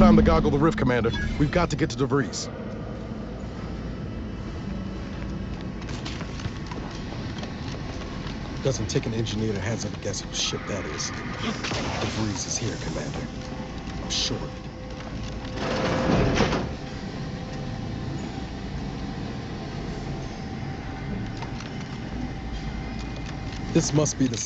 time to goggle the rift, Commander. We've got to get to Vries. Doesn't take an engineer to hazard a guess whose ship that is. Vries is here, Commander. I'm sure. This must be the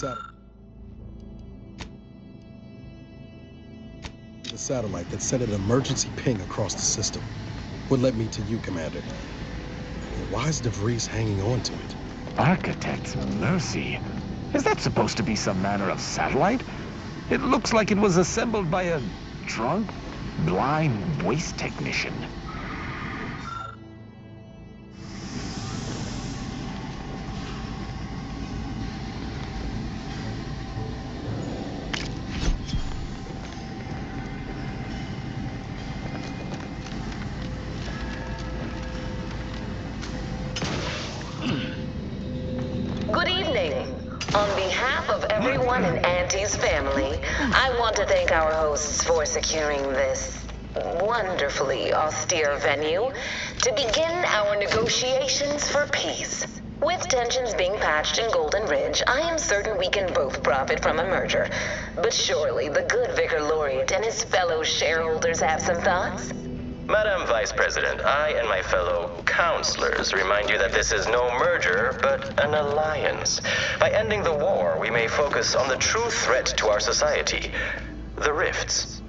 satellite that sent an emergency ping across the system. What led me to you, Commander? Why is Vries hanging on to it? Architect's mercy. Is that supposed to be some manner of satellite? It looks like it was assembled by a drunk, blind waste technician. Family, I want to thank our hosts for securing this wonderfully austere venue to begin our negotiations for peace. With tensions being patched in Golden Ridge, I am certain we can both profit from a merger. But surely the good Vicar Laureate and his fellow shareholders have some thoughts? Madam Vice President, I and my fellow counselors remind you that this is no merger, but an alliance. By ending the war, we may focus on the true threat to our society, the rifts.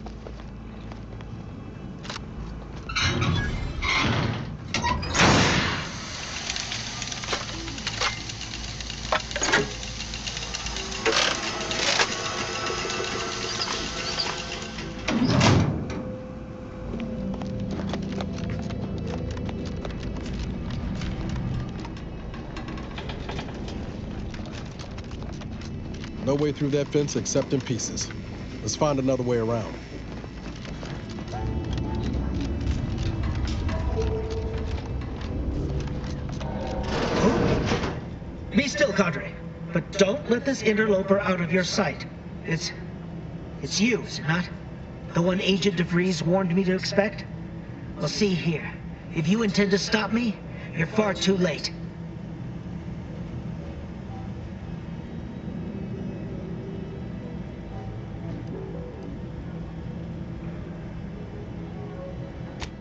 No way through that fence except in pieces. Let's find another way around. Be still, Cadre. But don't let this interloper out of your sight. It's you, is it not? The one Agent Vries warned me to expect? Well, see here. If you intend to stop me, you're far too late.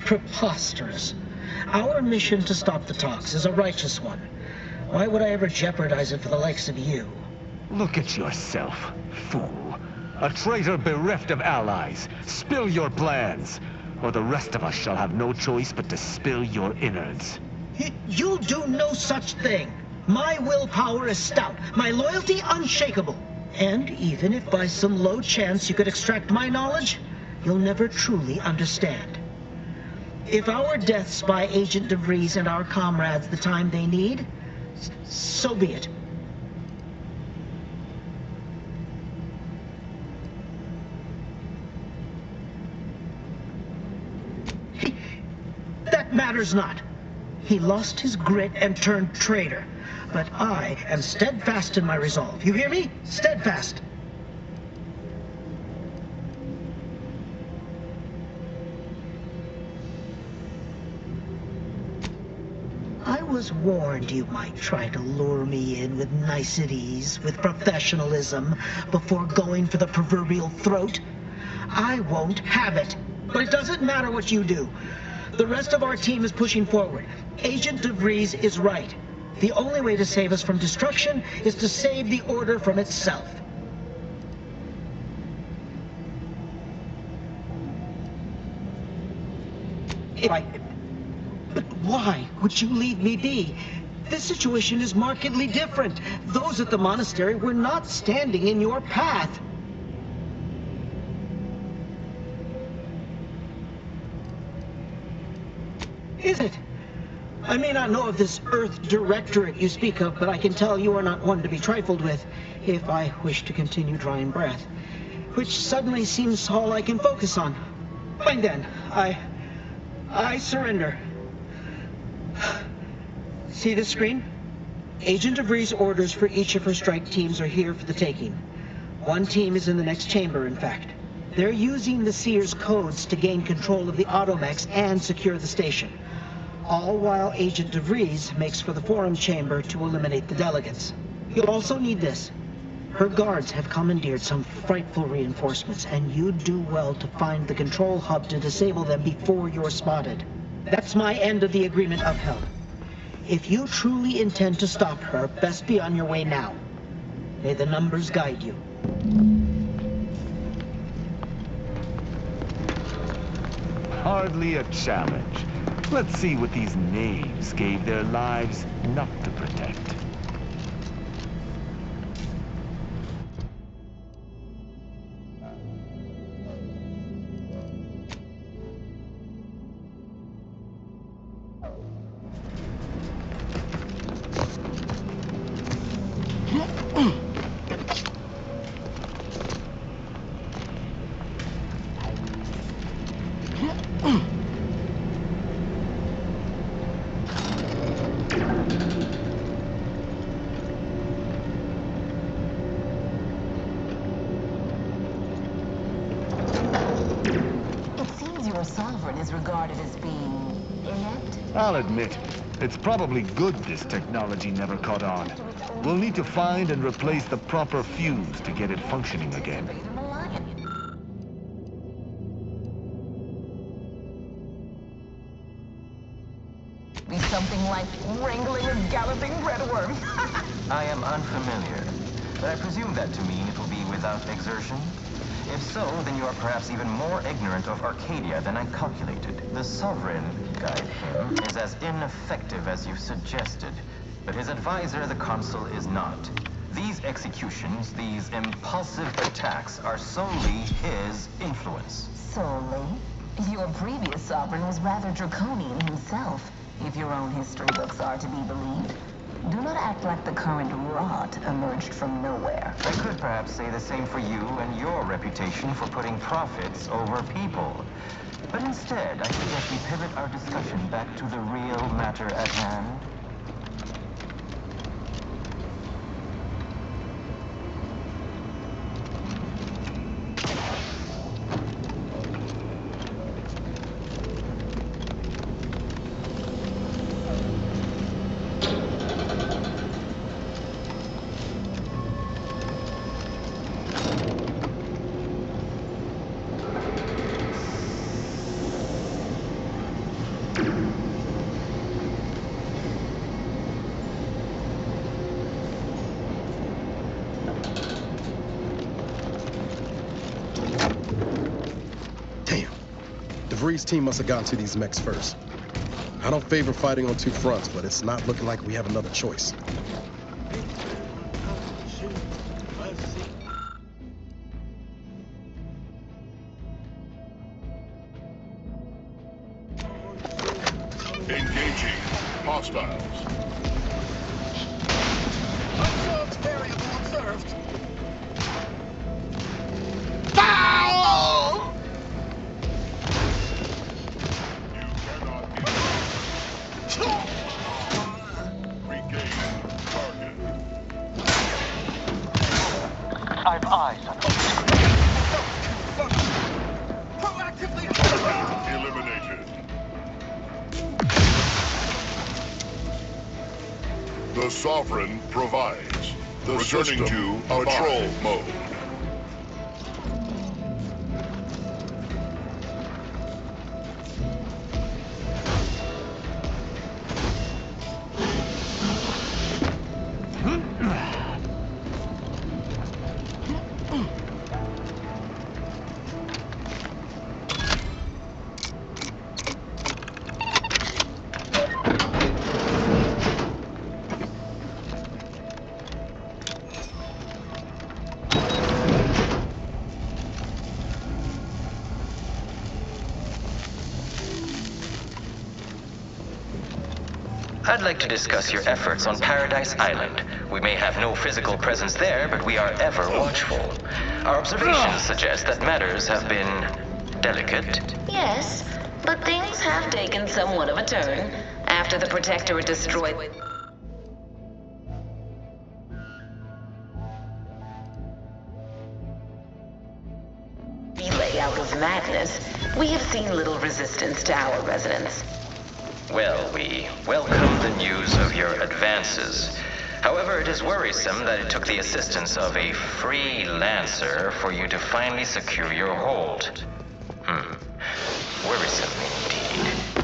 Preposterous. Our mission to stop the talks is a righteous one. Why would I ever jeopardize it for the likes of you? Look at yourself, fool. A traitor bereft of allies. Spill your plans, or the rest of us shall have no choice but to spill your innards. You'll do no such thing. My willpower is stout, my loyalty unshakable. And even if by some low chance you could extract my knowledge, you'll never truly understand. If our deaths buy Agent Vries and our comrades the time they need, so be it. That matters not. He lost his grit and turned traitor. But I am steadfast in my resolve. You hear me? Steadfast. I was warned you might try to lure me in with niceties, with professionalism, before going for the proverbial throat. I won't have it. But it doesn't matter what you do. The rest of our team is pushing forward. Agent Vries is right. The only way to save us from destruction is to save the Order from itself. But why would you leave me be? This situation is markedly different. Those at the monastery were not standing in your path. Is it? I may not know of this Earth Directorate you speak of, but I can tell you are not one to be trifled with, if I wish to continue drawing breath, which suddenly seems all I can focus on. Fine then, I surrender. See this screen? Agent Vries' orders for each of her strike teams are here for the taking. One team is in the next chamber, in fact. They're using the Seer's codes to gain control of the automechs and secure the station. All while Agent de Vries makes for the forum chamber to eliminate the delegates. You'll also need this. Her guards have commandeered some frightful reinforcements, and you'd do well to find the control hub to disable them before you're spotted. That's my end of the agreement upheld. If you truly intend to stop her, best be on your way now. May the numbers guide you. Hardly a challenge. Let's see what these knaves gave their lives not to protect. Sovereign is regarded as being inept? I'll admit, it's probably good this technology never caught on. We'll need to find and replace the proper fuse to get it functioning again. Be something like wrangling a galloping breadworm. I am unfamiliar, but I presume that to mean it will be without exertion? If so, then you are perhaps even more ignorant of Arcadia than I calculated. The Sovereign, guide him, is as ineffective as you suggested, but his advisor, the Consul, is not. These executions, these impulsive attacks, are solely his influence. Solely? Your previous Sovereign was rather draconian himself, if your own history books are to be believed. Do not act like the current rot emerged from nowhere. I could perhaps say the same for you and your reputation for putting profits over people. But instead, I suggest we pivot our discussion back to the real matter at hand. Vries' team must have gotten to these mechs first. I don't favor fighting on two fronts, but it's not looking like we have another choice. Engaging hostiles. Observed variable observed. Regain target. I've eyes on proactively Eliminated. The Sovereign provides. The Returning to patrol mode. I'd like to discuss your efforts on Paradise Island. We may have no physical presence there, but we are ever watchful. Our observations suggest that matters have been delicate. Yes, but things have taken somewhat of a turn after the Protectorate destroyed relay. bout of madness, we have seen little resistance to our residents. Well, we welcome the news of your advances. However, it is worrisome that it took the assistance of a freelancer for you to finally secure your hold. Worrisome indeed.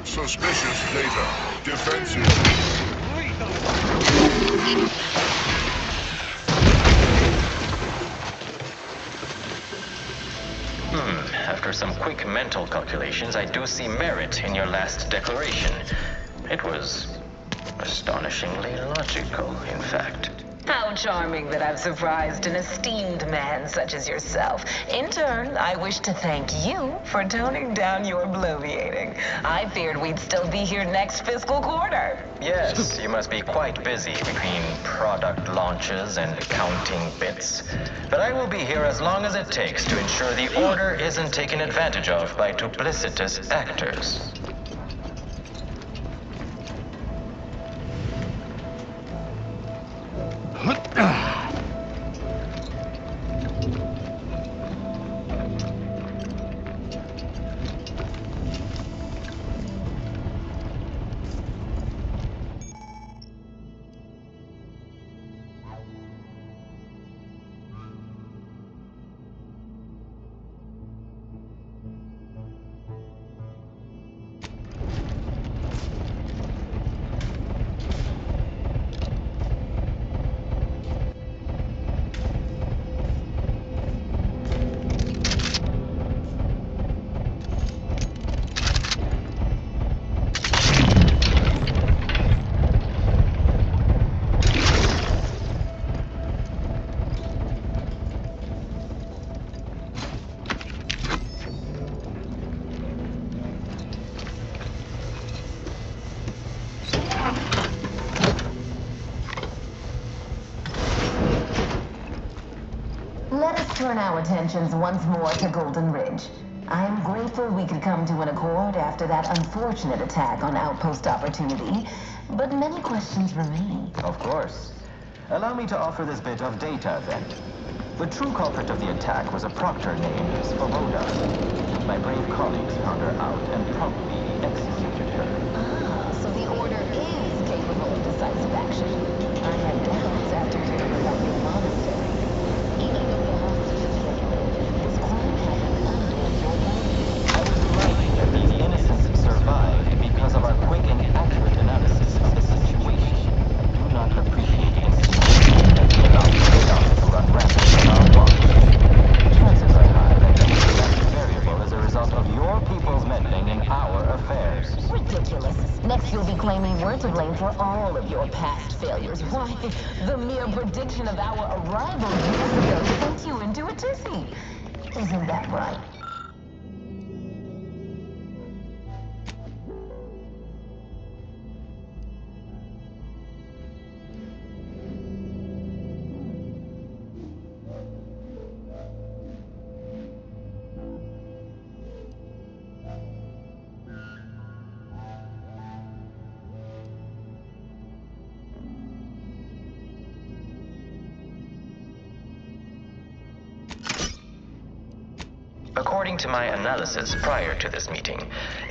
Suspicious data. Defensive. After some quick mental calculations, I do see merit in your last declaration. It was astonishingly logical, in fact. How charming that I've surprised an esteemed man such as yourself. In turn, I wish to thank you for toning down your bloviating. I feared we'd still be here next fiscal quarter. Yes, you must be quite busy between product launches and accounting bits. But I will be here as long as it takes to ensure the order isn't taken advantage of by duplicitous actors. turn our attentions once more to Golden Ridge. I am grateful we could come to an accord after that unfortunate attack on Outpost Opportunity, but many questions remain. Of course. Allow me to offer this bit of data, then. The true culprit of the attack was a proctor named Svoboda. My brave colleagues found her out and promptly executed her. Ah, so the Order is capable of decisive action. I had doubts after hearing about your monastery. Even though the hostage is speculated, this crime happened under your purview. I was delighted that these innocents survived because of our quick and accurate analysis of the situation. I do not appreciate insinuations that we allowed chaos to run rampant on our watch. Chances are high that any domestic variable is a result of your people's meddling in our affairs. Ridiculous. Next you'll be claiming we're to blame for all of your past failures. Why, the mere prediction of our arrival years ago sent you into a tizzy. Isn't that right? According to my analysis prior to this meeting,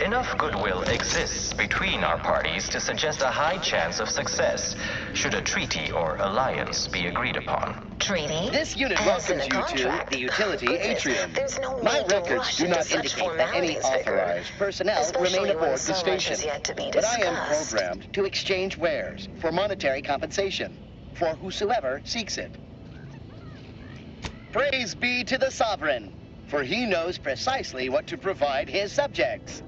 enough goodwill exists between our parties to suggest a high chance of success, should a treaty or alliance be agreed upon. Treaty? This unit As in welcomes a you to contract. the utility Goodness, atrium. there's no My need to records rush do into not such indicate that any formalities, Vicar. authorized personnel Especially remain when aboard so the much station. is yet to be But I am discussed. programmed to exchange wares for monetary compensation for whosoever seeks it. Praise be to the Sovereign, for he knows precisely what to provide his subjects.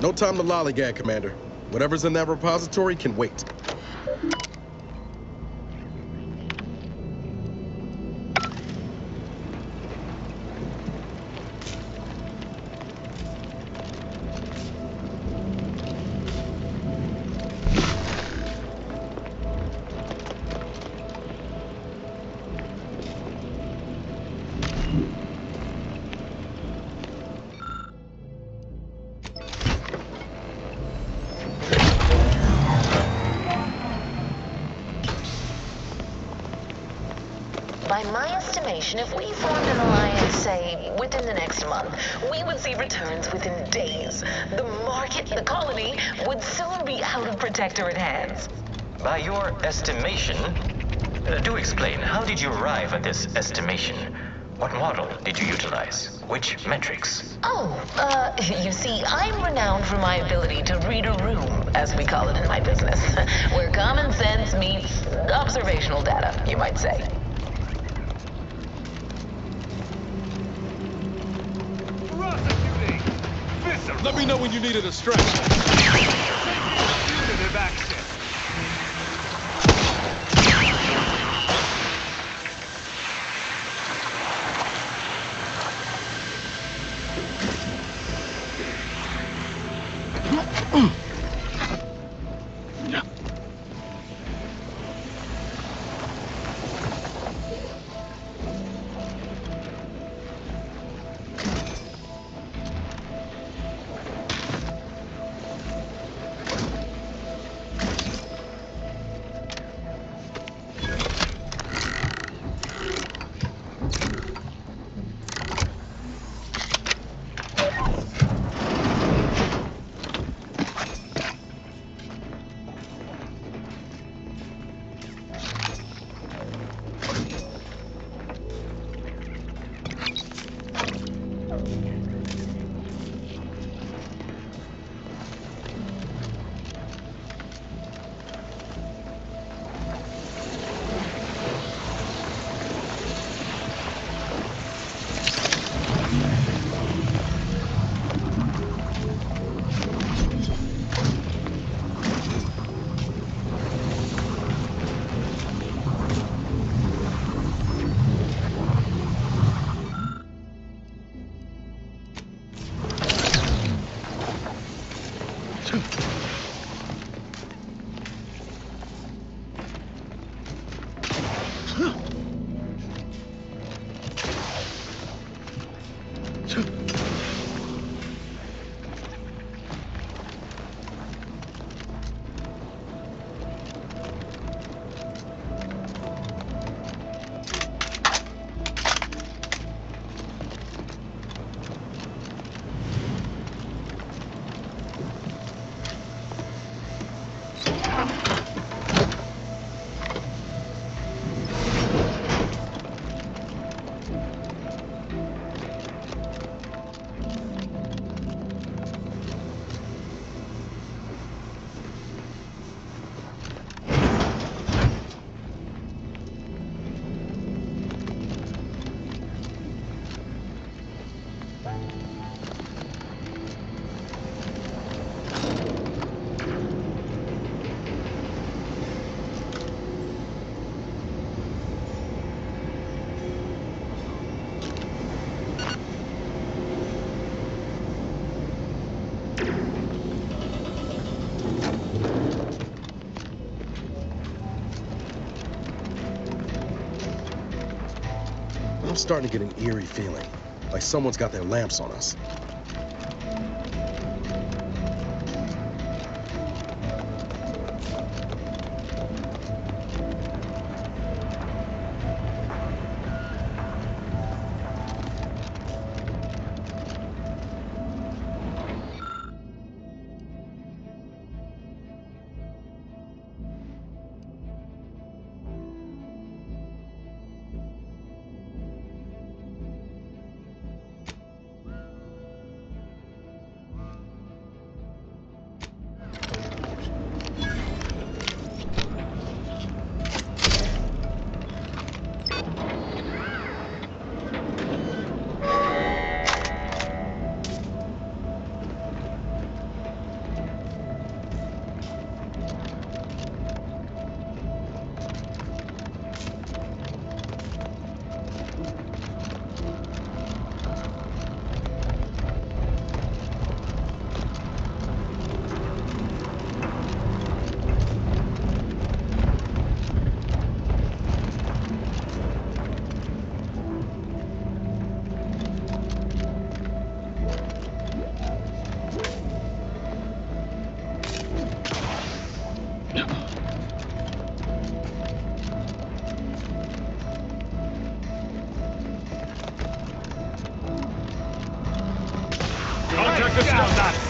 No time to lollygag, Commander. Whatever's in that repository can wait. By my estimation, if we formed an alliance, say, within the next month, we would see returns within days. The market, the colony, would soon be out of Protectorate hands. By your estimation, do explain, how did you arrive at this estimation? What model did you utilize? Which metrics? You see, I'm renowned for my ability to read a room, as we call it in my business, where common sense meets observational data, you might say. Let me know when you need a distraction. Punitive action. I'm starting to get an eerie feeling, like someone's got their lamps on us.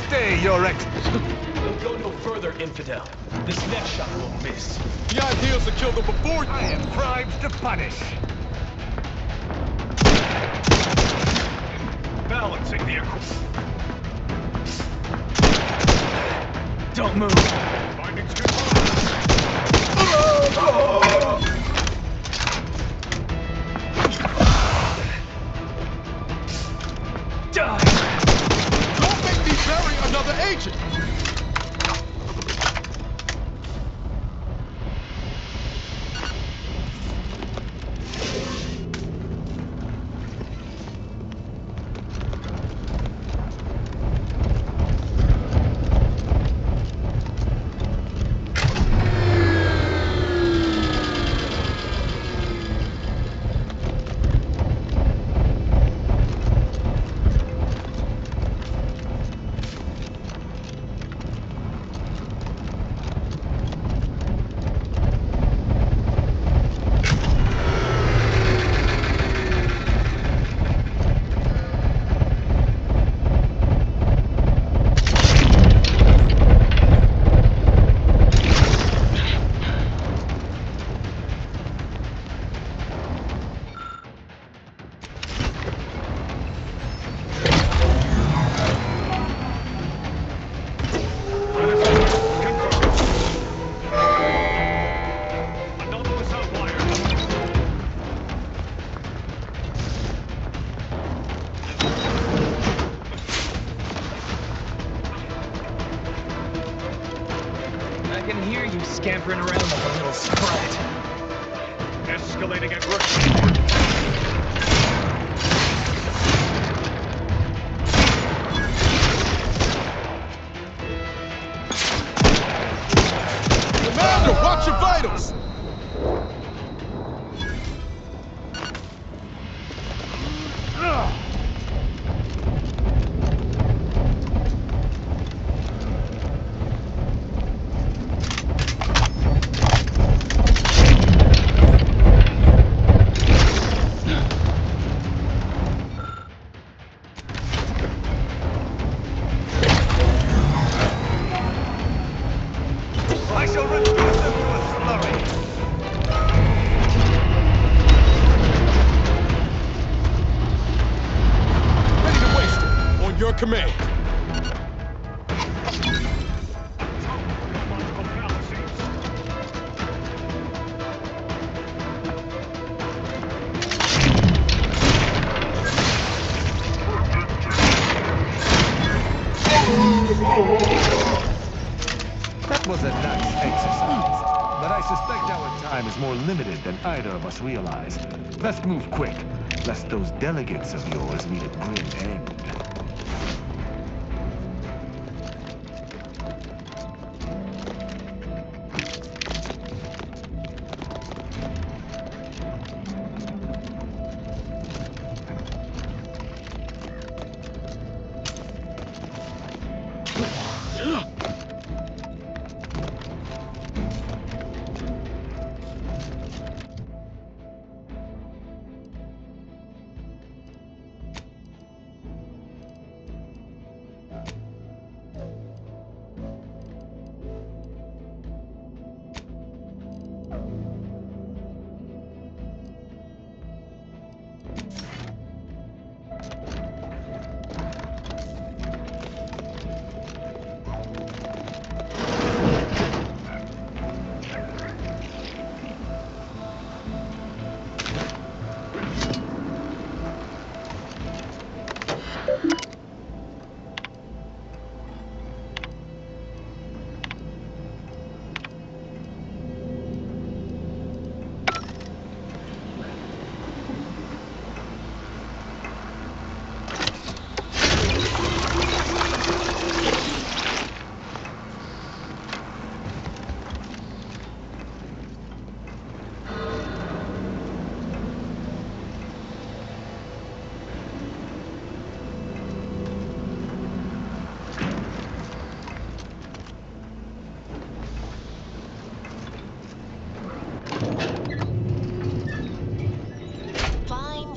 Stay your ex. We'll go no further, infidel. This next shot will miss. The idea is to kill them before I am primed to punish. Balancing the Don't move. Finding Don't make me bury another agent! Scampering around like a little sprite. Escalating at work. Commander, watch your vitals! command. That was a nice exercise, but I suspect our time is more limited than either of us realize. Let's move quick, lest those delegates of yours meet a grim end.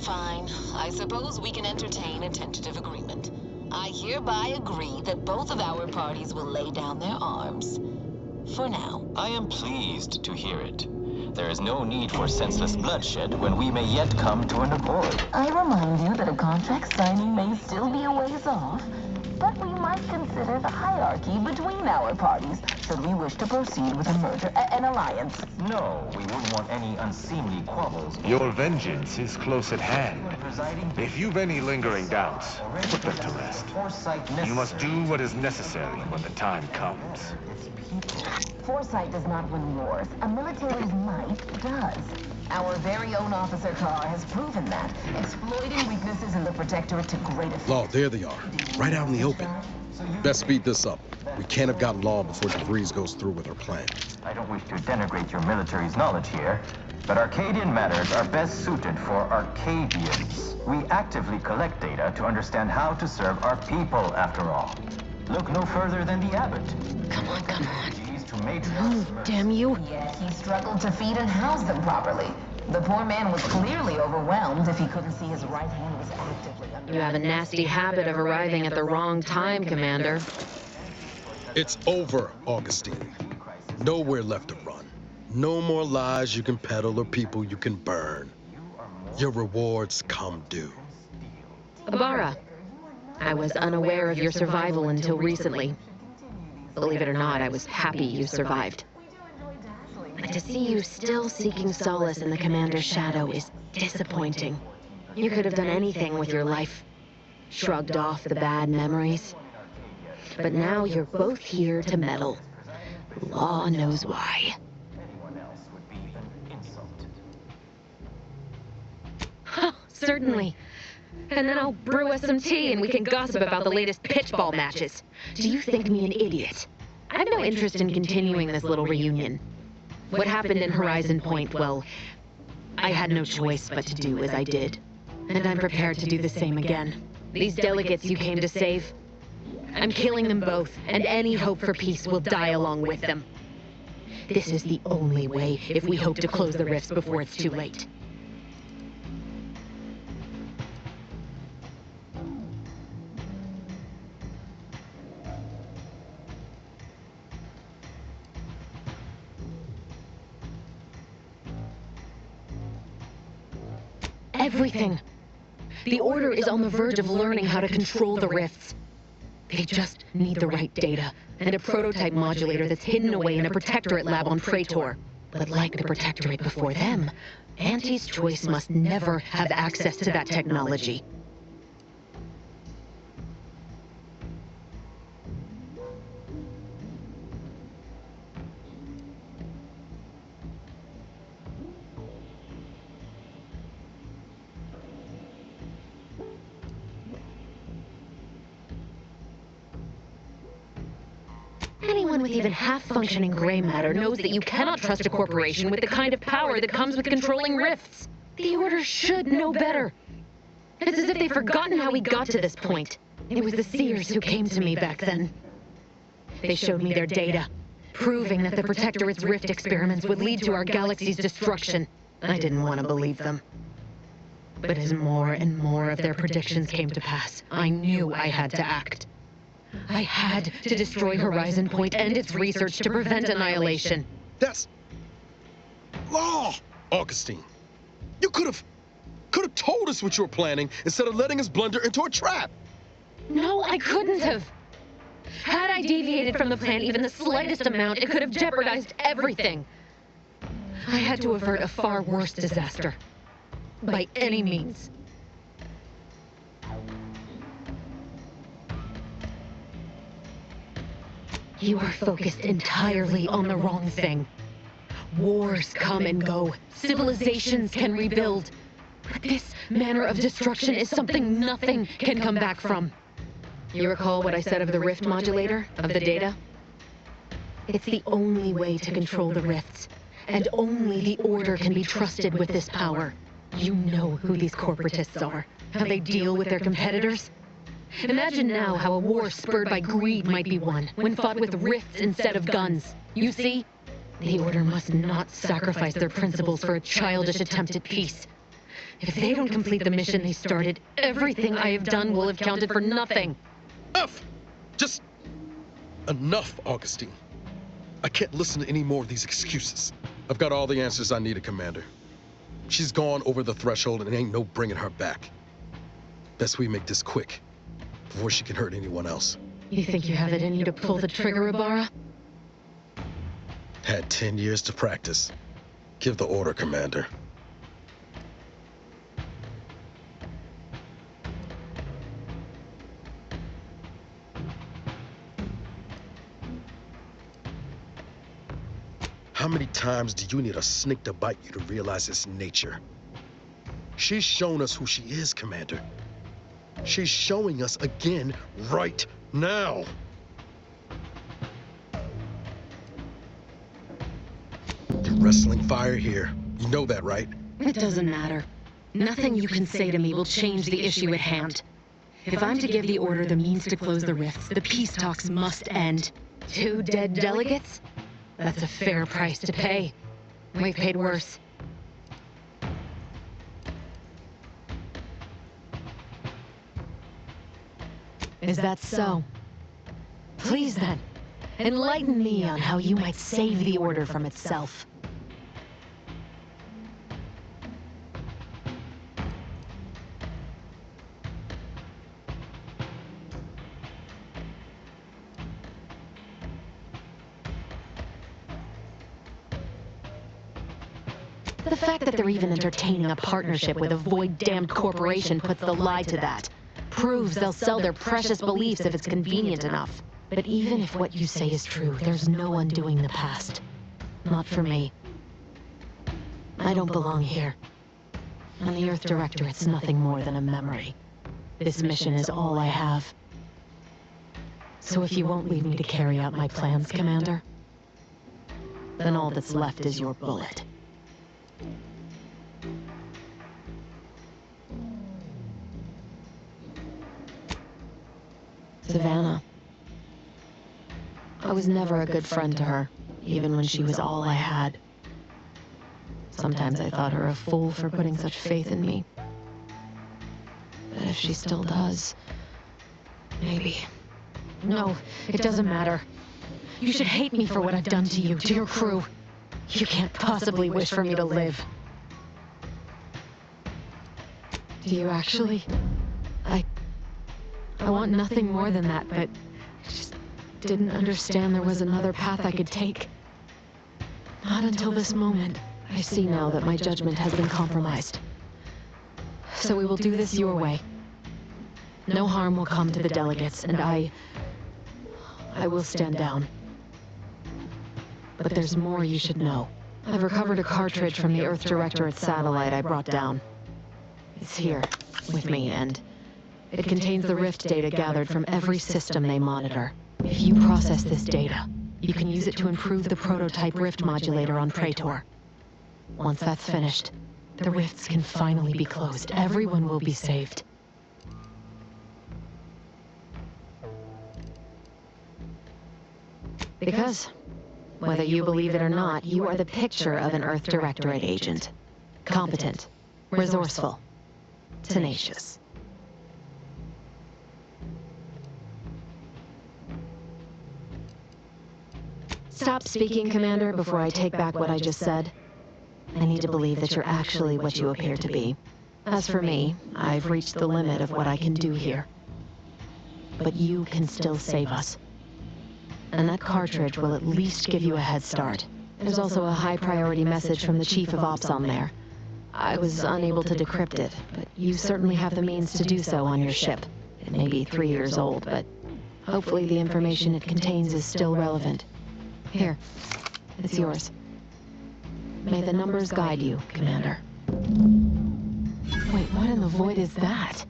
Fine. I suppose we can entertain a tentative agreement. I hereby agree that both of our parties will lay down their arms. For now. I am pleased to hear it. There is no need for senseless bloodshed when we may yet come to an accord. I remind you that a contract signing may still be a ways off, but we might consider the hierarchy between our parties should we wish to proceed with a merger, an alliance. No, we wouldn't want any unseemly quabbles. Your vengeance is close at hand. If you've any lingering doubts, put them to rest. You must do what is necessary when the time comes. Foresight does not win wars. A military's might does. Our very own Officer Carr has proven that, exploiting weaknesses in the Protectorate to great effect. Law, there they are. Right out in the open. Best speed this up. We can't have gotten Law before Vries goes through with her plan. I don't wish to denigrate your military's knowledge here, but Arcadian matters are best suited for Arcadians. We actively collect data to understand how to serve our people, after all. Look no further than the Abbot. Come on. No, Damn you. Yet he struggled to feed and house them properly. The poor man was clearly overwhelmed if he couldn't see his right hand was actively under. You have a nasty habit of arriving at the wrong time, Commander. It's over, Augustine. Nowhere left to run. No more lies you can peddle or people you can burn. Your rewards come due. Ibarra, I was unaware of your survival until recently. Believe it or not, I was happy you survived. But to see you still seeking solace in the Commander's shadow is disappointing. You could have done anything with your life. Shrugged off the bad memories. But now you're both here to meddle. Law knows why. Certainly. And then I'll brew us some tea and we can gossip about the latest pitchball matches. Do you think me an idiot? I have no interest in continuing this little reunion. What happened in Horizon Point, well, I had no choice but to do as I did. And I'm prepared to do the same again. These delegates you came to save, I'm killing them both, and any hope for peace will die along with them. This is the only way if we hope to close the rifts before it's too late. Everything. The Order is on the verge of learning how to control the rifts. They just need the right data, and a prototype modulator that's hidden away in a Protectorate lab on Praetor. But like the Protectorate before them, Auntie's Choice must never have access to that technology. Anyone with even half-functioning gray matter knows that you cannot trust a corporation with the kind of power that comes with controlling rifts. The Order should know better. It's as if they've forgotten how we got to this point. It was the Seers who came to me back then. They showed me their data, proving that the Protectorate's rift experiments would lead to our galaxy's destruction. I didn't want to believe them. But as more and more of their predictions came to pass, I knew I had to act. I had to destroy Horizon Point and its research to prevent annihilation. That's law, Augustine. You could have told us what you were planning instead of letting us blunder into a trap. No, I couldn't have. Had I deviated from the plan even the slightest amount, it could have jeopardized everything. I had to avert a far worse disaster. By any means. You are focused entirely on the wrong thing. Wars come and go. Civilizations can rebuild. But this manner of destruction is something nothing can come back from. You recall what I said of the rift modulator, of the data? It's the only way to control the rifts, and only the Order can be trusted with this power. You know who these corporatists are, how they deal with their competitors. Imagine now how a war spurred by greed might be won, when fought with rifts instead of guns. You see? The Order must not sacrifice their principles for a childish attempt at peace. If they don't complete the mission they started, everything I have done will have counted for nothing. Enough! Just enough, Augustine. I can't listen to any more of these excuses. I've got all the answers I needed, Commander. She's gone over the threshold and ain't no bringing her back. Best we make this quick, before she can hurt anyone else. You think you have it in you to pull the trigger, Ibarra? Had 10 years to practice. Give the order, Commander. How many times do you need a snake to bite you to realize its nature? She's shown us who she is, Commander. She's showing us again right now. You're wrestling fire here. You know that, right? It doesn't matter. Nothing you can say to me will change the issue at hand. If I'm to give the Order the means to close the rifts, the peace talks must end. 2 dead delegates? That's a fair price to pay. We've paid worse. Is that so? Please then, enlighten me on how you might save the Order from itself. The fact that they're even entertaining a partnership with a void-damned corporation puts the lie to that. Proves they'll sell their precious beliefs if it's convenient enough. But even if what you say is true, there's no undoing the past. Not for me. I don't belong here. And the Earth Directorate's nothing more than a memory. This mission is all I have. So if you won't leave me to carry out my plans, Commander, then all that's left is your bullet. Savannah. I was never a good friend to her, even when she was all I had. Sometimes I thought her a fool for putting such faith in me. But if she still does, maybe. No, it doesn't matter. You should hate me for what I've done to you, to your crew. You can't possibly wish for me to live. Do you actually? I want want nothing more than that, but I just didn't understand there was another path I could take. Not until this moment. I see now that my judgment has been compromised. So we will do this your way. No harm will come to the delegates, and I will stand down. But there's more you should know. I've recovered a cartridge from the Earth Directorate satellite I brought down. It's here, with me, and it contains the rift data gathered from every system they monitor. If you process this data, you can use it to improve the prototype rift modulator on Praetor. Once that's finished, the rifts can finally be closed. Everyone will be saved. Because, whether you believe it or not, you are the picture of an Earth Directorate agent. Competent, resourceful, tenacious. Stop speaking, Commander, before I take back what I just said. I need to believe that you're actually what you appear to be. As for me, I've reached the limit of what I can do here. But you can still save us. And that cartridge will at least give you a head start. There's also a high-priority message from the Chief of Ops on there. I was unable to decrypt it, but you certainly have the means to do so on your ship. It may be 3 years old, but hopefully the information it contains is still relevant. Here, it's yours. May the numbers guide you, Commander. Wait, what in the void is that?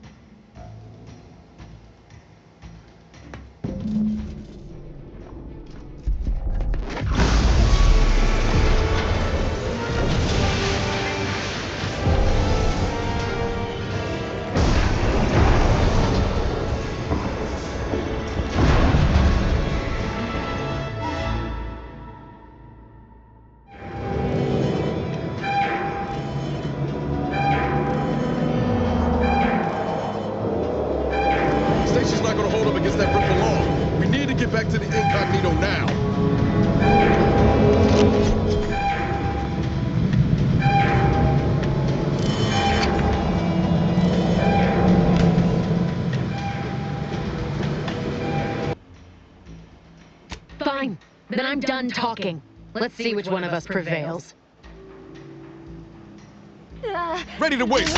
Back to the incognito now. Fine. Then I'm done talking. Let's see which one of us prevails. Ready to waste.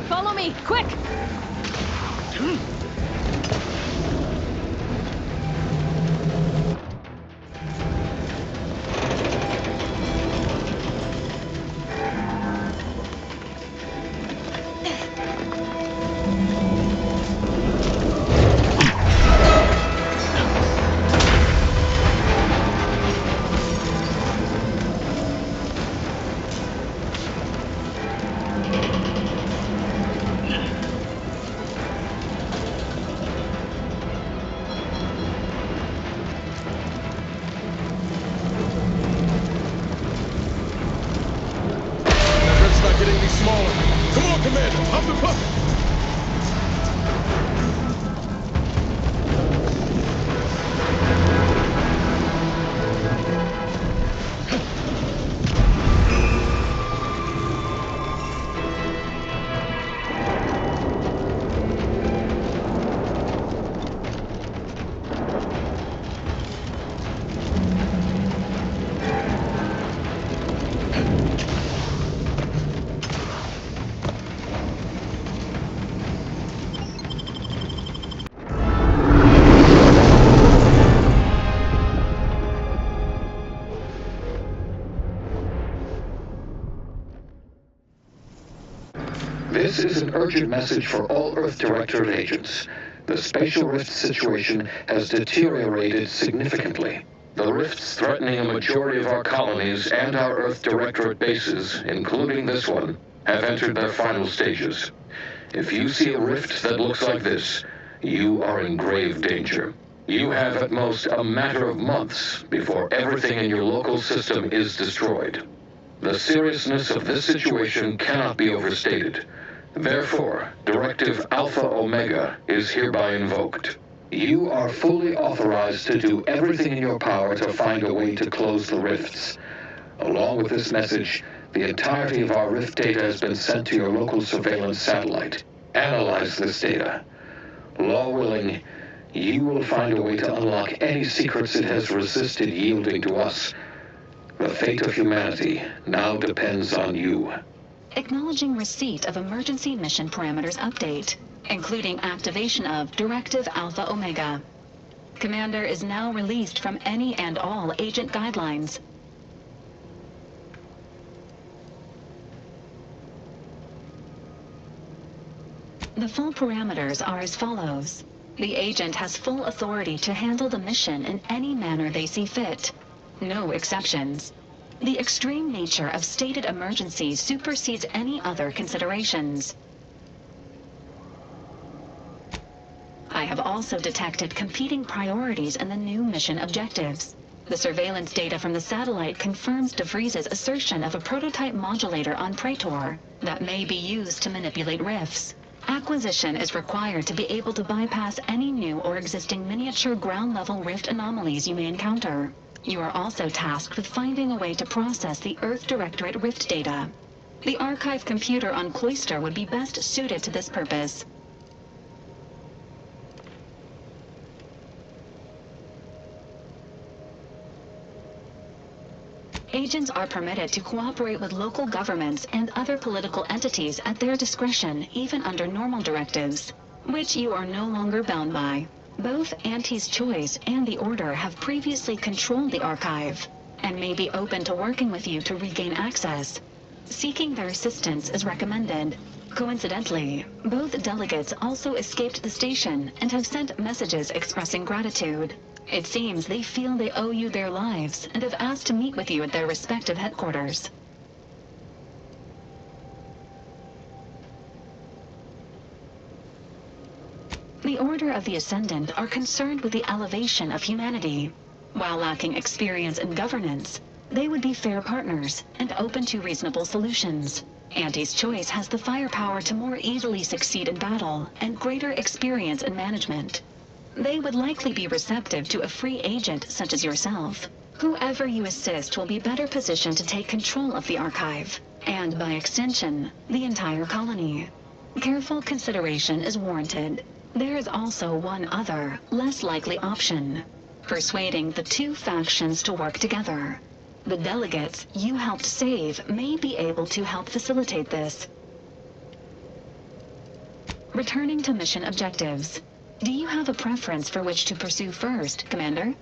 Follow me, quick! Getting any smaller. Come on, Commander, up and puff it. This is an urgent message for all Earth Directorate agents. The spatial rift situation has deteriorated significantly. The rifts threatening a majority of our colonies and our Earth Directorate bases, including this one, have entered their final stages. If you see a rift that looks like this, you are in grave danger. You have at most a matter of months before everything in your local system is destroyed. The seriousness of this situation cannot be overstated. Therefore, Directive Alpha Omega is hereby invoked. You are fully authorized to do everything in your power to find a way to close the rifts. Along with this message, the entirety of our rift data has been sent to your local surveillance satellite. Analyze this data. Law willing, you will find a way to unlock any secrets it has resisted yielding to us. The fate of humanity now depends on you. Acknowledging receipt of emergency mission parameters update, including activation of Directive Alpha Omega. Commander is now released from any and all agent guidelines. The full parameters are as follows. The agent has full authority to handle the mission in any manner they see fit. No exceptions. The extreme nature of stated emergencies supersedes any other considerations. I have also detected competing priorities in the new mission objectives. The surveillance data from the satellite confirms de Vries's assertion of a prototype modulator on Praetor that may be used to manipulate rifts. Acquisition is required to be able to bypass any new or existing miniature ground-level rift anomalies you may encounter. You are also tasked with finding a way to process the Earth Directorate rift data. The archive computer on Cloister would be best suited to this purpose. Agents are permitted to cooperate with local governments and other political entities at their discretion, even under normal directives, which you are no longer bound by. Both Auntie's Choice and the Order have previously controlled the archive, and may be open to working with you to regain access. Seeking their assistance is recommended. Coincidentally, both delegates also escaped the station and have sent messages expressing gratitude. It seems they feel they owe you their lives and have asked to meet with you at their respective headquarters. The Order of the Ascendant are concerned with the elevation of humanity. While lacking experience in governance, they would be fair partners and open to reasonable solutions. Auntie's Choice has the firepower to more easily succeed in battle and greater experience in management. They would likely be receptive to a free agent such as yourself. Whoever you assist will be better positioned to take control of the archive, and by extension, the entire colony. Careful consideration is warranted. There is also one other, less likely option: persuading the two factions to work together. The delegates you helped save may be able to help facilitate this. Returning to mission objectives. Do you have a preference for which to pursue first, Commander?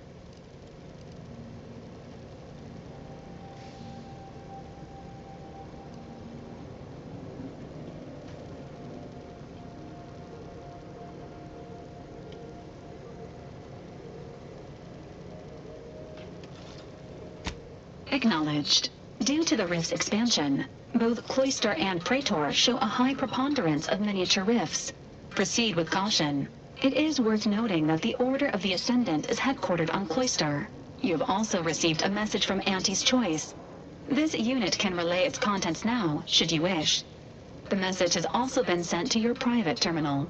Acknowledged. Due to the rift's expansion, both Cloister and Praetor show a high preponderance of miniature rifts. Proceed with caution. It is worth noting that the Order of the Ascendant is headquartered on Cloister. You have also received a message from Auntie's Choice. This unit can relay its contents now, should you wish. The message has also been sent to your private terminal.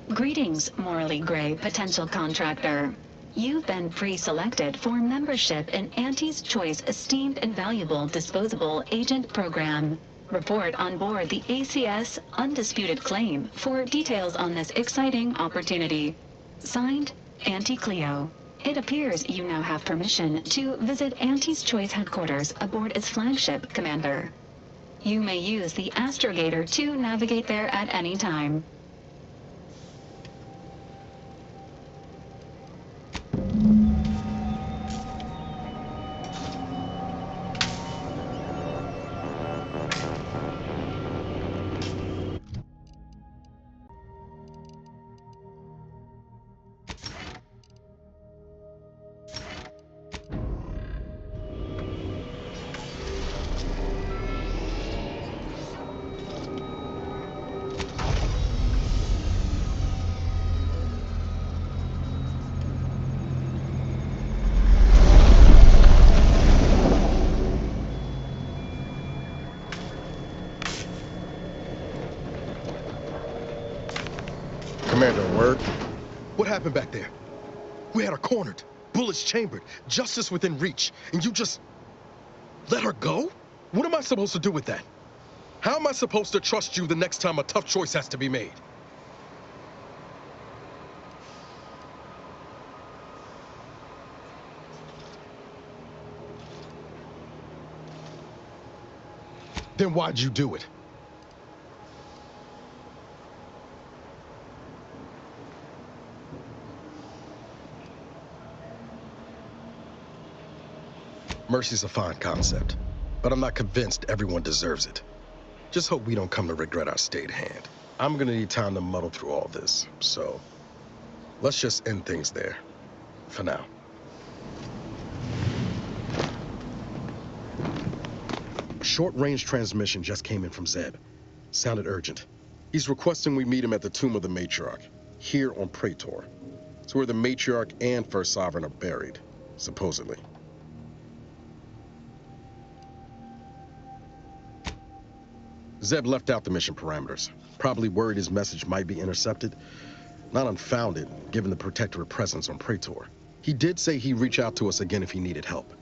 Greetings, morally gray potential contractor. You've been pre-selected for membership in Auntie's Choice Esteemed and Valuable Disposable Agent Program. Report on board the ACS Undisputed Claim for details on this exciting opportunity. Signed, Auntie Cleo. It appears you now have permission to visit Auntie's Choice headquarters aboard its flagship, Commander. You may use the astrogator to navigate there at any time. Commander, work? What happened back there? We had her cornered, bullets chambered, justice within reach, and you just let her go? What am I supposed to do with that? How am I supposed to trust you the next time a tough choice has to be made? Then why'd you do it? Mercy's a fine concept, but I'm not convinced everyone deserves it. Just hope we don't come to regret our stayed hand. I'm gonna need time to muddle through all this, so let's just end things there, for now. A short-range transmission just came in from Zeb. Sounded urgent. He's requesting we meet him at the tomb of the Matriarch, here on Praetor. It's where the Matriarch and First Sovereign are buried, supposedly. Zeb left out the mission parameters, probably worried his message might be intercepted. Not unfounded, given the Protectorate presence on Praetor. He did say he'd reach out to us again if he needed help.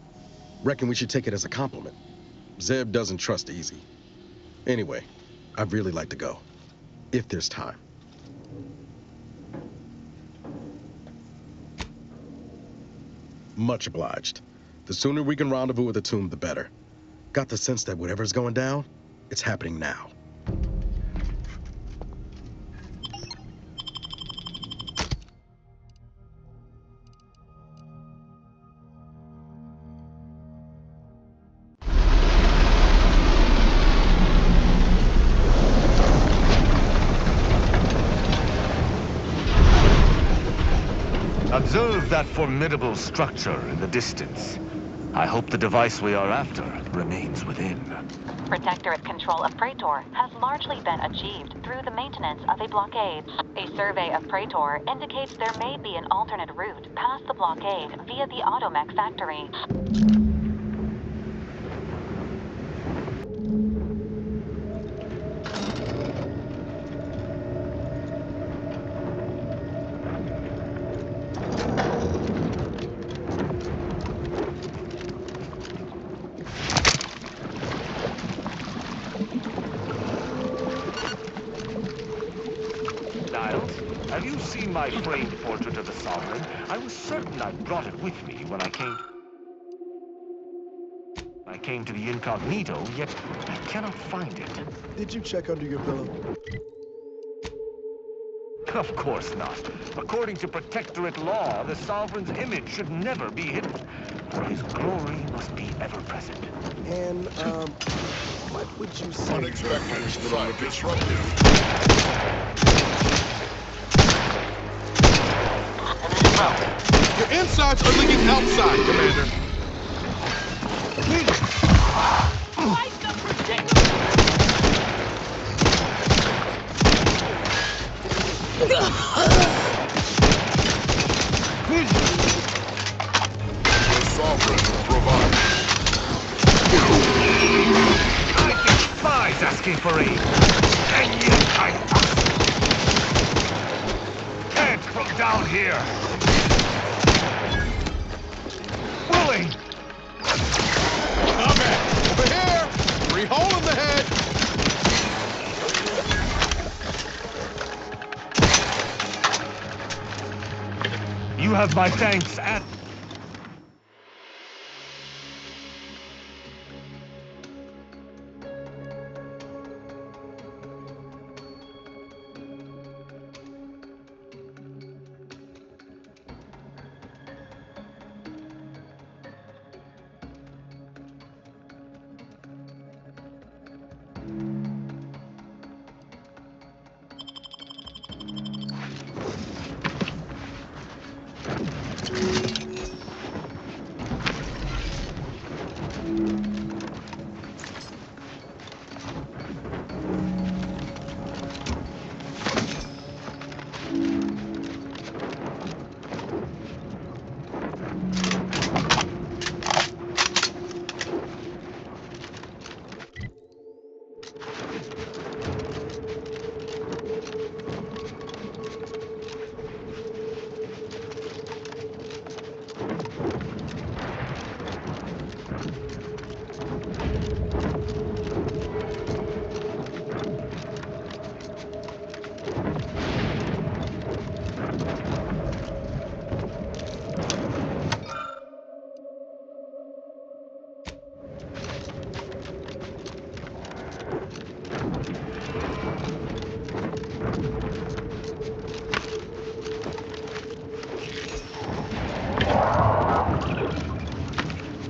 Reckon we should take it as a compliment. Zeb doesn't trust easy. Anyway, I'd really like to go, if there's time. Much obliged. The sooner we can rendezvous at the tomb, the better. Got the sense that whatever's going down, it's happening now. Observe that formidable structure in the distance. I hope the device we are after remains within. Protectorate control of Praetor has largely been achieved through the maintenance of a blockade. A survey of Praetor indicates there may be an alternate route past the blockade via the automech factory. Have you seen my framed portrait of the Sovereign? I was certain I brought it with me when I came to the incognito, yet I cannot find it. Did you check under your pillow? Of course not. According to Protectorate law, the Sovereign's image should never be hidden, for his glory must be ever present. And, what would you say? Unexpected, site disruptive. Your insides are leaking outside, Commander. The Sovereign provides. I despise asking for aid, and yet I must. Can't from down here. Willing. Okay, over here. 3 hole in the head. You have my thanks and...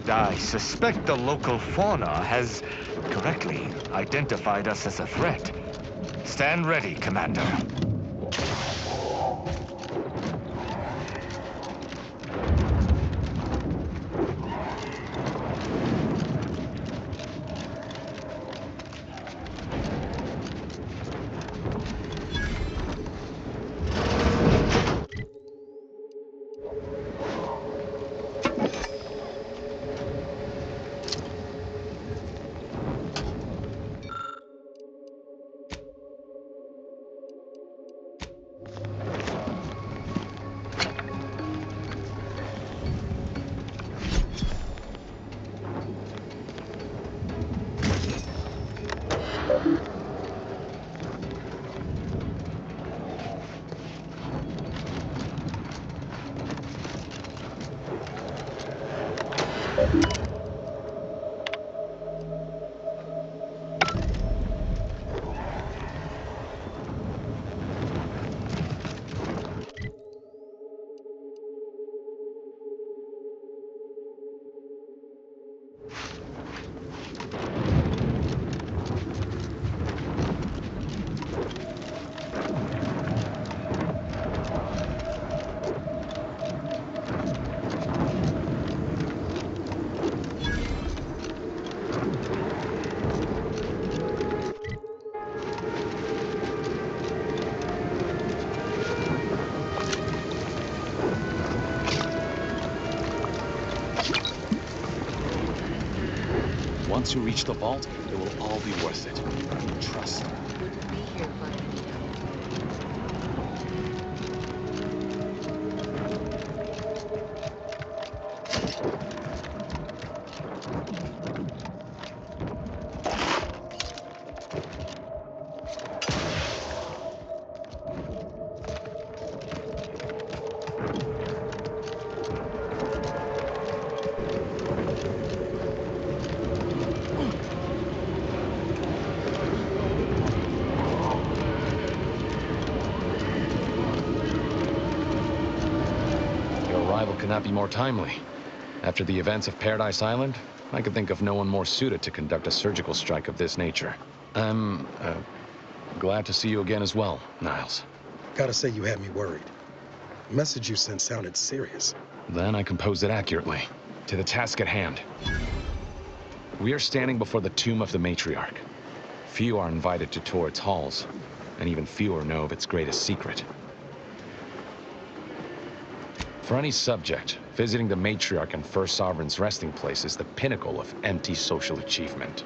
I suspect the local fauna has correctly identified us as a threat. Stand ready, Commander. Once you reach the vault, it will all be worth it. Trust. Wouldn't be here if I didn't. Cannot be more timely. After the events of Paradise Island, I could think of no one more suited to conduct a surgical strike of this nature. I'm glad to see you again as well, Niles. Gotta say you had me worried. The message you sent sounded serious. Then I composed it accurately. To the task at hand. We are standing before the tomb of the matriarch. Few are invited to tour its halls, and even fewer know of its greatest secret. For any subject, visiting the matriarch and First Sovereign's resting place is the pinnacle of empty social achievement.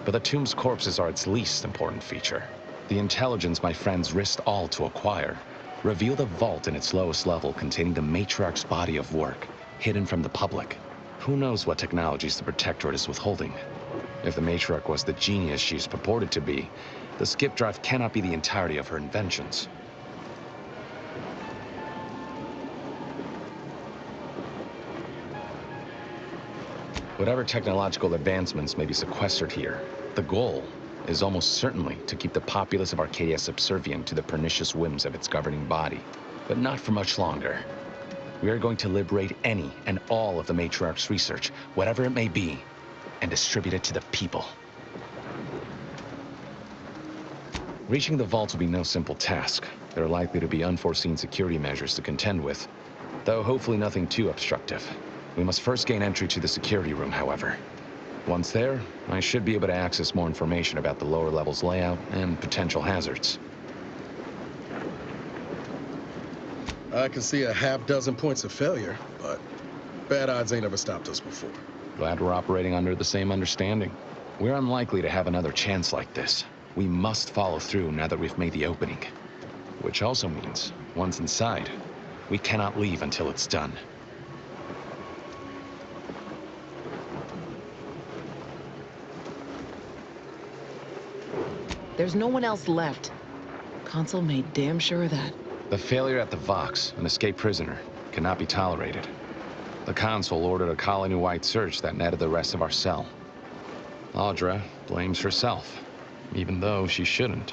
But the tomb's corpses are its least important feature. The intelligence my friends risked all to acquire revealed a vault in its lowest level containing the matriarch's body of work, hidden from the public. Who knows what technologies the Protectorate is withholding? If the matriarch was the genius she is purported to be, the skip drive cannot be the entirety of her inventions. Whatever technological advancements may be sequestered here, the goal is almost certainly to keep the populace of Arcadia subservient to the pernicious whims of its governing body. But not for much longer. We are going to liberate any and all of the matriarch's research, whatever it may be, and distribute it to the people. Reaching the vault will be no simple task. There are likely to be unforeseen security measures to contend with, though hopefully nothing too obstructive. We must first gain entry to the security room, however. Once there, I should be able to access more information about the lower level's layout and potential hazards. I can see a half-dozen points of failure, but bad odds ain't ever stopped us before. Glad we're operating under the same understanding. We're unlikely to have another chance like this. We must follow through now that we've made the opening. Which also means, once inside, we cannot leave until it's done. There's no one else left. Consul made damn sure of that. The failure at the Vox, an escaped prisoner, cannot be tolerated. The Consul ordered a colony-wide search that netted the rest of our cell. Audra blames herself, even though she shouldn't.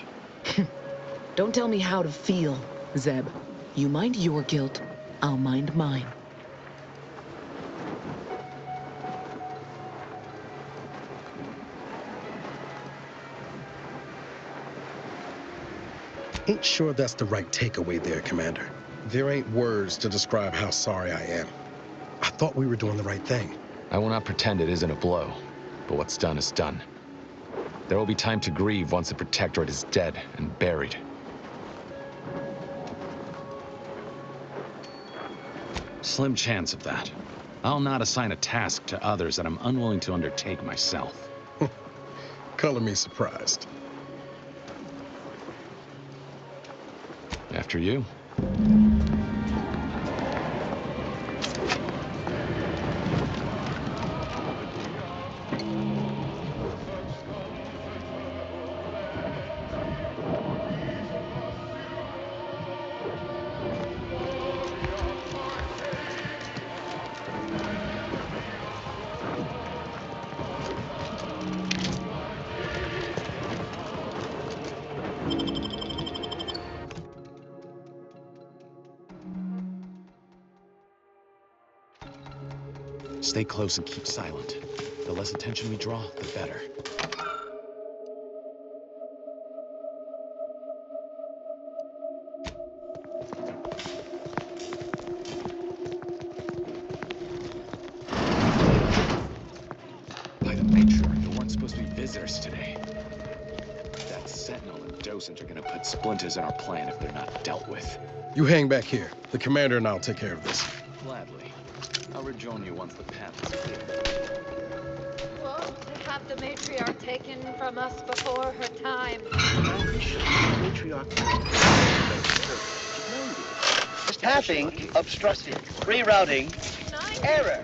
Don't tell me how to feel, Zeb. You mind your guilt, I'll mind mine. Ain't sure that's the right takeaway there, Commander. There ain't words to describe how sorry I am. I thought we were doing the right thing. I will not pretend it isn't a blow, but what's done is done. There will be time to grieve once the Protectorate is dead and buried. Slim chance of that. I'll not assign a task to others that I'm unwilling to undertake myself. Color me surprised. After you. Stay close and keep silent. The less attention we draw, the better. By the matriarch, there weren't supposed to be visitors today. That Sentinel and Docent are gonna put splinters in our plan if they're not dealt with. You hang back here. The Commander and I'll take care of this. Gladly. I'll rejoin you once the path is clear. Well, to have the matriarch taken from us before her time. Pathing obstructed. Rerouting. Error.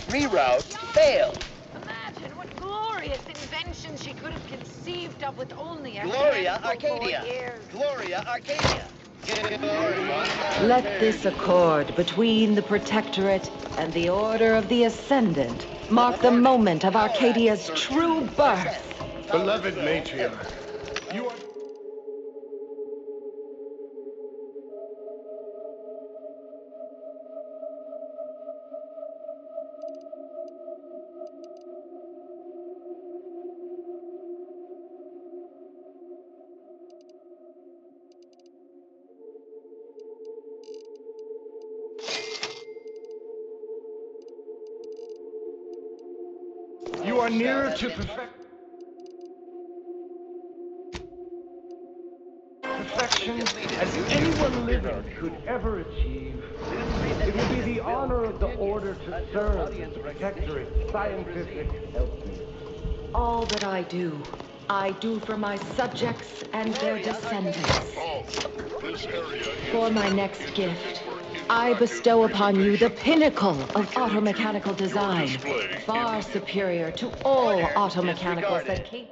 Reroute failed. Imagine what glorious inventions she could have conceived of with only a Gloria handful more Arcadia. years. Gloria Arcadia. Let this accord between the Protectorate and the Order of the Ascendant mark the moment of Arcadia's true birth. Beloved matriarch, you are... You are nearer to perfection as anyone living could ever achieve. It will be the honor of the Order to serve the Protectorate's scientific helpmeet. All that I do for my subjects and their descendants. For my next gift, I bestow upon you the pinnacle of automechanical design, far superior to all automechanicals that came.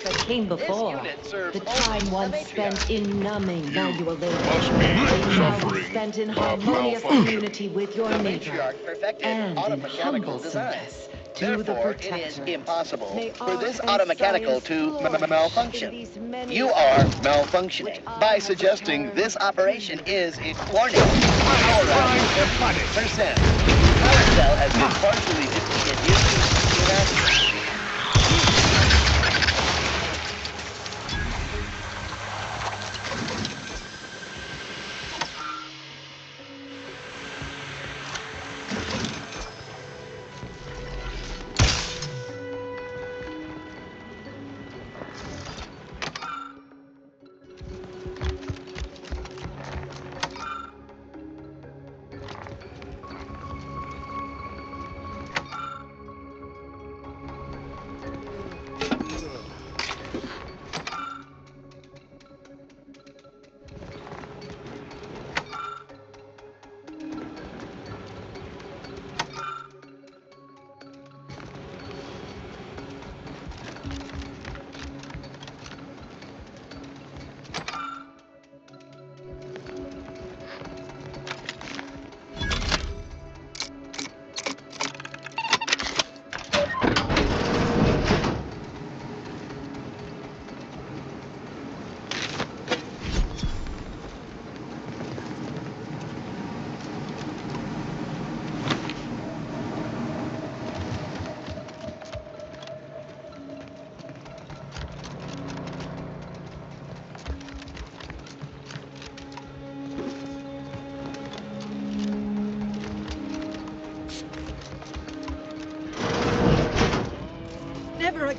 That came before, the time once spent in numbing valuable labor, now spent in harmonious community with your neighbor, and in humble service to the Protectorate. It is impossible for this automechanical to malfunction. You are malfunctioning. By suggesting this operation is a warning. Power out 100%. Power cell has been partially discontinued.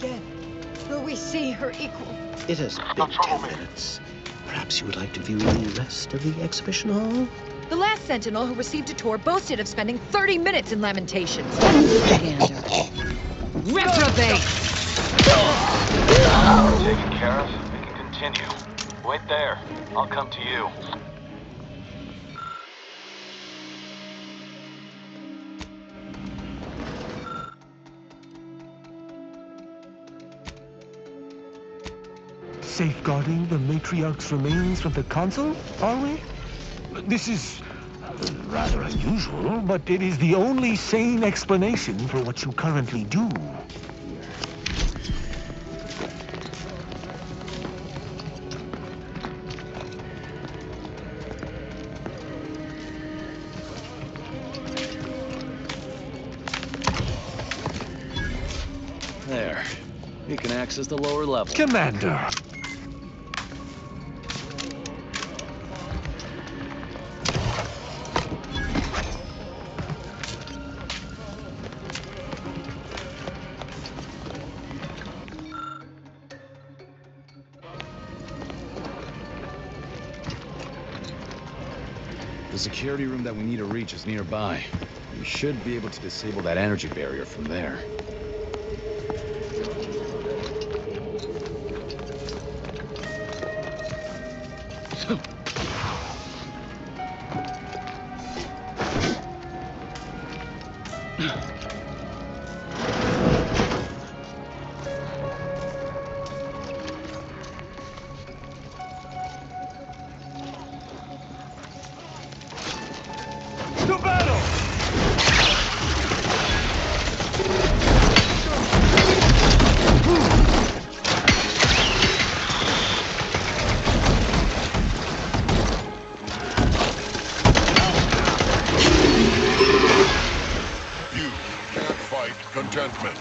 again. Will we see her equal? It has been 10 minutes. Perhaps you would like to view the rest of the exhibition hall? The last Sentinel who received a tour boasted of spending 30 minutes in Lamentations. Reprobate! Taken care of. We can continue. Wait there. I'll come to you. Safeguarding the Matriarch's remains from the Council, are we? This is rather unusual, but it is the only sane explanation for what you currently do. There. You can access the lower level. Commander! The security room that we need to reach is nearby. We should be able to disable that energy barrier from there. Contentment.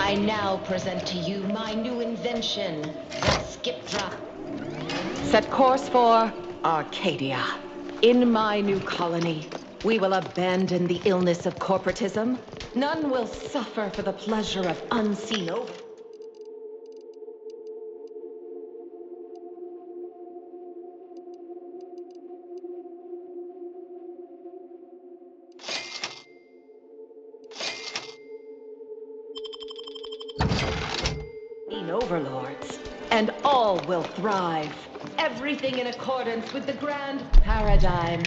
I now present to you my new invention, the skip drop. Set course for Arcadia. In my new colony, we will abandon the illness of corporatism. None will suffer for the pleasure of unseen over. Overlords, and all will thrive. Everything in accordance with the grand paradigm.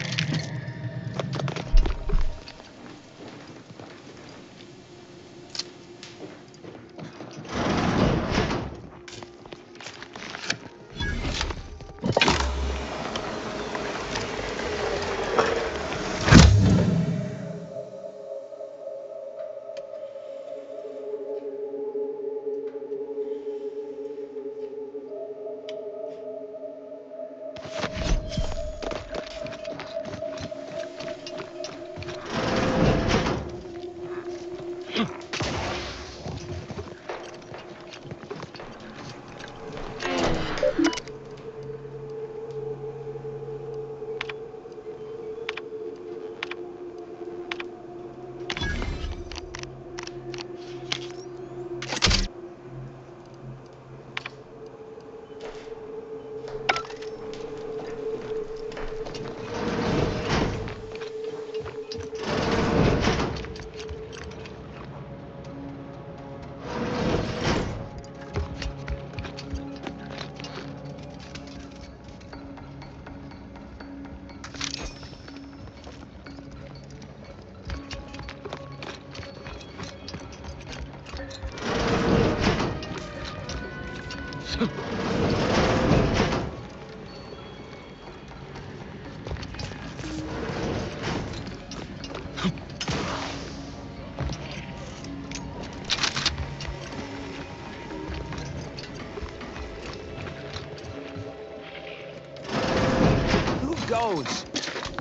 Goes.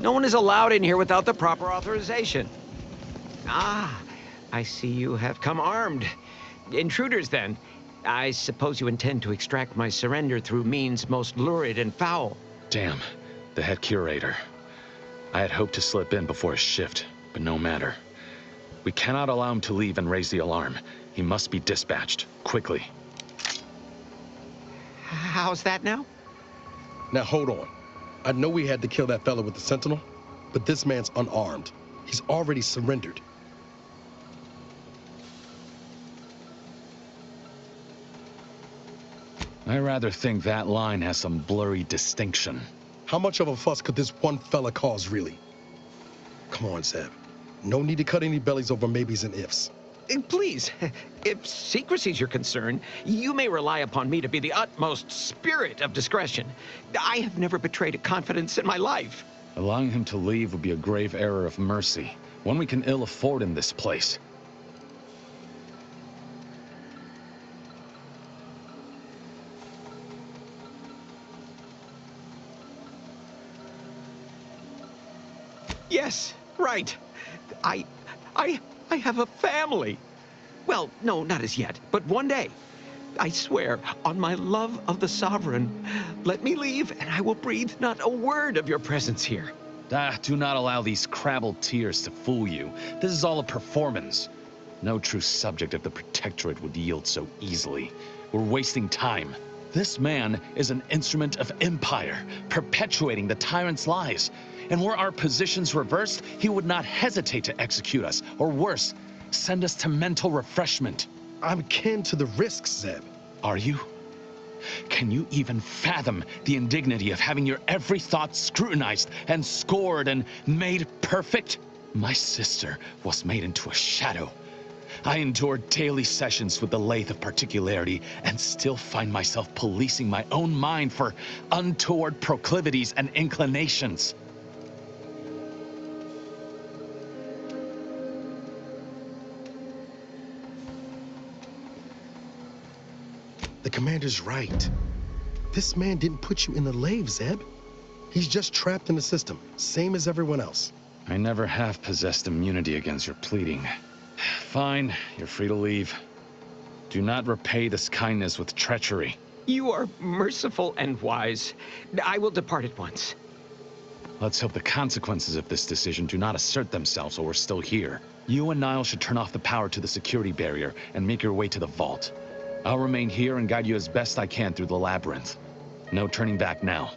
No one is allowed in here without the proper authorization. Ah, I see you have come armed. Intruders, then. I suppose you intend to extract my surrender through means most lurid and foul. Damn, the head curator. I had hoped to slip in before his shift, but no matter. We cannot allow him to leave and raise the alarm. He must be dispatched, quickly. How's that now? Now hold on. I know we had to kill that fella with the Sentinel, but this man's unarmed. He's already surrendered. I rather think that line has some blurry distinction. How much of a fuss could this one fella cause, really? Come on, Zeb. No need to cut any bellies over maybes and ifs. Please, if secrecy's your concern, you may rely upon me to be the utmost spirit of discretion. I have never betrayed a confidence in my life. Allowing him to leave would be a grave error of mercy, one we can ill afford in this place. Yes, right. I have a family. Well, no, not as yet, but one day. I swear, on my love of the Sovereign, let me leave and I will breathe not a word of your presence here. Do not allow these crabbled tears to fool you. This is all a performance. No true subject of the Protectorate would yield so easily. We're wasting time. This man is an instrument of empire, perpetuating the tyrant's lies. And were our positions reversed, he would not hesitate to execute us, or worse, send us to mental refreshment. I'm kin to the risks, Zeb. Are you? Can you even fathom the indignity of having your every thought scrutinized and scored and made perfect? My sister was made into a shadow. I endured daily sessions with the lathe of particularity and still find myself policing my own mind for untoward proclivities and inclinations. The commander's right. This man didn't put you in the lathe, Zeb. He's just trapped in the system, same as everyone else. I never have possessed immunity against your pleading. Fine, you're free to leave. Do not repay this kindness with treachery. You are merciful and wise. I will depart at once. Let's hope the consequences of this decision do not assert themselves while we're still here. You and Niall should turn off the power to the security barrier and make your way to the vault. I'll remain here and guide you as best I can through the labyrinth. No turning back now.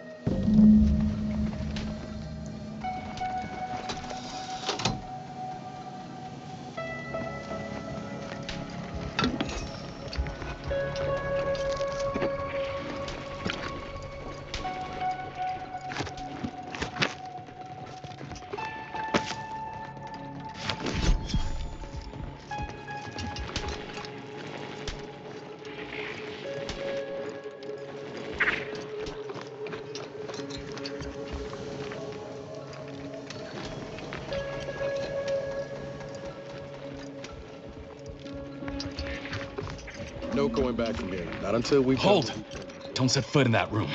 No going back from here. Not until we Hold! Don't set foot in that room.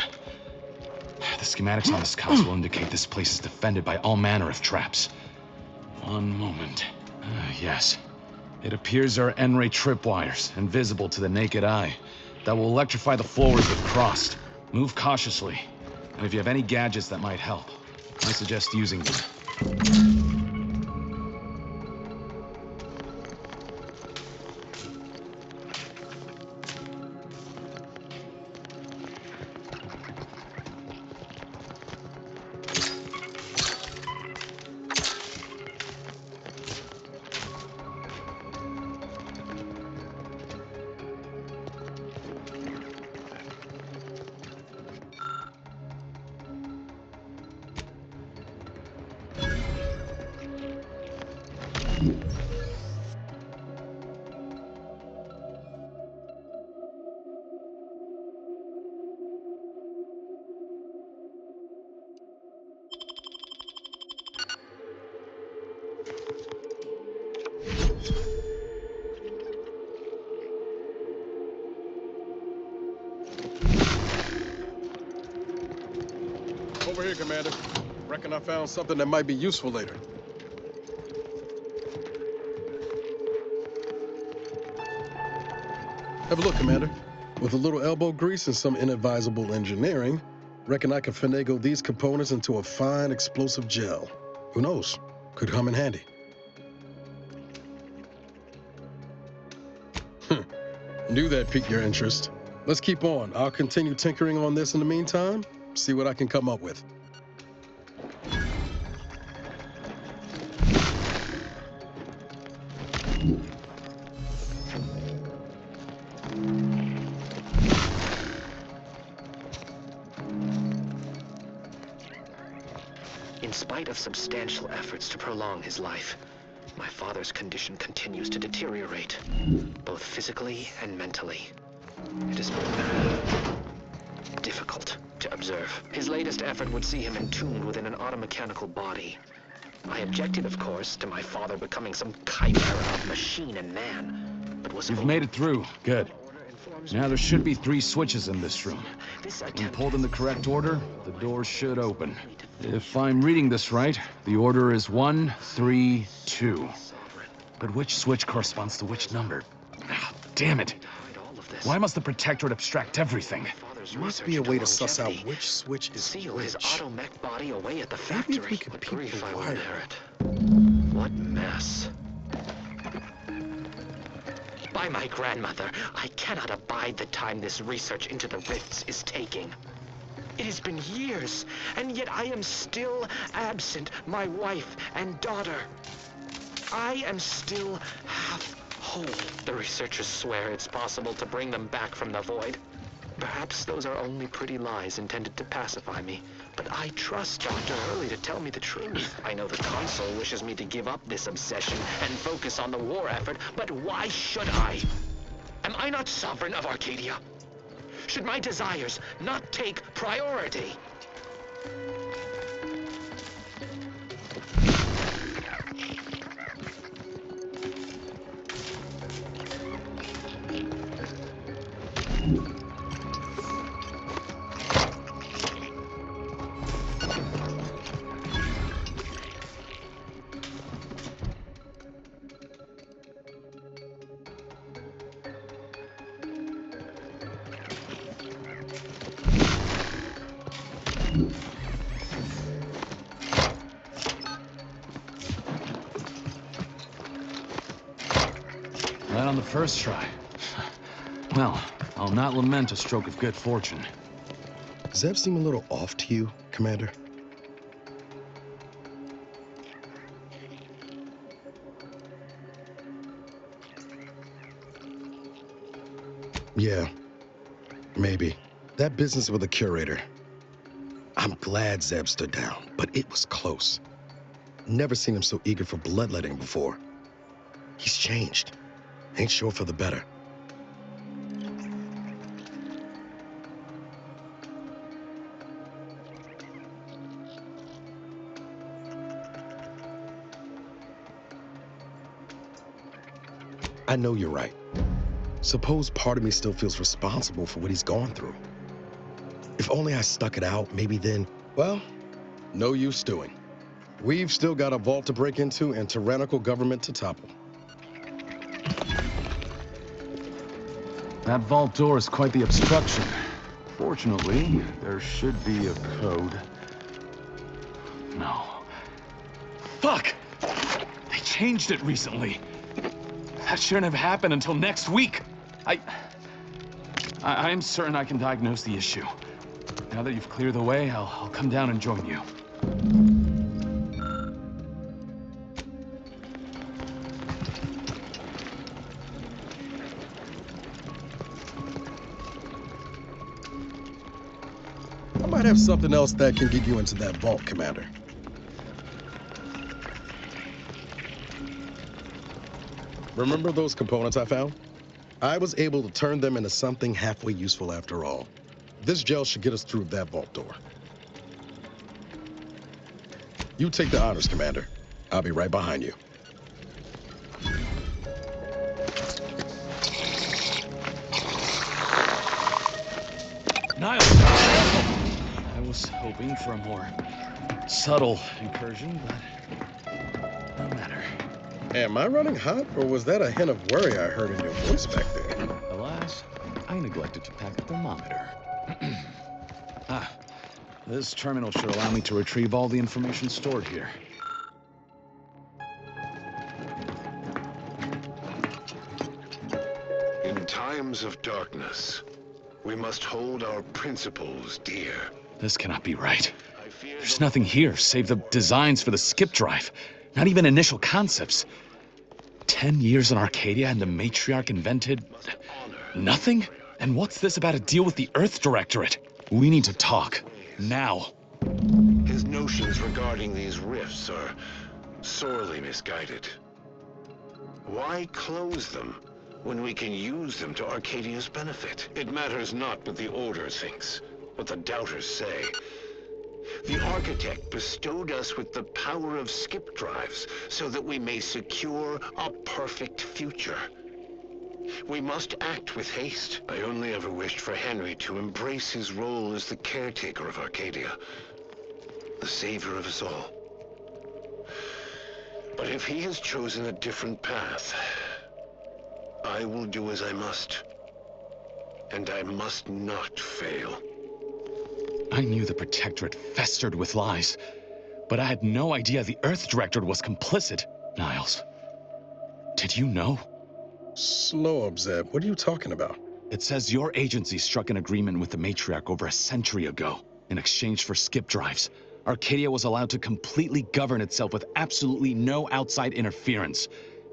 The schematics on this console indicate this place is defended by all manner of traps. One moment. Yes. It appears there are N-ray tripwires, invisible to the naked eye, that will electrify the floors if crossed. Move cautiously. And if you have any gadgets that might help, I suggest using them. Over here, Commander. Reckon I found something that might be useful later. Have a look, Commander. With a little elbow grease and some inadvisable engineering, reckon I can finagle these components into a fine explosive gel. Who knows? Could come in handy. Knew that piqued your interest. Let's keep on. I'll continue tinkering on this in the meantime, see what I can come up with. In spite of substantial efforts to prolong his life, my father's condition continues to deteriorate, both physically and mentally. It is difficult to observe. His latest effort would see him entombed within an automechanical body. I objected, of course, to my father becoming some chimera of machine and man, but was... You've made it through. Good. Now there should be 3 switches in this room. When pulled in the correct order, the door should open. If I'm reading this right, the order is 1, 3, 2. But which switch corresponds to which number? Ah, damn it! Why must the Protectorate abstract everything? There must be a way to suss out which switch is seal which. his automech body away at the Maybe factory. if we could What peep grief the I will wire. inherit. What mess. By my grandmother, I cannot abide the time this research into the rifts is taking. It has been years, and yet I am still absent my wife and daughter. I am still half whole. The researchers swear it's possible to bring them back from the void. Perhaps those are only pretty lies intended to pacify me, but I trust Dr. Hurley to tell me the truth. I know the Consul wishes me to give up this obsession and focus on the war effort, but why should I? Am I not sovereign of Arcadia? Should my desires not take priority? Right on the first try. Well, I'll not lament a stroke of good fortune. Does that seem a little off to you, Commander? Yeah, maybe. That business with the curator. I'm glad Zeb stood down, but it was close. Never seen him so eager for bloodletting before. He's changed. Ain't sure for the better. I know you're right. Suppose part of me still feels responsible for what he's gone through. If only I stuck it out, maybe then, well, no use stewing. We've still got a vault to break into and tyrannical government to topple. That vault door is quite the obstruction. Fortunately, there should be a code. No. Fuck! They changed it recently. That shouldn't have happened until next week. I'm certain I can diagnose the issue. Now that you've cleared the way, I'll come down and join you. I might have something else that can get you into that vault, Commander. Remember those components I found? I was able to turn them into something halfway useful after all. This gel should get us through that vault door. You take the honors, Commander. I'll be right behind you. Niles! I was was hoping for a more subtle incursion, but no matter. Am I running hot, or was that a hint of worry I heard in your voice back there? Alas, I neglected to pack the thermometer. This terminal should allow me to retrieve all the information stored here. In times of darkness, we must hold our principles dear. This cannot be right. There's nothing here save the designs for the skip drive. Not even initial concepts. 10 years in Arcadia and the matriarch invented nothing? And what's this about a deal with the Earth Directorate? We need to talk. Now. His notions regarding these rifts are sorely misguided. Why close them when we can use them to Arcadia's benefit? It matters not what the Order thinks, what the doubters say. The Architect bestowed us with the power of skip drives so that we may secure a perfect future. We must act with haste. I only ever wished for Henry to embrace his role as the caretaker of Arcadia, the savior of us all. But if he has chosen a different path, I will do as I must. And I must not fail. I knew the Protectorate festered with lies, but I had no idea the Earth Directorate was complicit. Niles, did you know? Slow up, Zeb. What are you talking about? It says your agency struck an agreement with the Matriarch over a century ago. In exchange for skip drives, Arcadia was allowed to completely govern itself with absolutely no outside interference,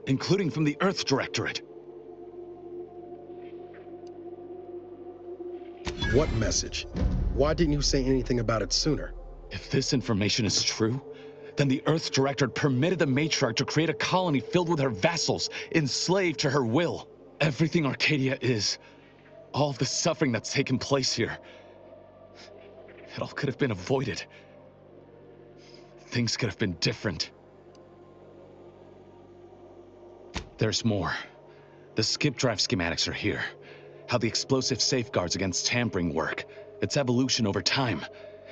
including from the Earth Directorate. What message? Why didn't you say anything about it sooner? If this information is true, then the Earth Directorate permitted the Matriarch to create a colony filled with her vassals, enslaved to her will. Everything Arcadia is, all of the suffering that's taken place here, it all could have been avoided. Things could have been different. There's more. The skip drive schematics are here. How the explosive safeguards against tampering work, its evolution over time.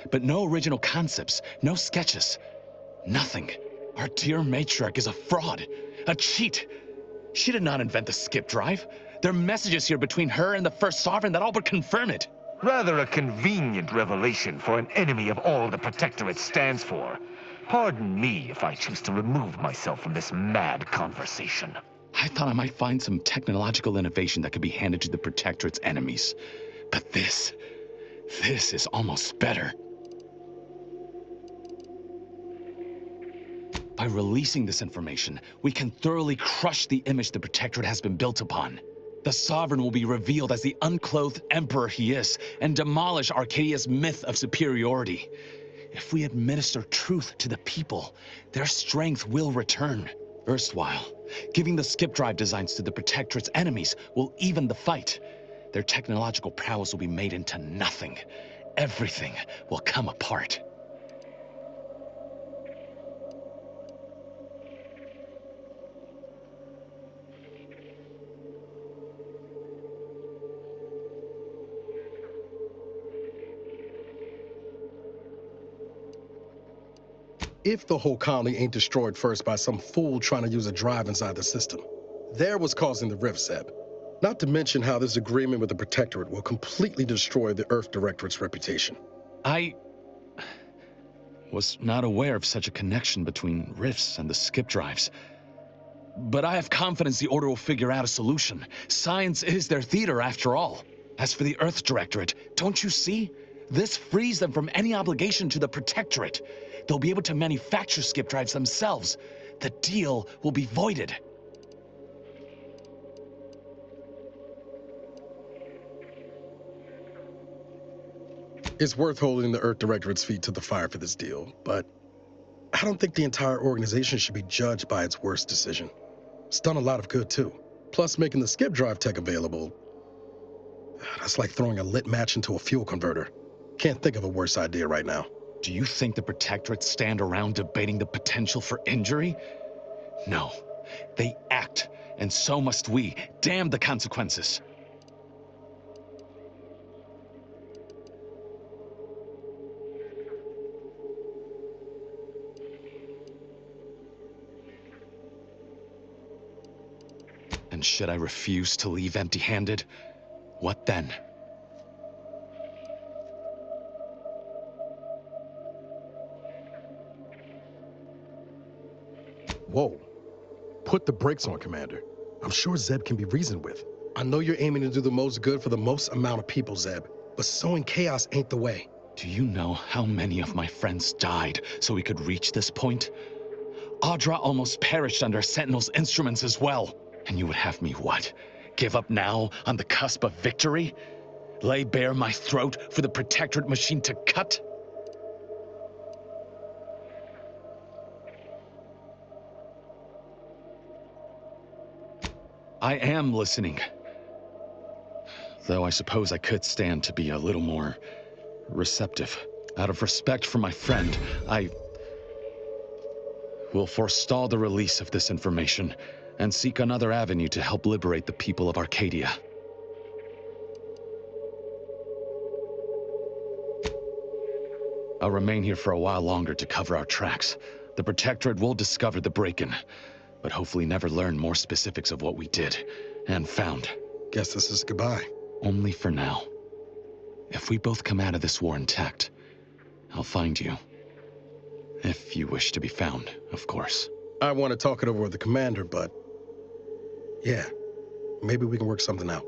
But no original concepts, no sketches. Nothing. Our dear matriarch is a fraud, a cheat. She did not invent the skip drive. There are messages here between her and the First Sovereign that all but confirm it. Rather a convenient revelation for an enemy of all the Protectorate stands for. Pardon me if I choose to remove myself from this mad conversation. I thought I might find some technological innovation that could be handed to the Protectorate's enemies. But this is almost better. By releasing this information, we can thoroughly crush the image the Protectorate has been built upon. The Sovereign will be revealed as the unclothed emperor he is, and demolish Arcadia's myth of superiority. If we administer truth to the people, their strength will return. Erstwhile, giving the skip drive designs to the Protectorate's enemies will even the fight. Their technological prowess will be made into nothing. Everything will come apart. If the whole colony ain't destroyed first by some fool trying to use a drive inside the system, they're what's causing the rift, Zeb. Not to mention how this agreement with the Protectorate will completely destroy the Earth Directorate's reputation. I was not aware of such a connection between rifts and the skip drives. But I have confidence the Order will figure out a solution. Science is their theater, after all. As for the Earth Directorate, don't you see? This frees them from any obligation to the Protectorate. They'll be able to manufacture skip drives themselves. The deal will be voided. It's worth holding the Earth Directorate's feet to the fire for this deal, but I don't think the entire organization should be judged by its worst decision. It's done a lot of good, too. Plus, making the skip drive tech available, that's like throwing a lit match into a fuel converter. Can't think of a worse idea right now. Do you think the Protectorate stand around debating the potential for injury? No. They act, and so must we. Damn the consequences. And should I refuse to leave empty-handed, what then? Whoa. Put the brakes on, Commander. I'm sure Zeb can be reasoned with. I know you're aiming to do the most good for the most amount of people, Zeb, but sowing chaos ain't the way. Do you know how many of my friends died so we could reach this point? Audra almost perished under Sentinel's instruments as well. And you would have me what? Give up now on the cusp of victory? Lay bare my throat for the Protectorate machine to cut? I am listening. Though I suppose I could stand to be a little more receptive. Out of respect for my friend, I will forestall the release of this information and seek another avenue to help liberate the people of Arcadia. I'll remain here for a while longer to cover our tracks. The Protectorate will discover the break-in, but hopefully never learn more specifics of what we did and found. Guess this is goodbye. Only for now. If we both come out of this war intact, I'll find you. If you wish to be found, of course. I want to talk it over with the Commander, but... yeah, maybe we can work something out.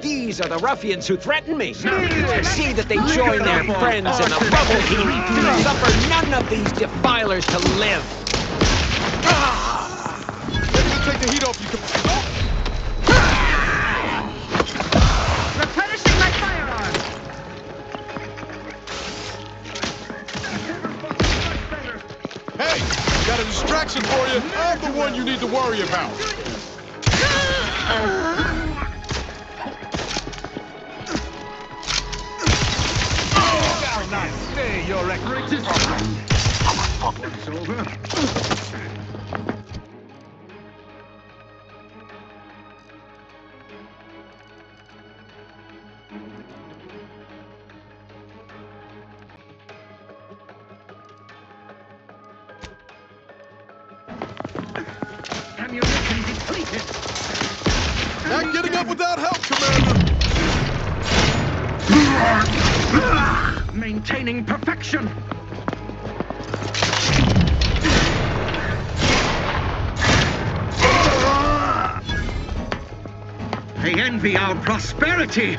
These are the ruffians who threaten me. See that they join their friends in the rubble heap. Suffer none of these defilers to live. Ready to take the heat off you. Replenishing my firearms. Hey, got a distraction for you. I'm the one you need to worry about. Your greatest it's over. Ammunition depleted. Not getting up without help, Commander. Maintaining perfection. They envy our prosperity.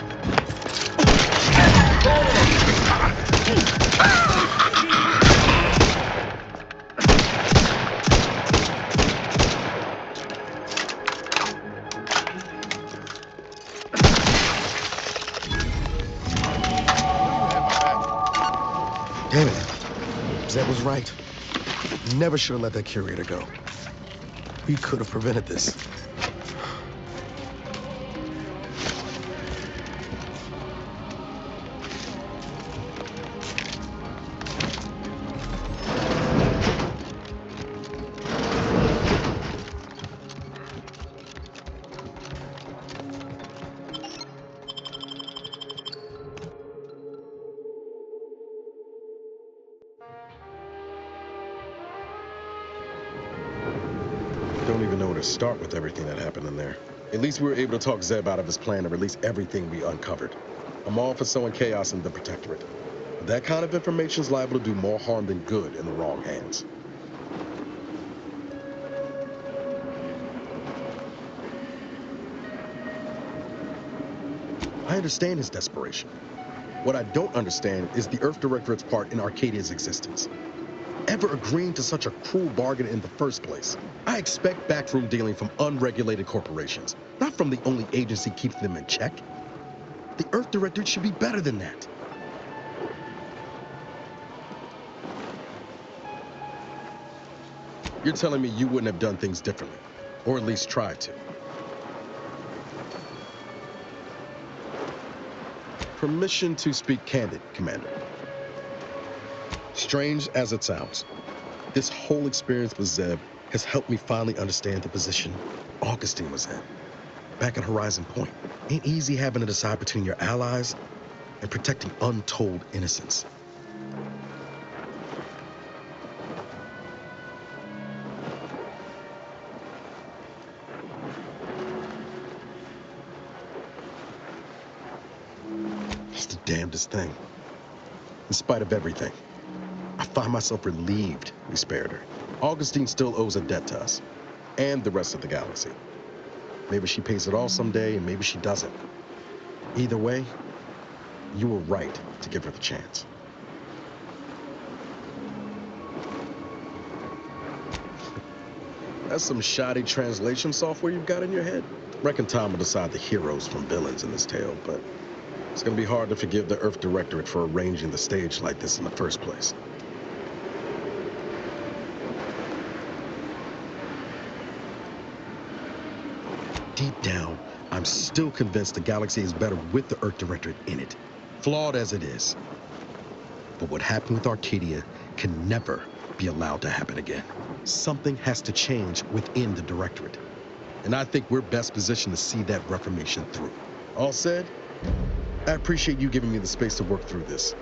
Damn it. Zeb was right. Never should have let that curator go. We could have prevented this. Don't even know where to start with everything that happened in there. At least we were able to talk Zeb out of his plan to release everything we uncovered. I'm all for sowing chaos in the Protectorate. But that kind of information is liable to do more harm than good in the wrong hands. I understand his desperation. What I don't understand is the Earth Directorate's part in Arcadia's existence. ever agreeing to such a cruel bargain in the first place. I expect backroom dealing from unregulated corporations, not from the only agency keeping them in check. The Earth Directorate should be better than that. You're telling me you wouldn't have done things differently, or at least tried to. Permission to speak candid, Commander. Strange as it sounds, this whole experience with Zeb has helped me finally understand the position Augustine was in. Back at Horizon Point, ain't easy having to decide between your allies and protecting untold innocence. It's the damnedest thing. In spite of everything, I find myself relieved we spared her. Augustine still owes a debt to us, and the rest of the galaxy. Maybe she pays it all someday, and maybe she doesn't. Either way, you were right to give her the chance. That's some shoddy translation software you've got in your head. Reckon time will decide the heroes from villains in this tale, but it's gonna be hard to forgive the Earth Directorate for arranging the stage like this in the first place. Deep down, I'm still convinced the galaxy is better with the Earth Directorate in it, flawed as it is. But what happened with Arcadia can never be allowed to happen again. Something has to change within the Directorate, and I think we're best positioned to see that reformation through. All said, I appreciate you giving me the space to work through this.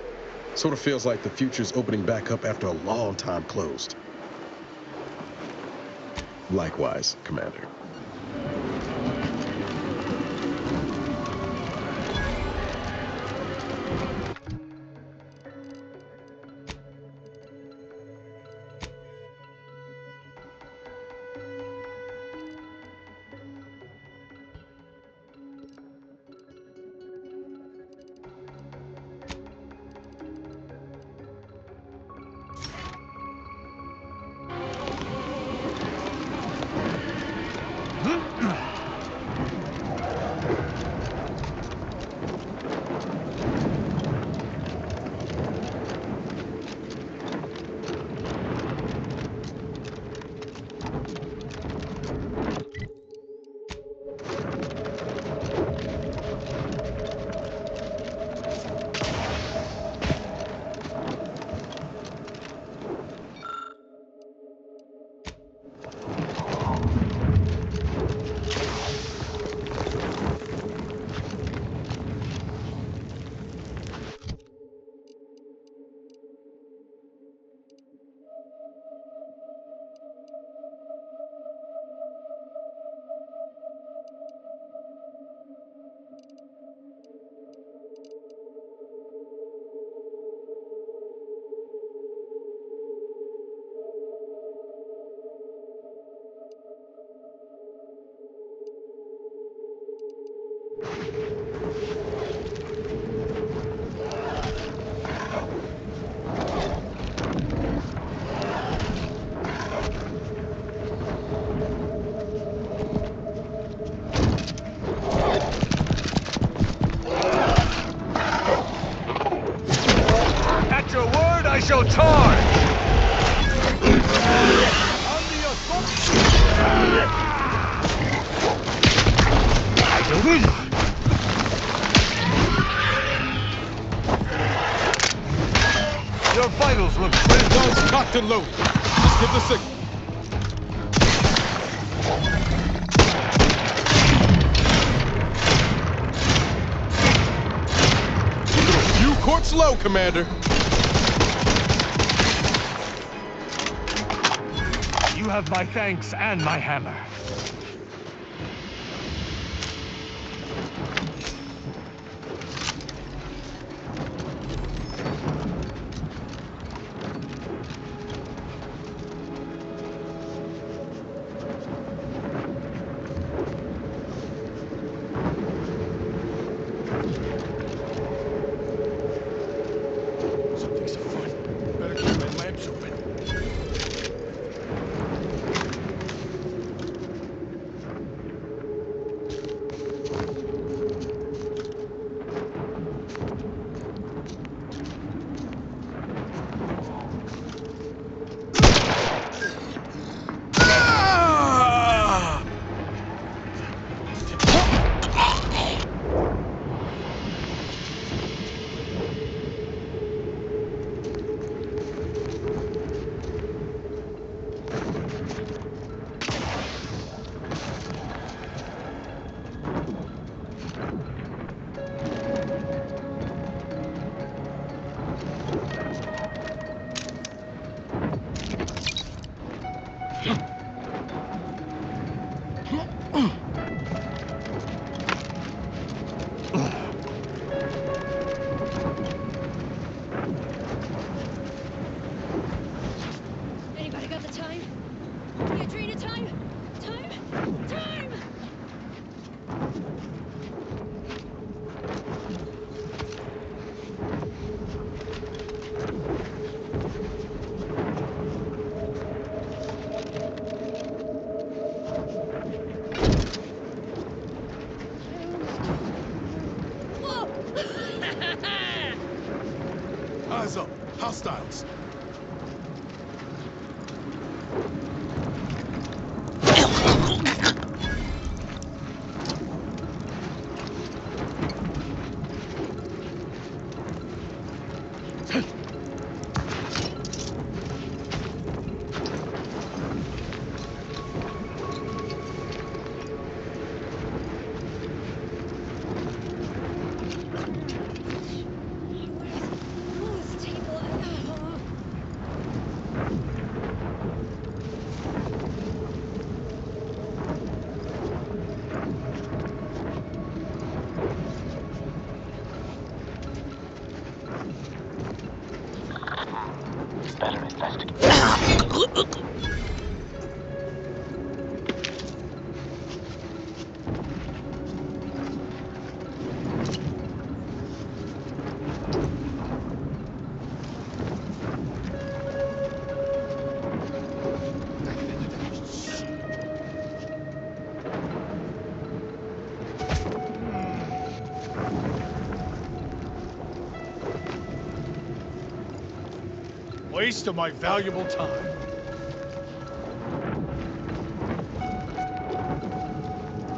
Sort of feels like the future's opening back up after a long time closed. Likewise, Commander. shall charge! Your vitals look clear. Guns cocked and loaded. Just give the signal. Few courts low, Commander. You have my thanks and my hammer. Something's afoot. Better keep my lamps open. Hostiles. Waste of my valuable time.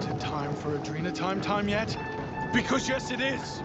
Is it time for Adrena time yet? Because yes, it is.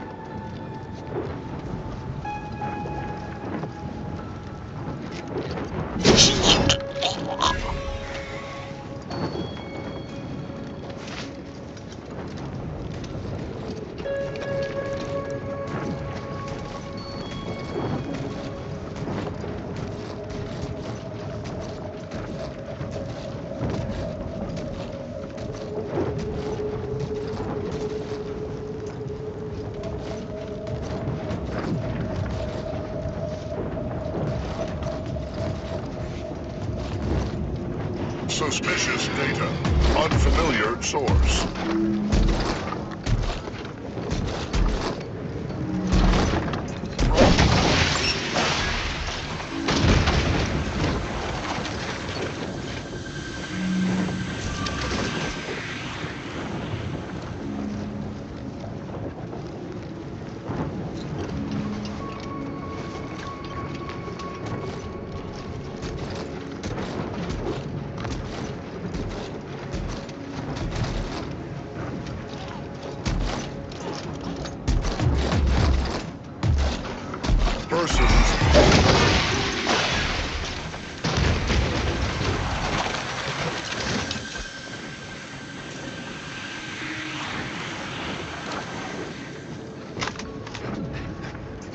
Suspicious data. Unfamiliar source.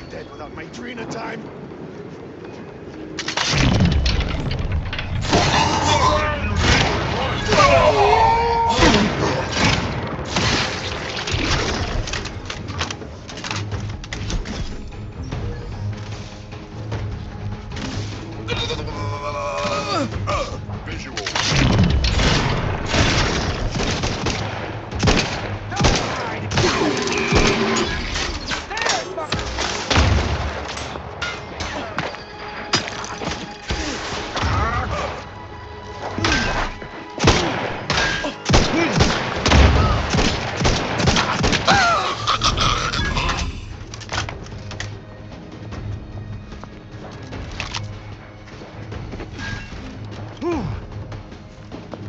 Dead without my Adrena time. Visual.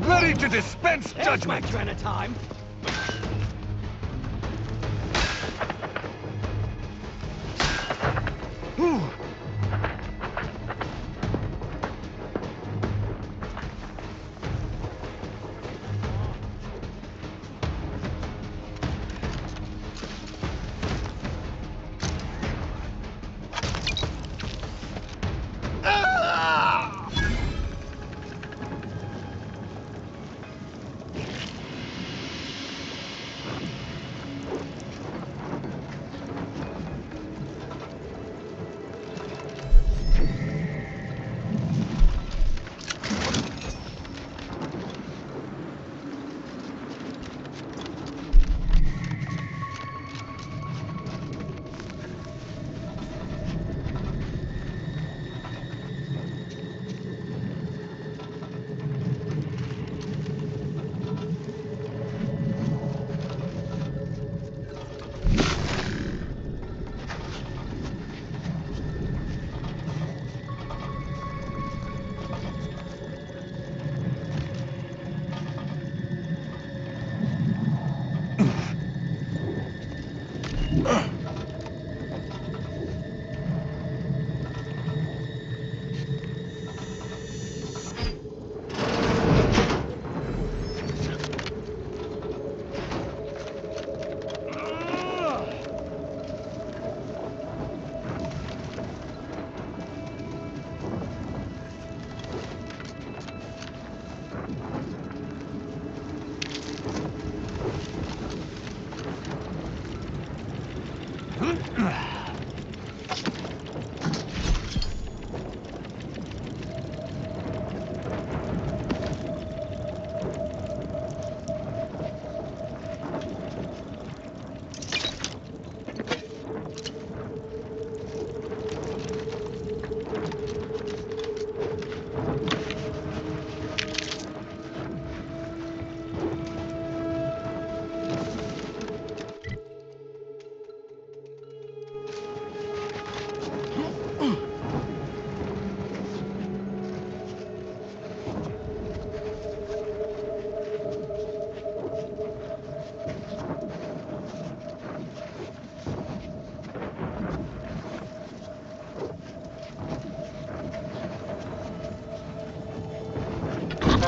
Ready to dispense judgment! Adrena time!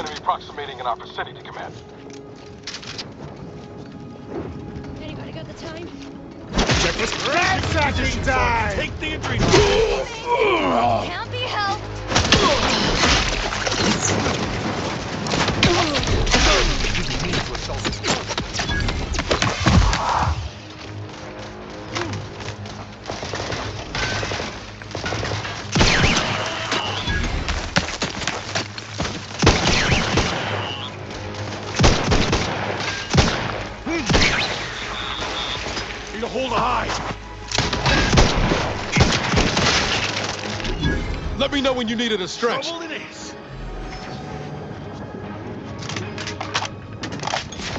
enemy approximating in our vicinity, Command. Anybody got the time? Ransacking time! Take the entry. Can't be helped. Need to hold a high. Let me know when you needed a stretch. Trouble it is.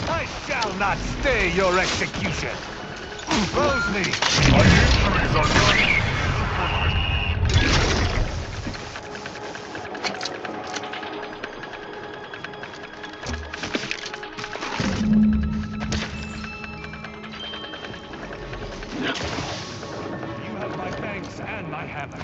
I shall not stay your execution. Rosemary. My injuries are not You have my thanks and my hammer.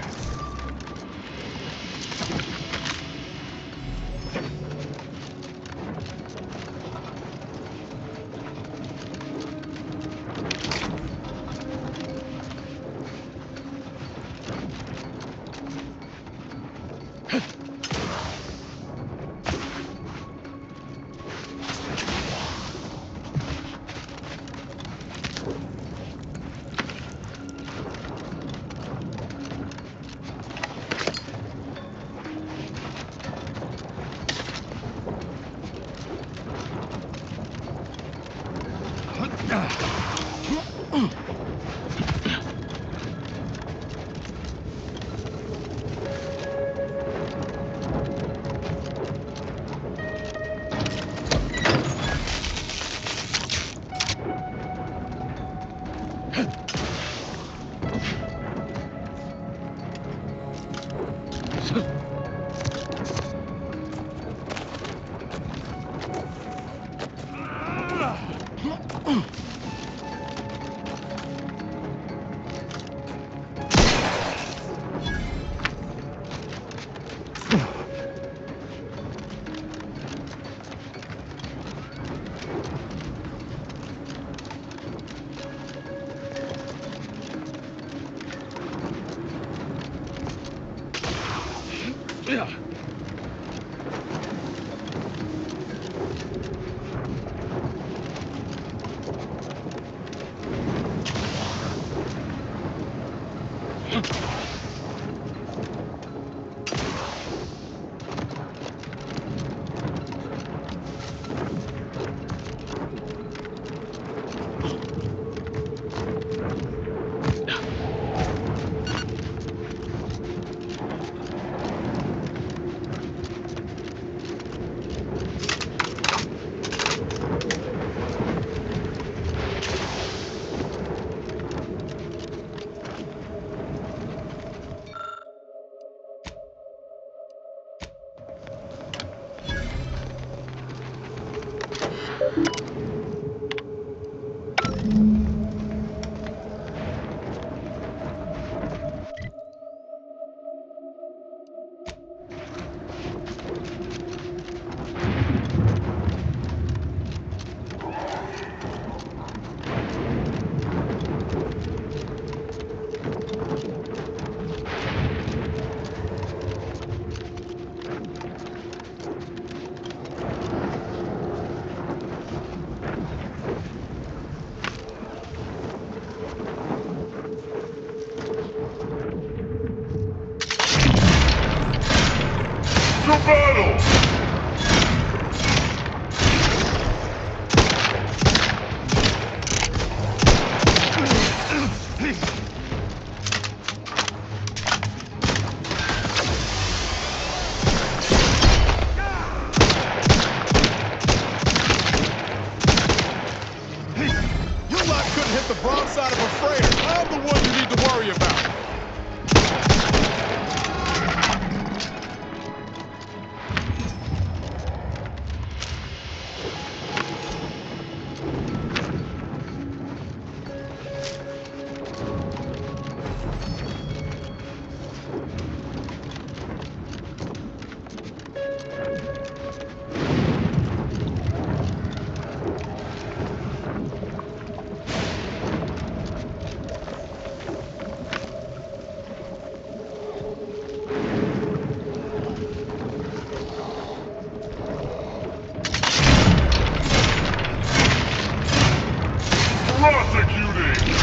Prosecuting!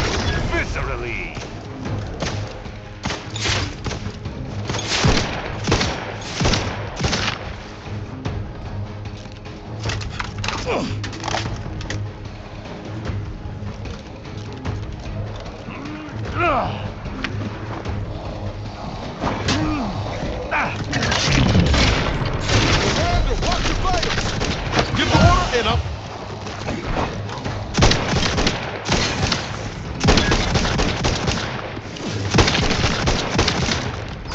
Viscerally! Commander, watch your vitals! Give the order and I'm...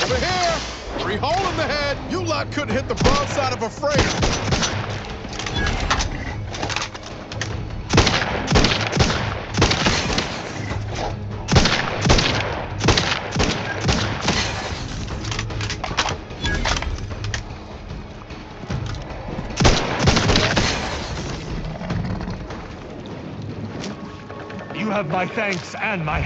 Over here! Free hole in the head! You lot couldn't hit the broadside of a freighter! You have my thanks and my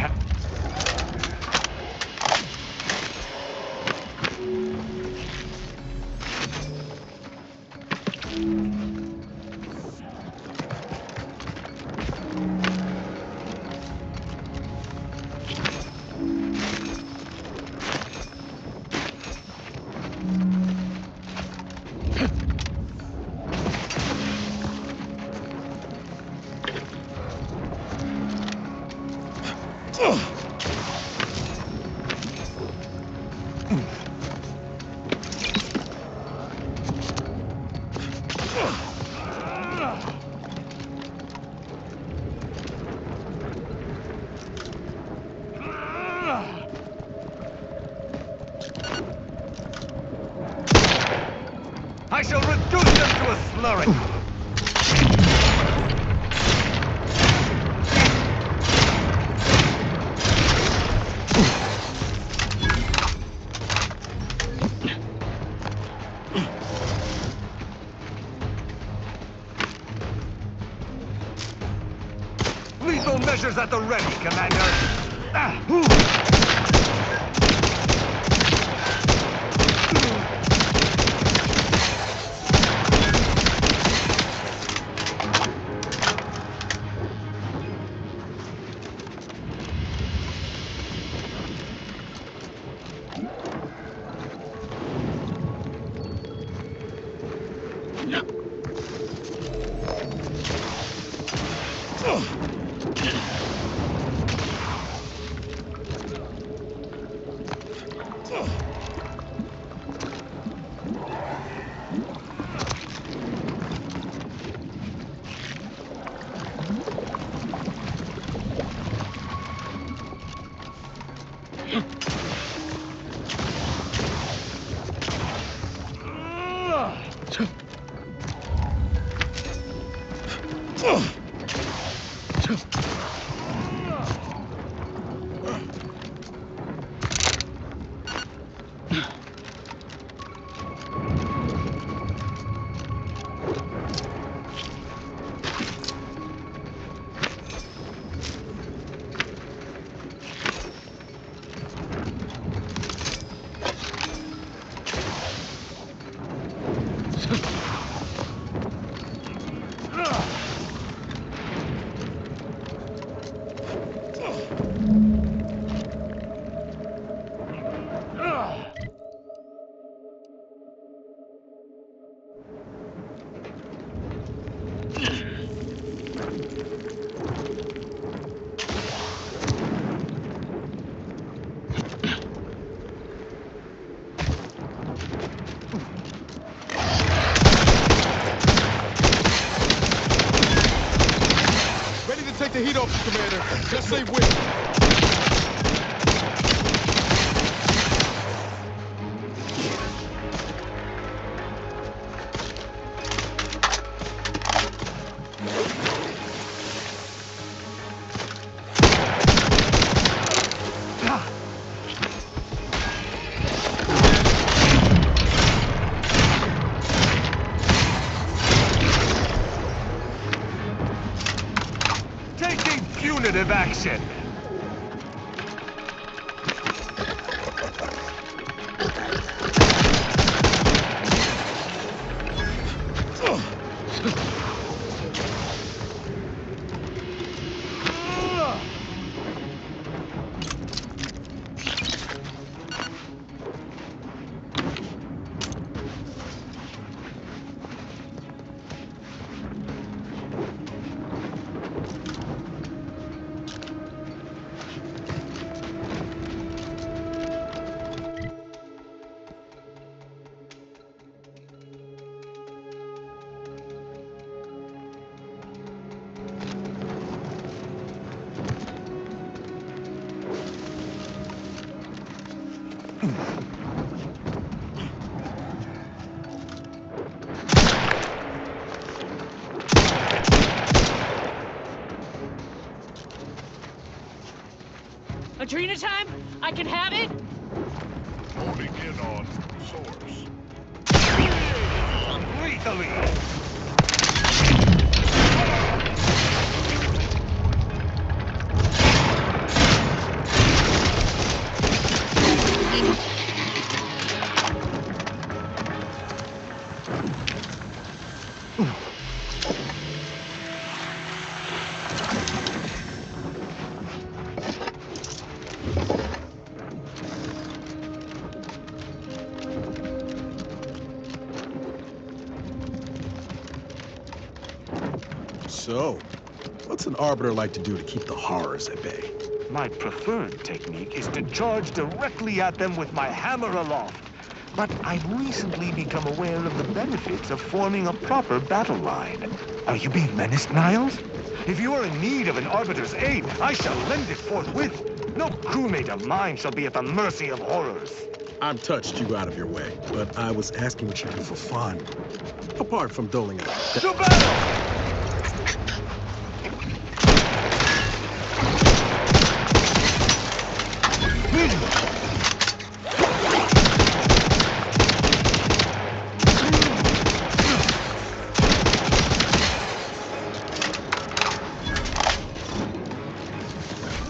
I shall reduce them to a slurry! Lethal measures at the ready, Commander! Take the heat off you, Commander. Just say when. Punitive action! Adrena time? I can have it? Holding in on source. Lethally! So, what's an Arbiter like to do to keep the horrors at bay? My preferred technique is to charge directly at them with my hammer aloft. But I've recently become aware of the benefits of forming a proper battle line. Are you being menaced, Niles? If you are in need of an Arbiter's aid, I shall lend it forthwith. No crewmate of mine shall be at the mercy of horrors. I've touched you out of your way, but I was asking what you do for fun. Apart from doling out. To battle!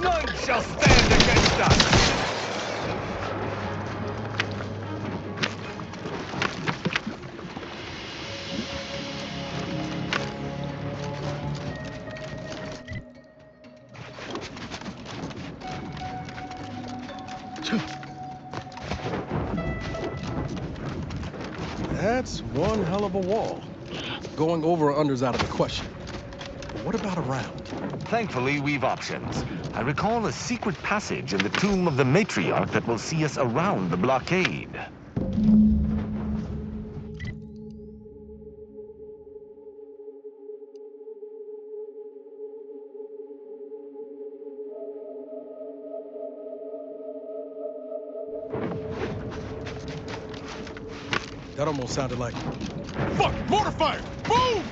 None shall stand against us! That's one hell of a wall. Going over or under's out of the question. But what about around? Thankfully, we've options. I recall a secret passage in the tomb of the matriarch that will see us around the blockade. That almost sounded like... Fuck! Mortar fire! Move!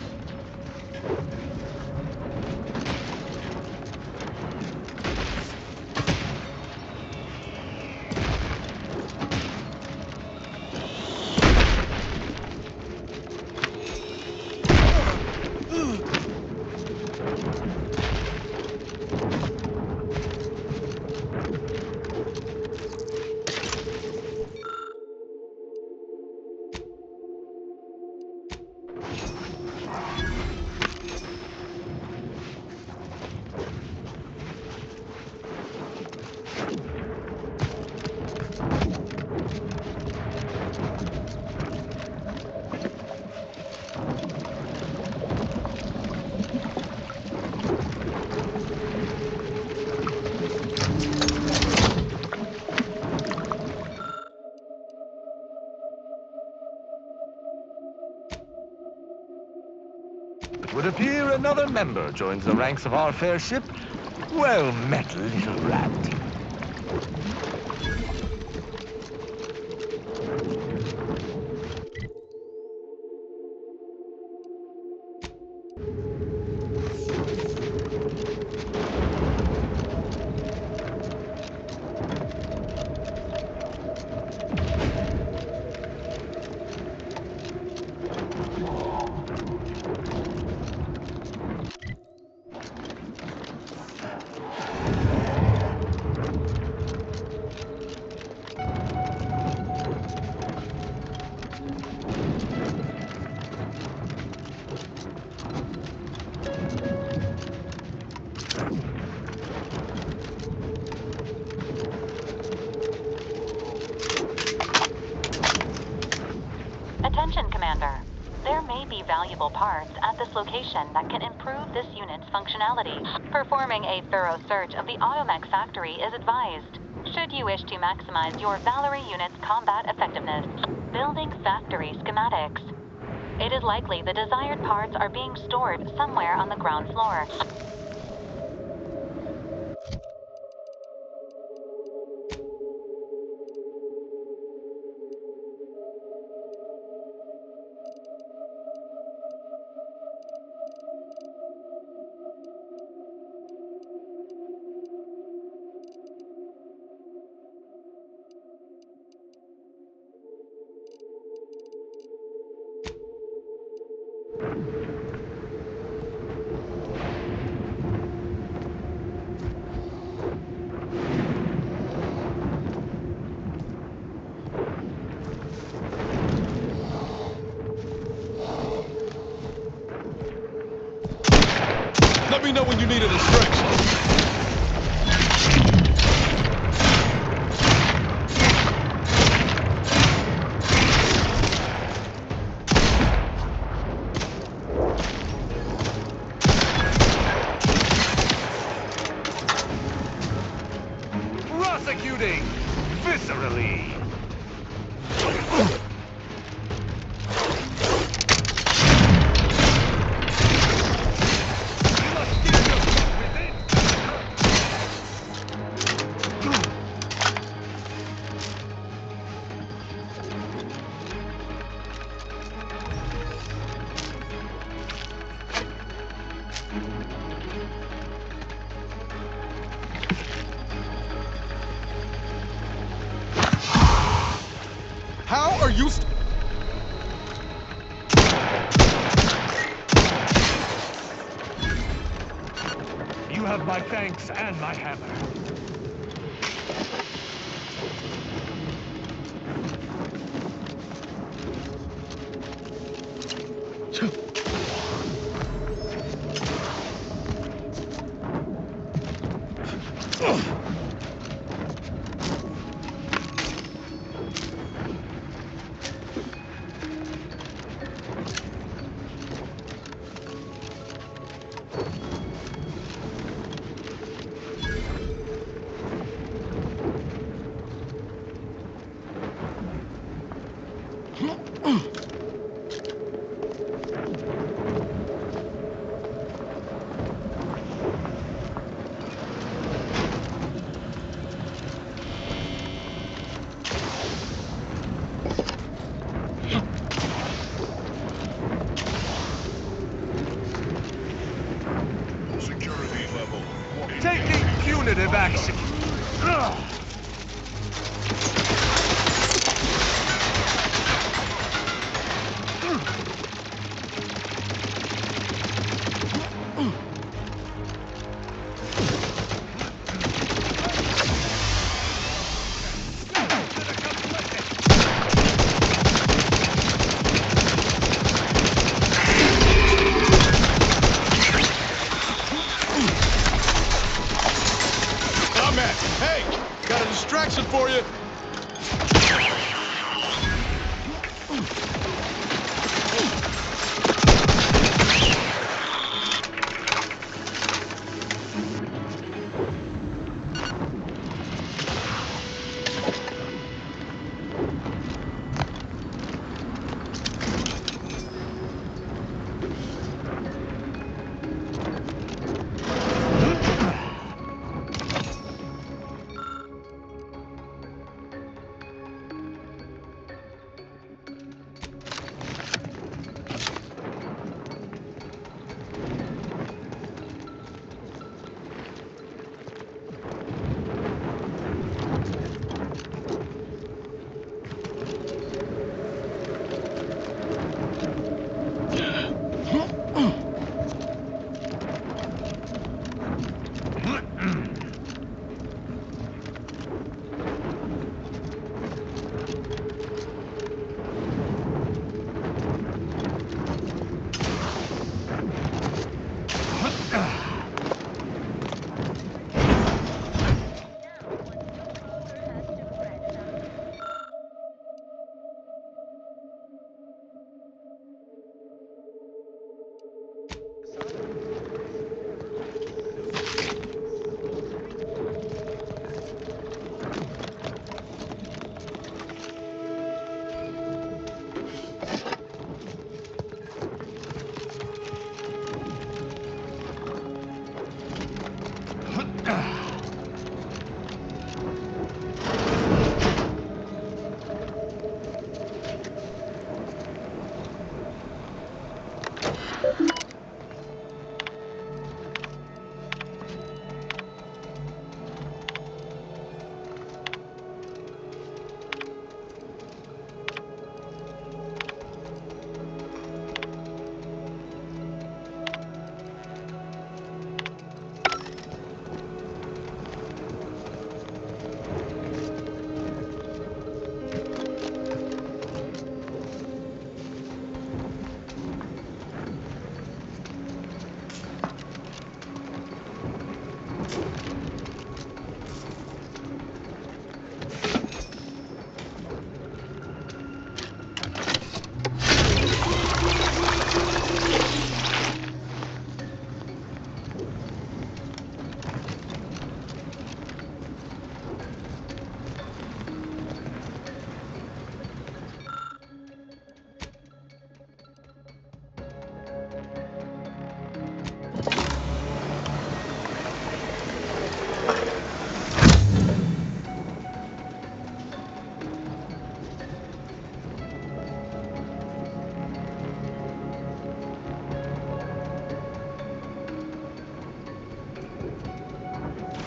It would appear another member joins the ranks of our fair ship. Well met, little rat. Attention, Commander. There may be valuable parts at this location that can improve this unit's functionality. Performing a thorough search of the automech factory is advised, should you wish to maximize your VALERIE unit's combat effectiveness. Building factory schematics. It is likely the desired parts are being stored somewhere on the ground floor. me know when you need a distraction. Prosecuting viscerally. How are you You have my thanks and my hammer. Security level. Taking punitive action. Hey, got a distraction for you.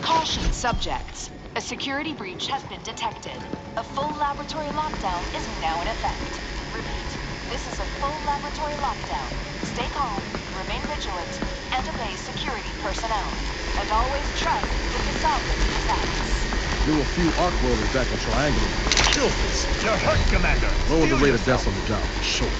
Caution subjects. A security breach has been detected. A full laboratory lockdown is now in effect. Repeat, this is a full laboratory lockdown. Stay calm, remain vigilant, and obey security personnel. And always trust that the Sovereign protects. There were a few arc welders back in Triangle. Kill this. You're hurt, Commander. Lower the rate of deaths on the job, for sure.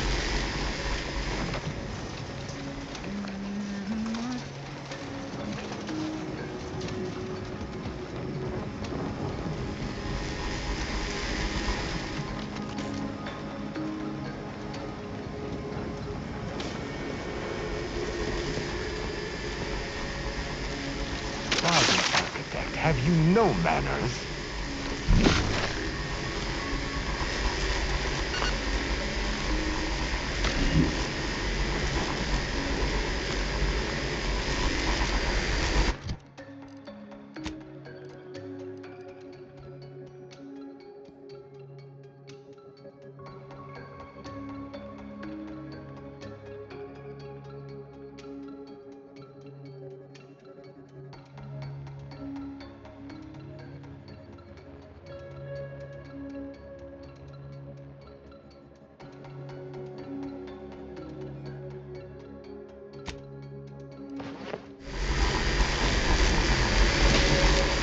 Have you no manners?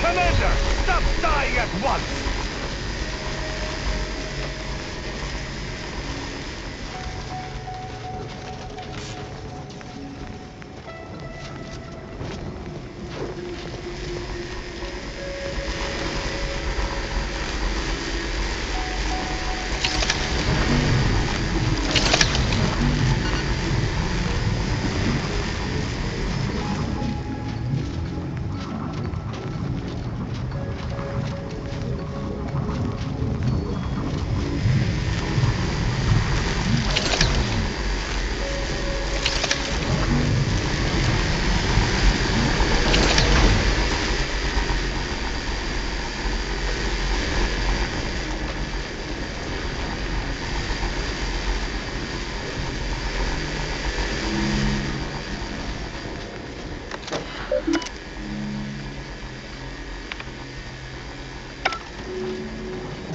Commander, stop dying at once!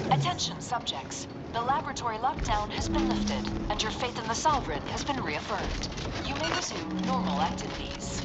Attention subjects. The laboratory lockdown has been lifted, and your faith in the Sovereign has been reaffirmed. You may resume normal activities.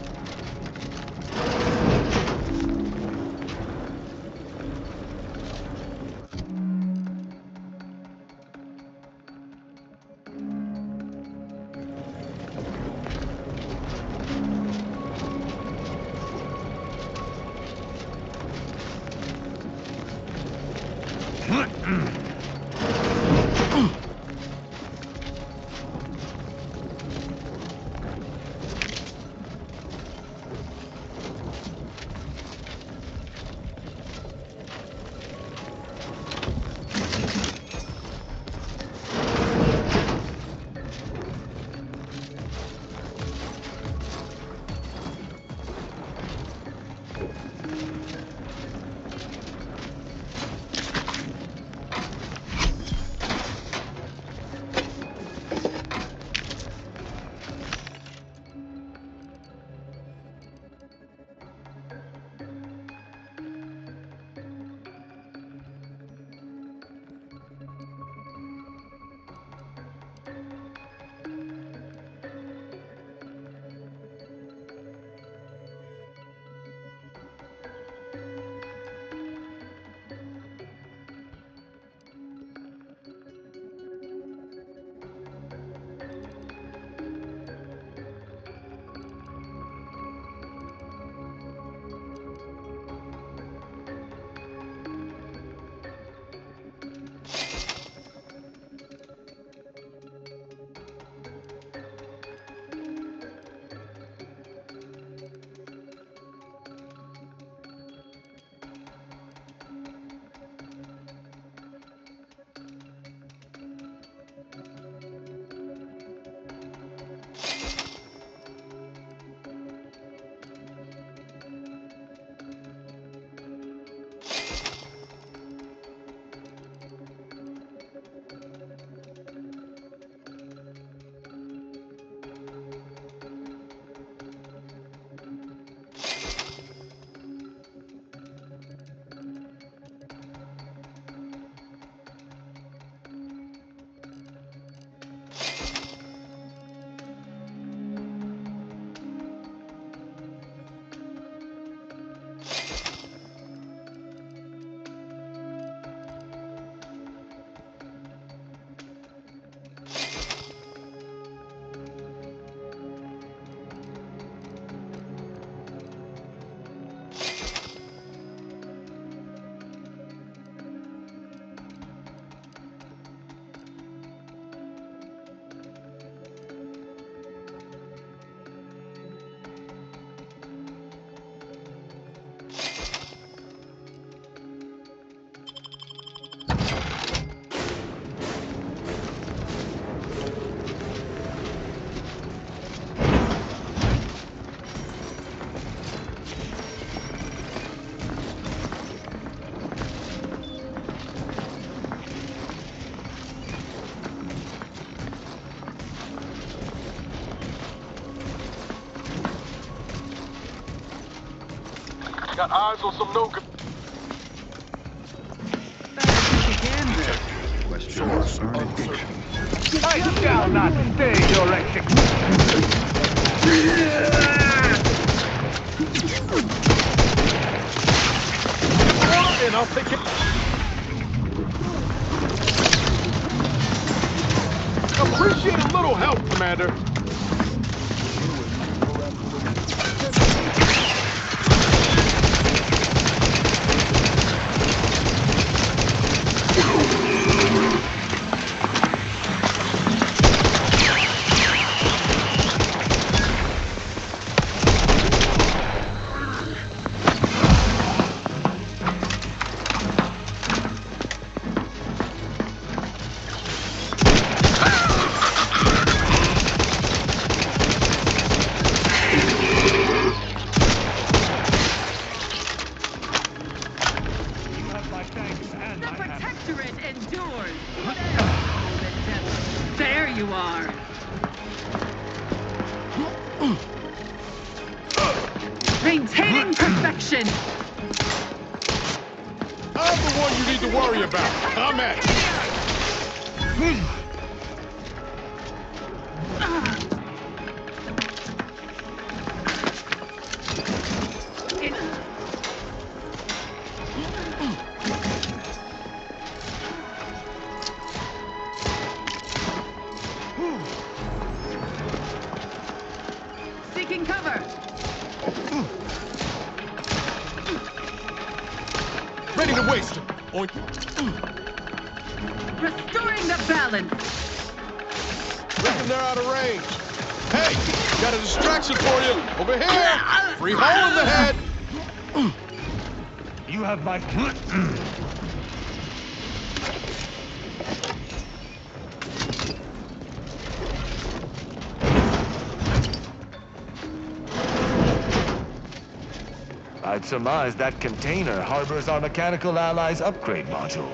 Got eyes on some no good. Source unsearching. I shall not stay your execution. And I'll take it. Appreciate a little help, Commander. There you are. Maintaining perfection. I'm the one you need to worry about. I'm at it. Seeking cover. Ready to waste him. Restoring the balance. Reckon they're out of range. Hey, got a distraction for you. Over here. Free hole in the head. You have my... I'd surmise that container harbors our mechanical allies' upgrade module.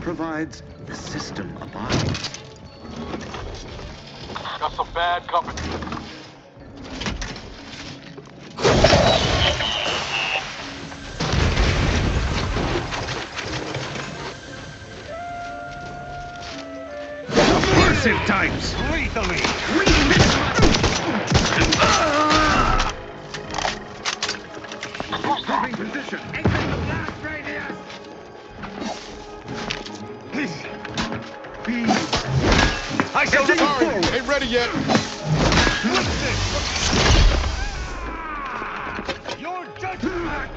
Provides, the system abides. Got some bad company. Subversive types! Lethally! Moving position! Exit the blast radius! I shall sorry, ain't ready yet. Your judgment!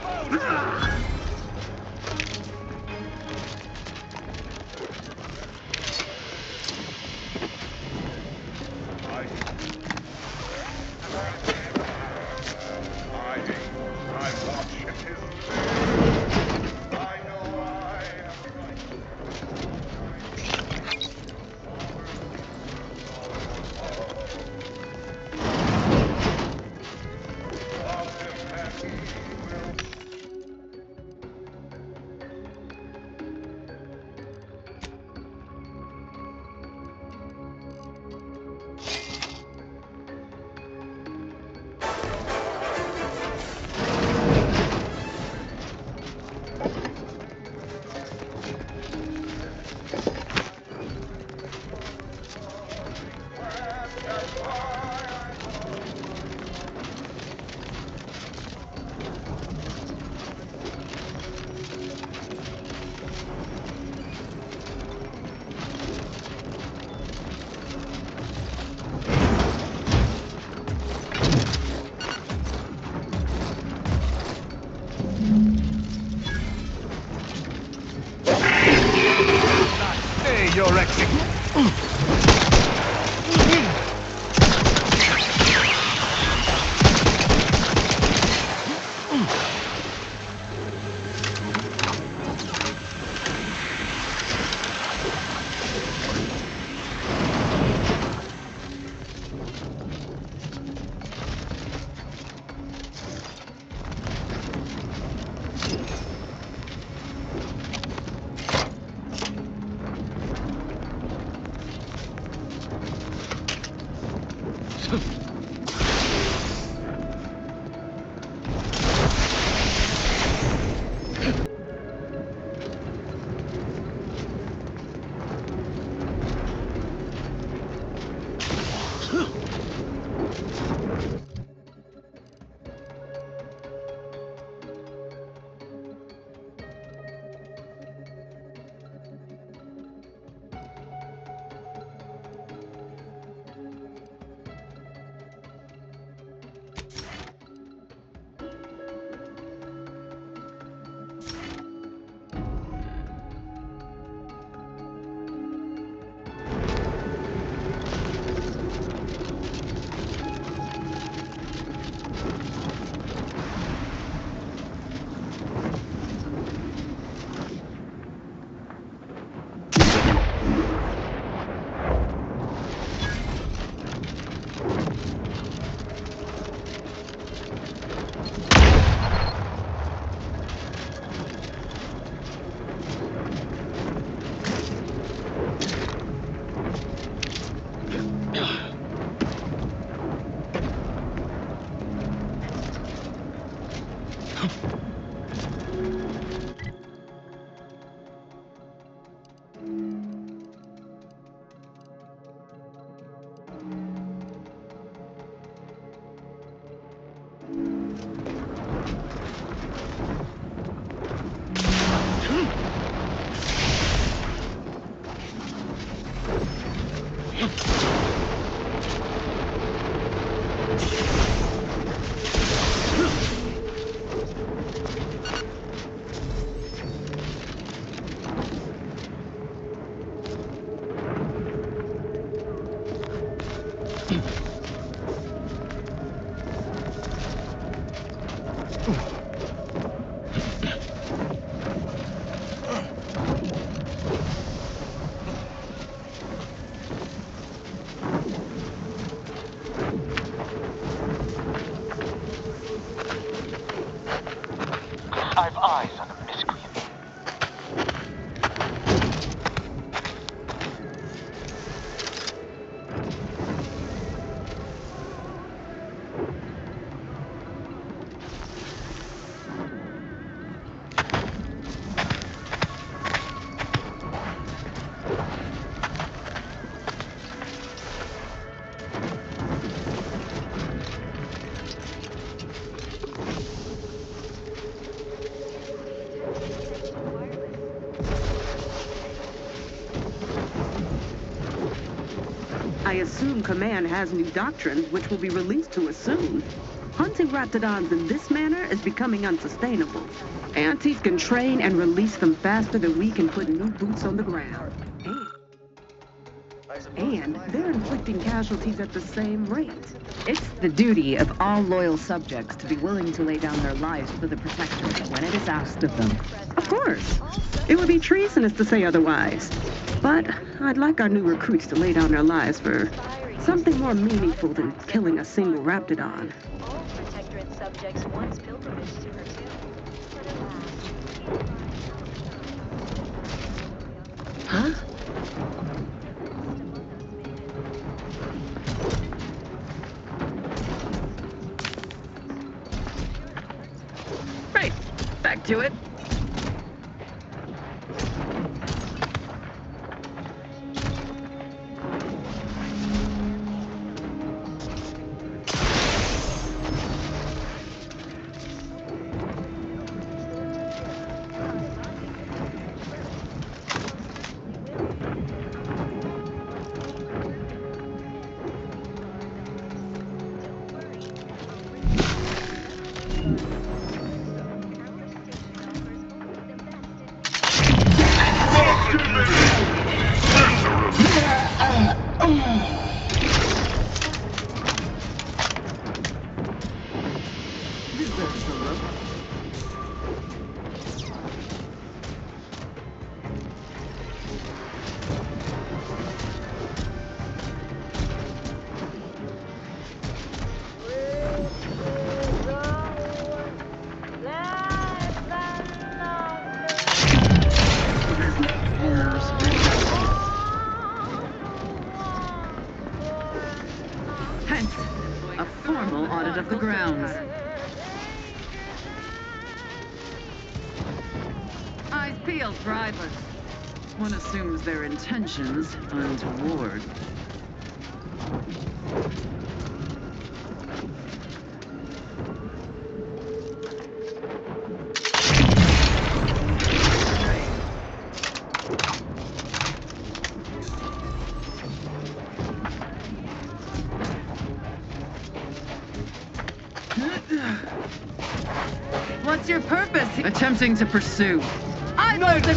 Your exit. I've eyes on a miscreant. I assume Command has new doctrines which will be released to us soon. Hunting Raptidons in this manner is becoming unsustainable. Antis can train and release them faster than we can put new boots on the ground. And they're inflicting casualties at the same rate. It's the duty of all loyal subjects to be willing to lay down their lives for the Protectorate when it is asked of them. Of course. It would be treasonous to say otherwise. But I'd like our new recruits to lay down their lives for something more meaningful than killing a single Raptidon. All Protectorate subjects once pilgrimaged to her tomb, but alas... Huh? Right. Back to it. Hence, a formal audit of the grounds. Eyes peeled, drivers. One assumes their intentions untoward. What's your purpose? Attempting to pursue. I let them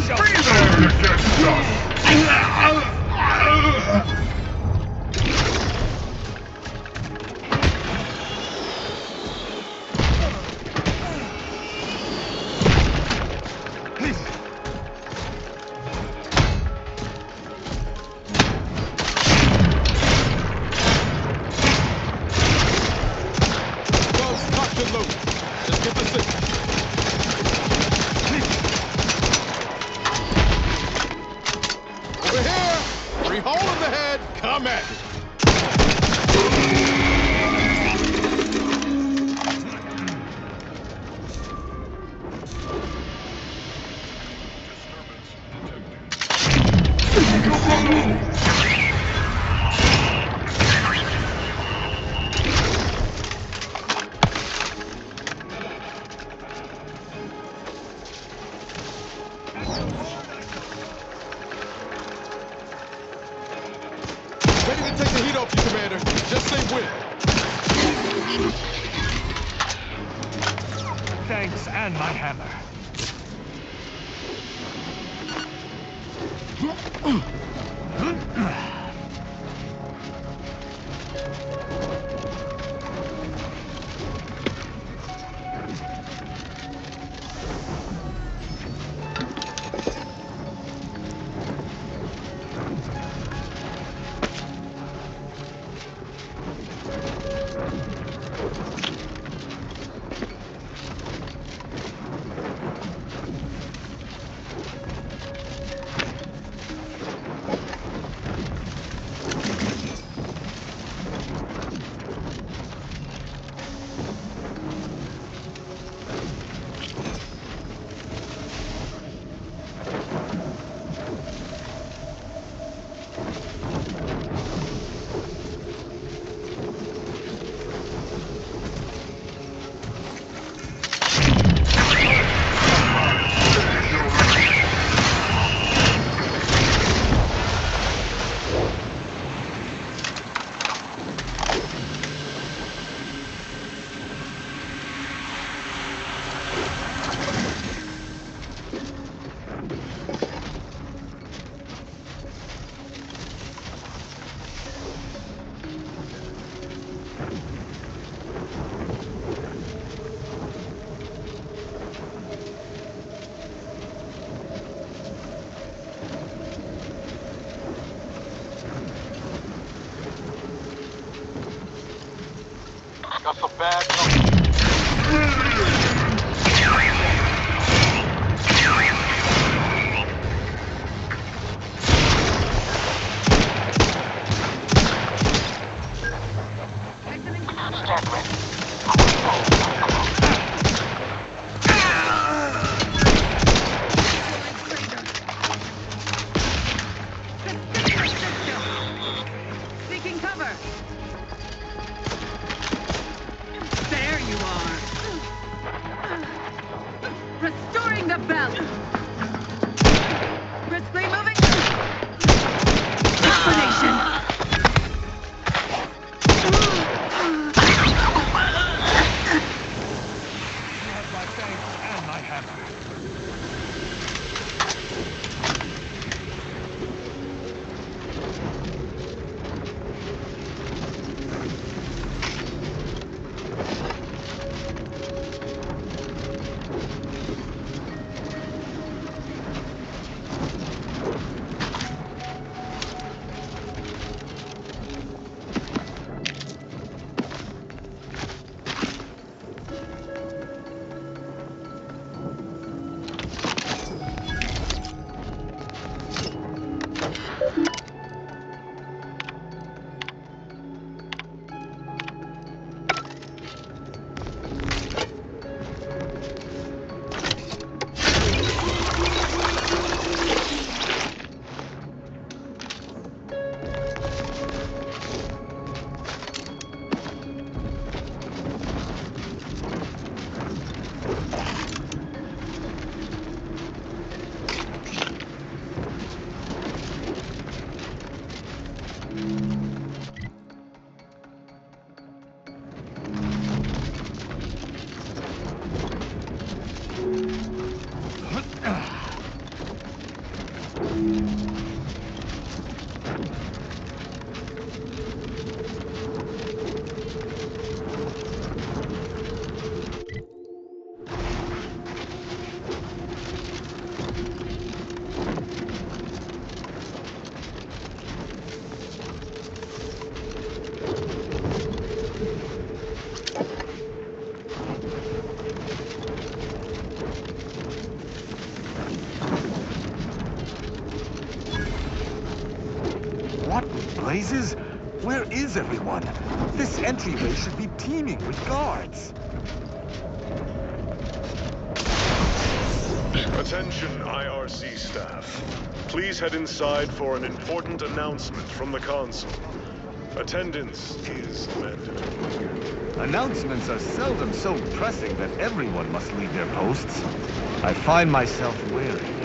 Ready to take the heat off you, Commander. Just say when. Thanks, and my hammer. Got some bad Seeking cover. There you are. Restoring the belt. Briskly moving. Liquidation. You have my thanks and my hammer. What blazes? Where is everyone? This entryway should be teeming with guards. Attention, IRC staff. Please head inside for an important announcement from the Council. Attendance is mandatory. Announcements are seldom so pressing that everyone must leave their posts. I find myself wary.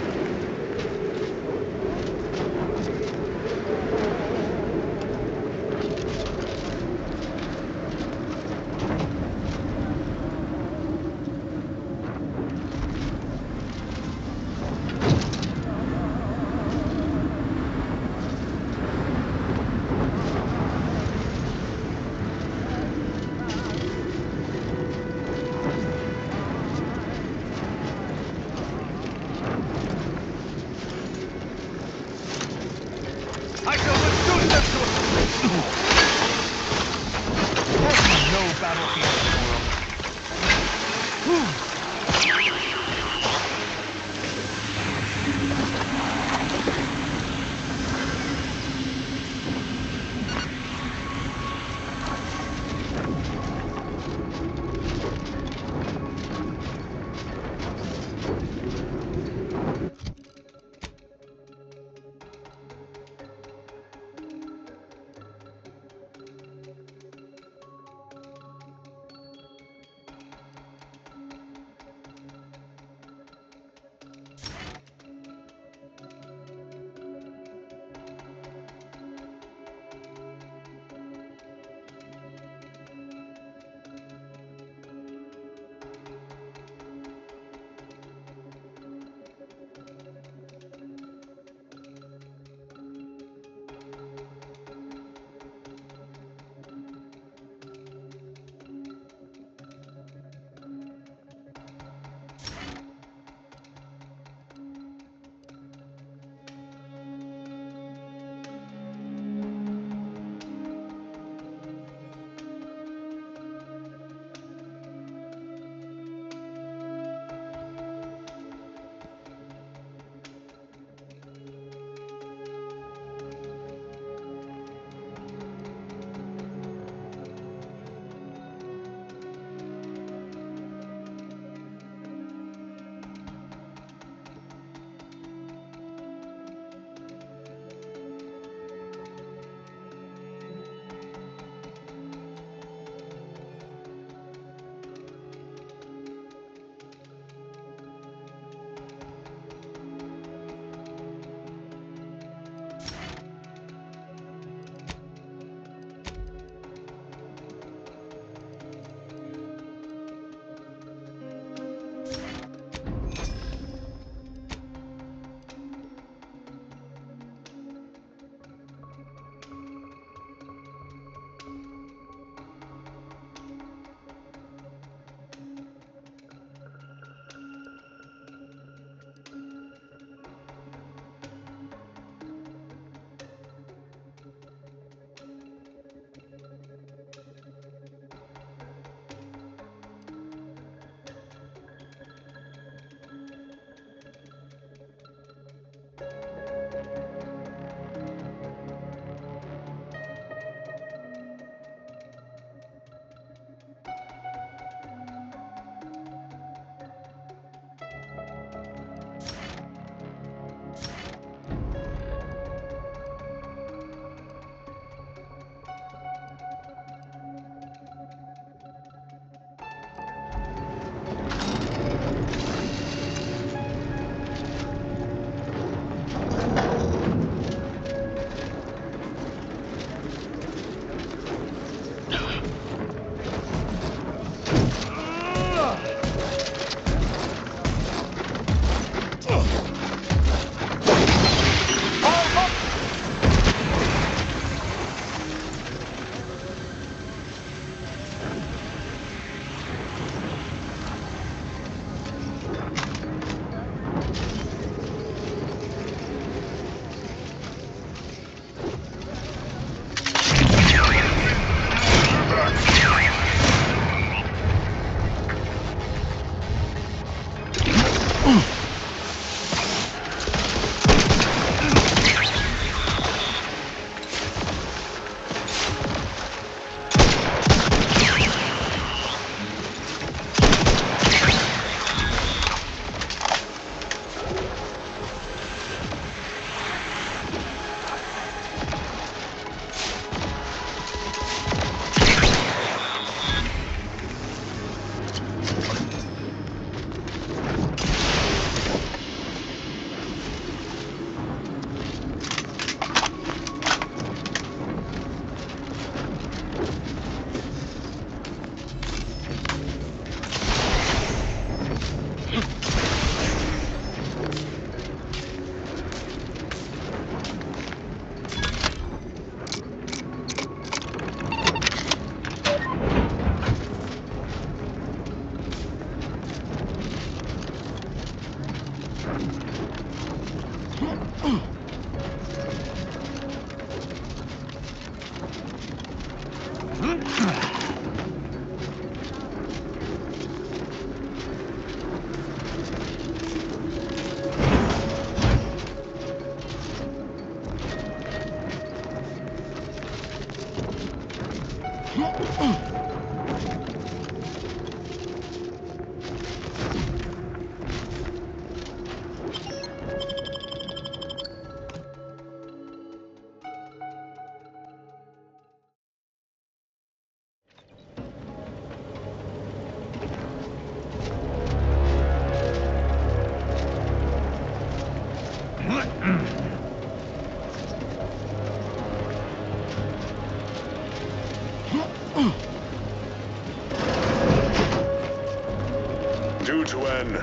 Due to an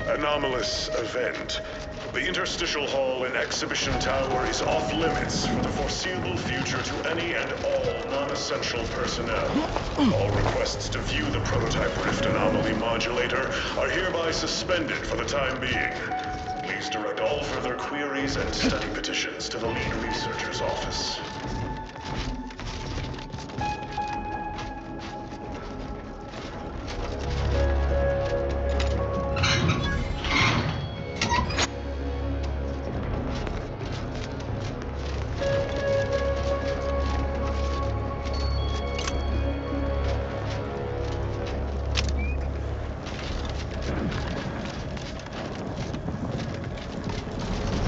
anomalous event, the interstitial hall and exhibition tower is off limits for the foreseeable future to any and all non-essential personnel. All requests to view the prototype rift anomaly modulator are hereby suspended for the time being. Please direct all further queries and study petitions to the lead researcher's office.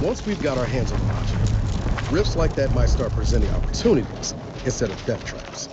Once we've got our hands on the module, rifts like that might start presenting opportunities instead of death traps.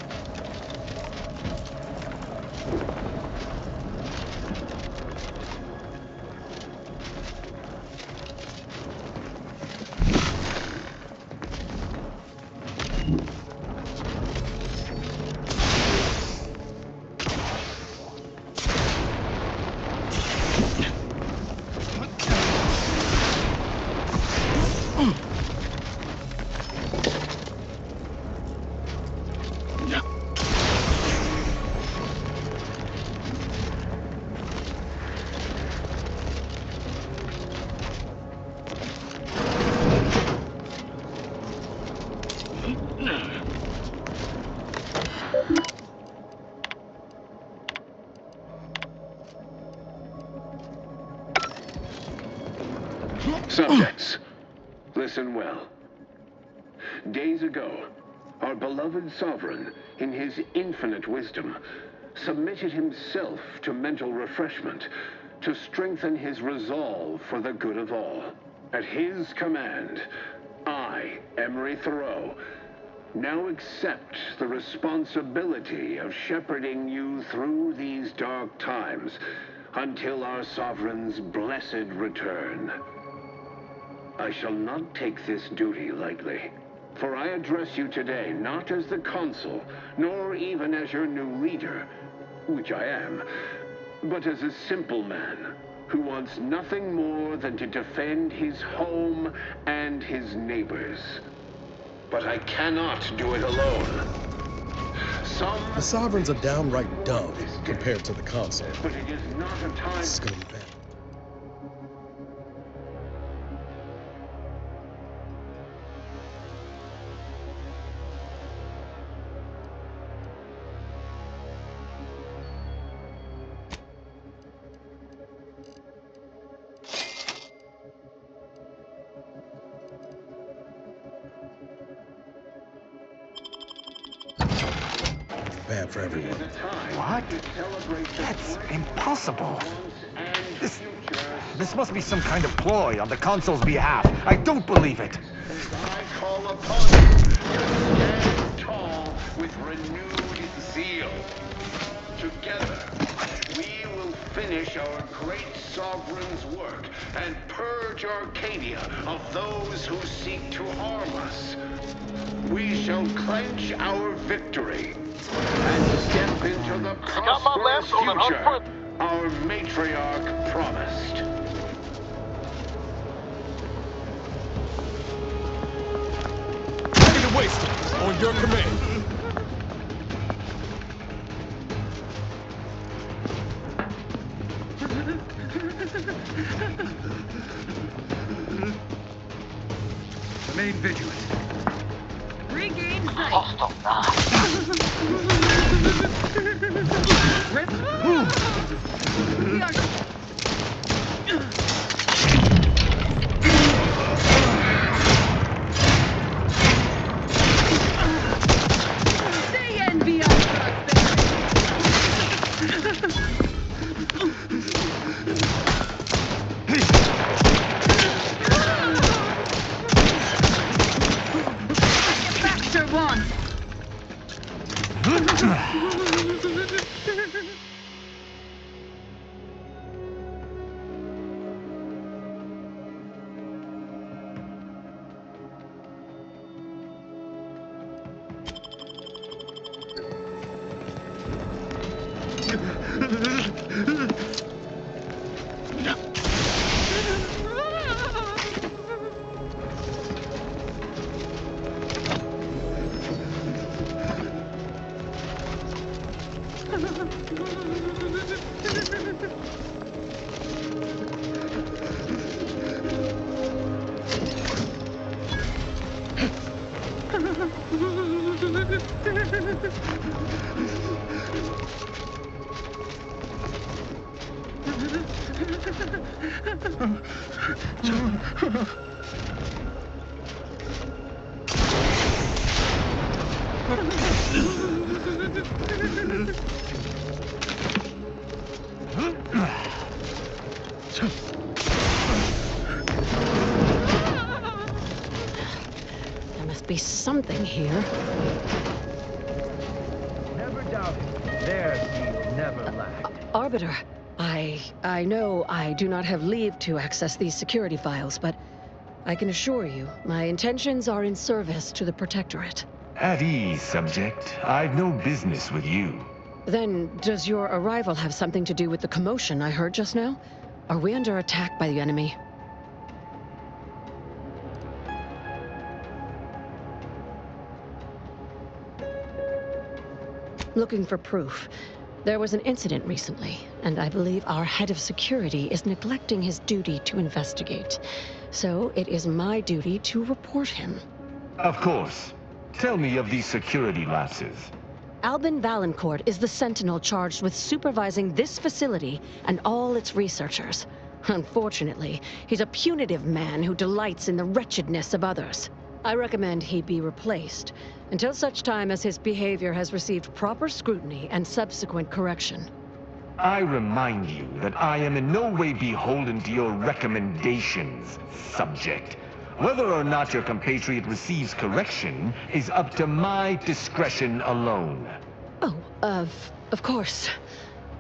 Subjects, listen well. Days ago, our beloved sovereign, in his infinite wisdom, submitted himself to mental refreshment to strengthen his resolve for the good of all. At his command, I, Emery Thoreau, now accept the responsibility of shepherding you through these dark times until our sovereign's blessed return. I shall not take this duty lightly, for I address you today not as the consul, nor even as your new leader, which I am, but as a simple man who wants nothing more than to defend his home and his neighbors. But I cannot do it alone. The sovereign's a downright dub compared to the consul. But it is not a time. This is gonna be bad. Bad for everyone. What? That's impossible. This must be some kind of ploy on the consul's behalf. I don't believe it. I call upon you to stand tall with renewed zeal. Together, we will finish our great sovereign's work and purge Arcadia of those who seek to harm us. We shall clench our victory and step into the prosperous future our matriarch promised. Ready to waste it. On your command. Remain vigilant. Regain sight. Hostile We are... They envy us, Baxter won. There must be something here. Never doubt it. Their deeds never lack. Arbiter, I know I do not have leave to access these security files, but I can assure you, my intentions are in service to the Protectorate. At ease, subject. I've no business with you. Then, does your arrival have something to do with the commotion I heard just now? Are we under attack by the enemy? Looking for proof. There was an incident recently, and I believe our head of security is neglecting his duty to investigate. So it is my duty to report him. Of course. Tell me of these security lapses. Albin Valancourt is the sentinel charged with supervising this facility and all its researchers. Unfortunately, he's a punitive man who delights in the wretchedness of others. I recommend he be replaced until such time as his behavior has received proper scrutiny and subsequent correction. I remind you that I am in no way beholden to your recommendations, subject. Whether or not your compatriot receives correction is up to my discretion alone. Oh, of course.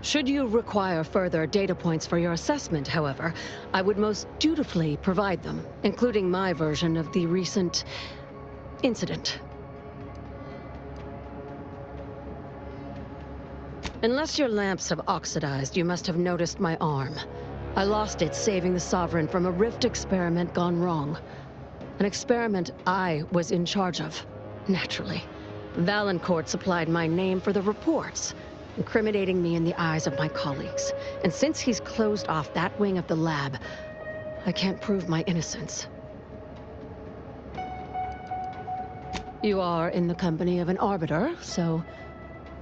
Should you require further data points for your assessment, however, I would most dutifully provide them, including my version of the recent incident. Unless your lamps have oxidized, you must have noticed my arm. I lost it saving the Sovereign from a rift experiment gone wrong. An experiment I was in charge of, naturally. Valancourt supplied my name for the reports, incriminating me in the eyes of my colleagues. And since he's closed off that wing of the lab, I can't prove my innocence. You are in the company of an arbiter, so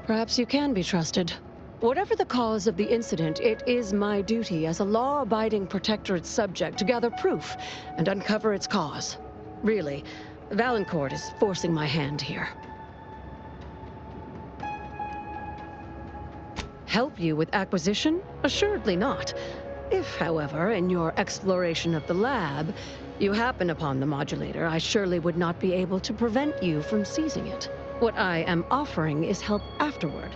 perhaps you can be trusted. Whatever the cause of the incident, it is my duty as a law-abiding Protectorate subject to gather proof and uncover its cause. Really, Valancourt is forcing my hand here. Help you with acquisition? Assuredly not. If, however, in your exploration of the lab, you happen upon the modulator, I surely would not be able to prevent you from seizing it. What I am offering is help afterward.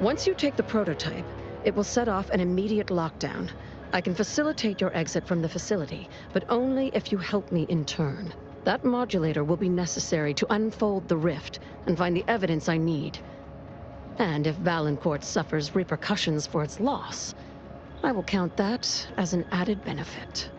Once you take the prototype, it will set off an immediate lockdown. I can facilitate your exit from the facility, but only if you help me in turn. That modulator will be necessary to unfold the rift and find the evidence I need. And if Valancourt suffers repercussions for its loss, I will count that as an added benefit.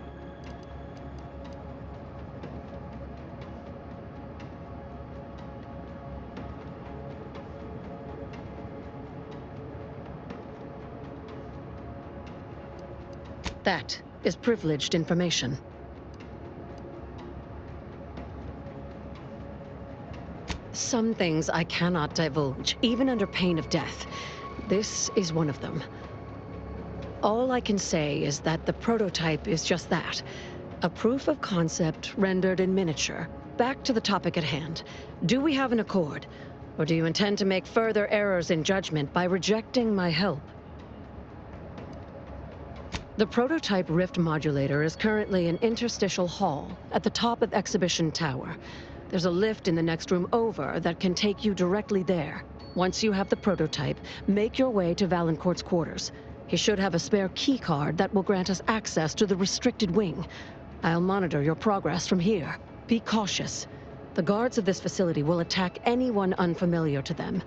That is privileged information. Some things I cannot divulge, even under pain of death. This is one of them. All I can say is that the prototype is just that. A proof of concept rendered in miniature. Back to the topic at hand. Do we have an accord? Or do you intend to make further errors in judgment by rejecting my help? The prototype rift modulator is currently in Interstitial Hall, at the top of Exhibition Tower. There's a lift in the next room over that can take you directly there. Once you have the prototype, make your way to Valancourt's quarters. He should have a spare key card that will grant us access to the restricted wing. I'll monitor your progress from here. Be cautious. The guards of this facility will attack anyone unfamiliar to them.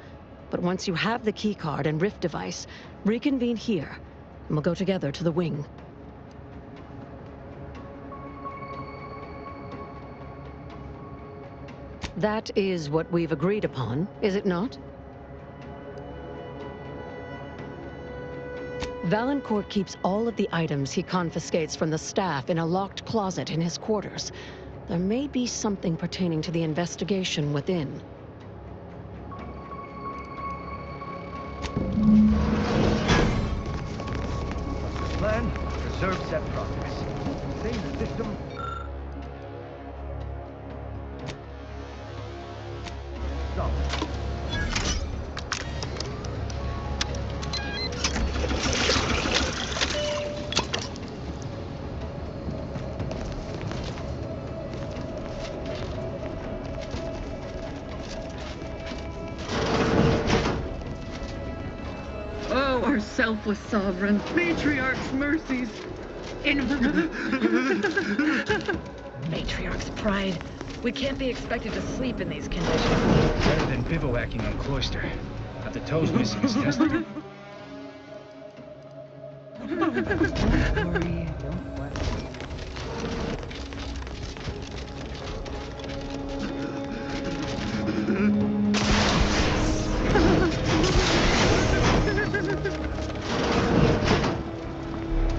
But once you have the key card and rift device, reconvene here, and we'll go together to the wing. That is what we've agreed upon, is it not? Valancourt keeps all of the items he confiscates from the staff in a locked closet in his quarters. There may be something pertaining to the investigation within. Plan, preserve set progress. Save the system. Stop. Oh, our selfless sovereign, matriarch's mercies. Matriarch's pride. We can't be expected to sleep in these conditions. Better than bivouacking on Cloister. Got the toes missing is tested.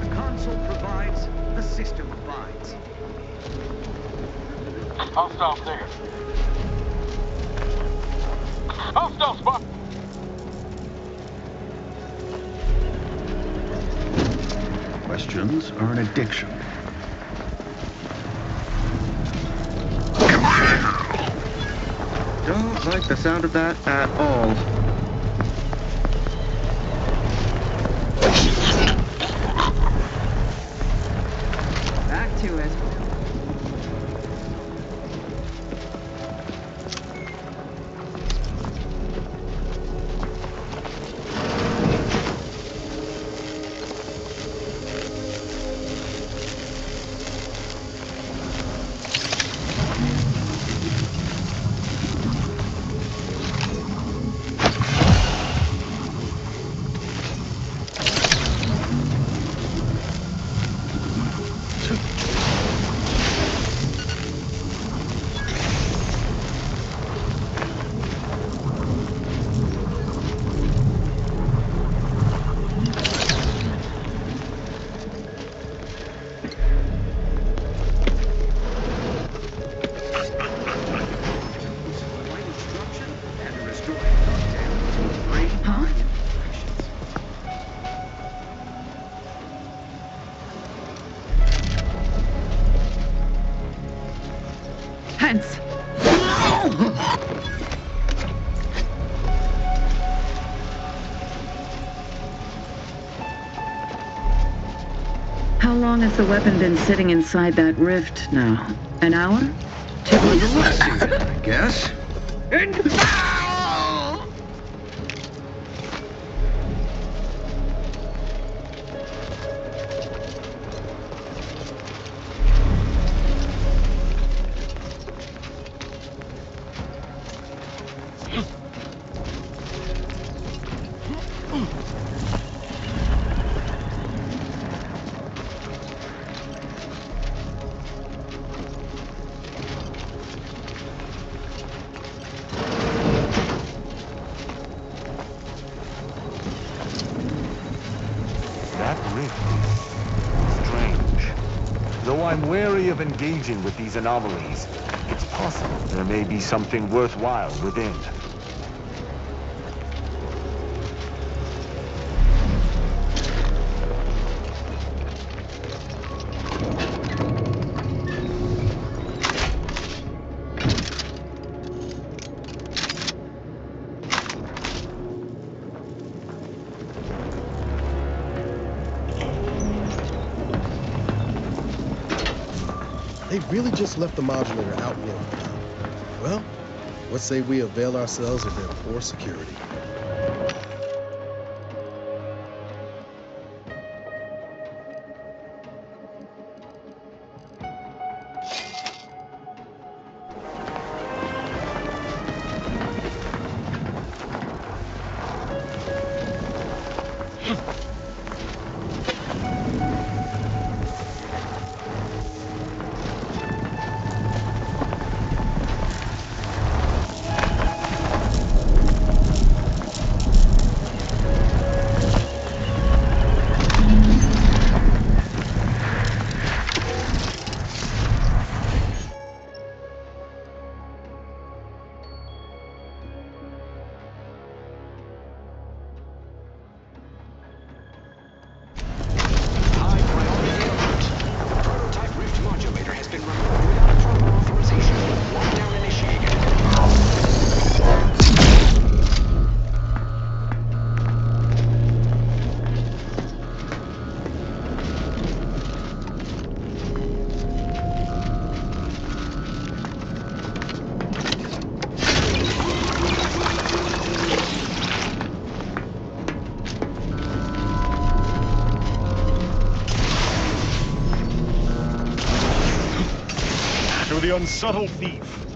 The console provides, the system abides. Hostile there. Hostile spot! Questions are an addiction. Don't like the sound of that at all. Back to it. Hence! How long has the weapon been sitting inside that rift now? An hour? 2 hours? I guess. I'm wary of engaging with these anomalies. It's possible there may be something worthwhile within. They really just left the modulator out in the open, huh? Well, let's say we avail ourselves of their poor security. The unsubtle thief.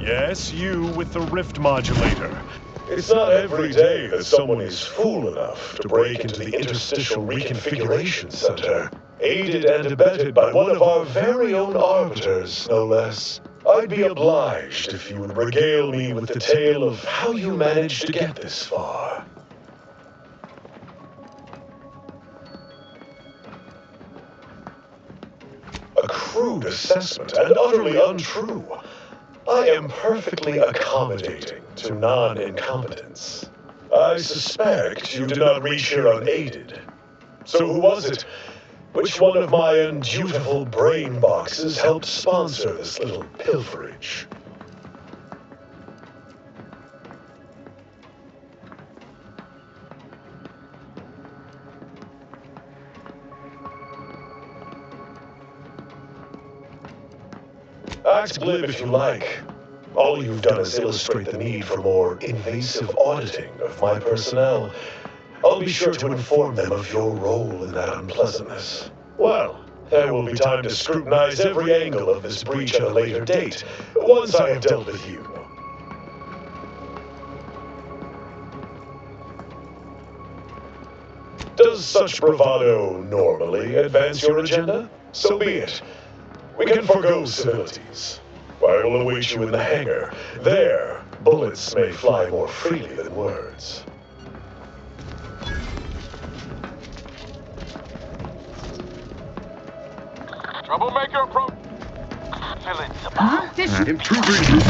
Yes, you with the rift modulator. It's not every day that someone is fool enough to break into the Interstitial Reconfiguration Center, aided and abetted by one of our very own arbiters, no less. I'd be obliged if you would regale me with the tale of how you managed to get this far. A crude assessment and utterly untrue. I am perfectly accommodating to non-incompetence. I suspect you did not reach here unaided. So who was it? Which one of my undutiful brain boxes helped sponsor this little pilferage? Act glib if you like. All you've done is illustrate the need for more invasive auditing of my personnel. I'll be sure to inform them of your role in that unpleasantness. Well, there will be time to scrutinize every angle of this breach at a later date, once I have dealt with you. Does such bravado normally advance your agenda? So be it. We can forgo civilities. I will await you in the hangar. There, bullets may fly more freely than words. Troublemaker approach. Villains Huh? Improving.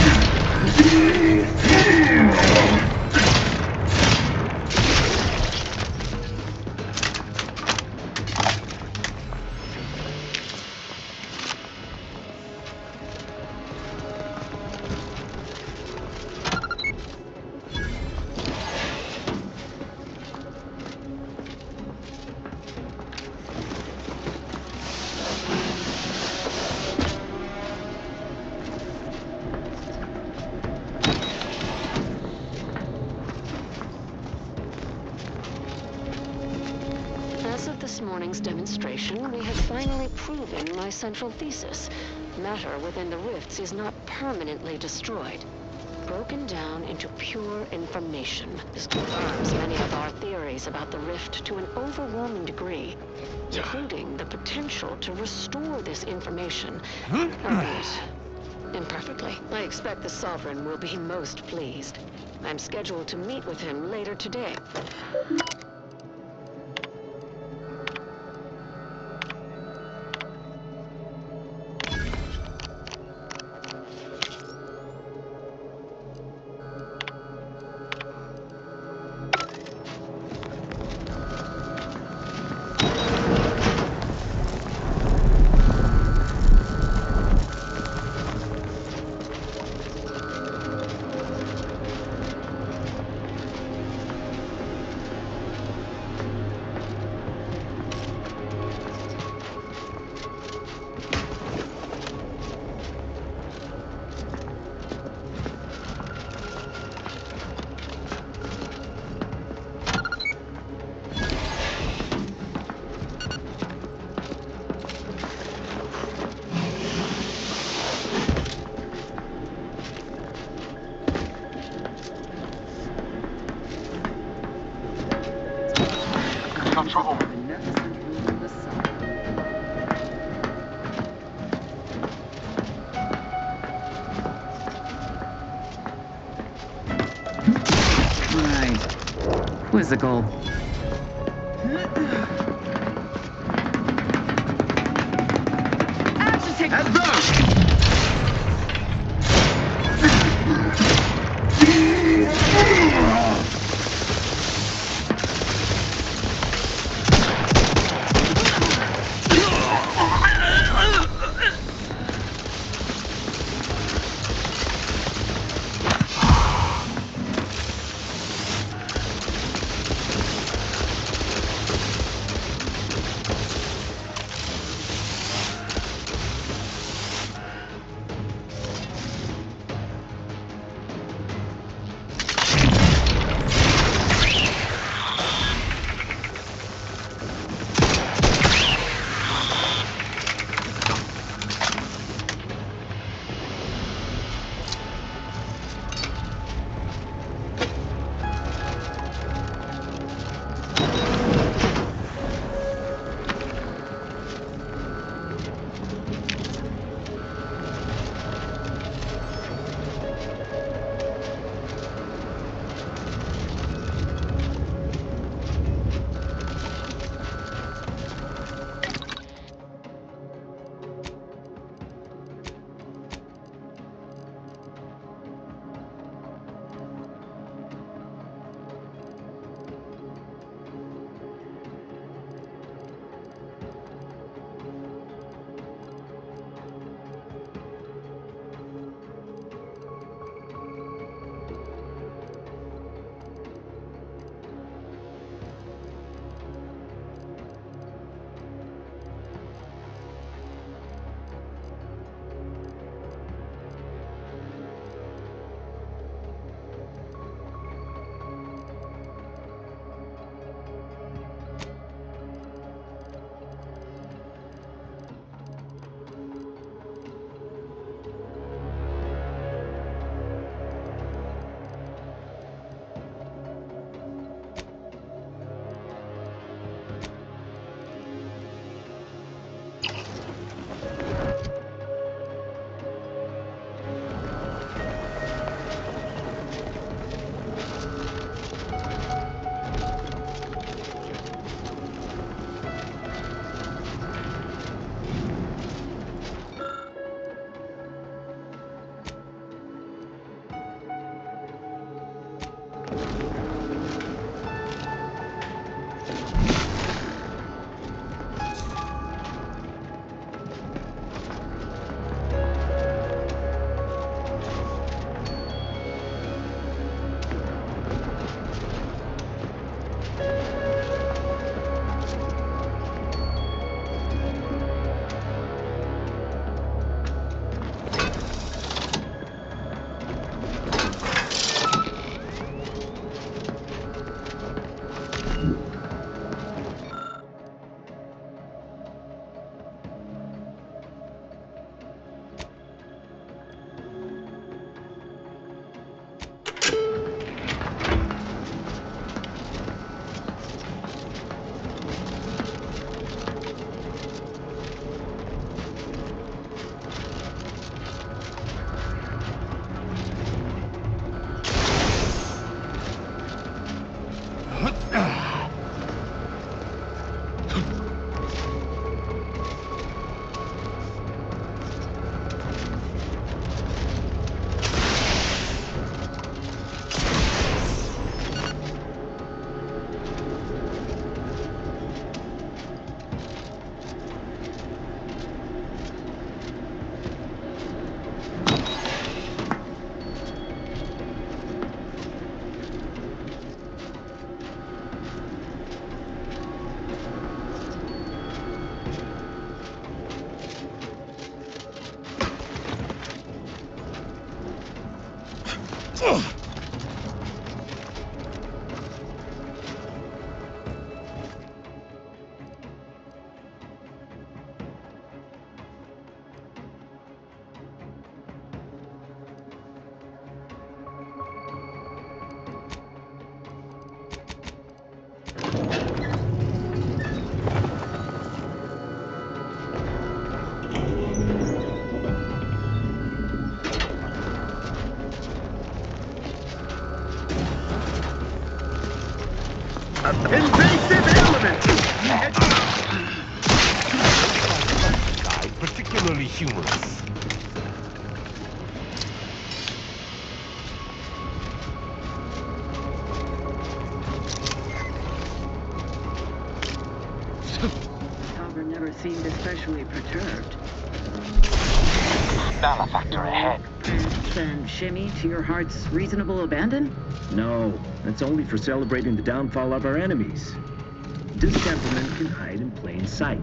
This morning's demonstration, we have finally proven my central thesis. Matter within the rifts is not permanently destroyed. Broken down into pure information. This confirms many of our theories about the rift to an overwhelming degree, including the potential to restore this information. Albeit imperfectly. I expect the Sovereign will be most pleased. I'm scheduled to meet with him later today. trouble. Beneficent rule of the sun. Right. Quizzical. Invasive element! Particularly humorous. Sovereign never seemed especially perturbed. Malefactor ahead. Then shimmy to your heart's reasonable abandon? No, that's only for celebrating the downfall of our enemies. Disgentlemen can hide in plain sight.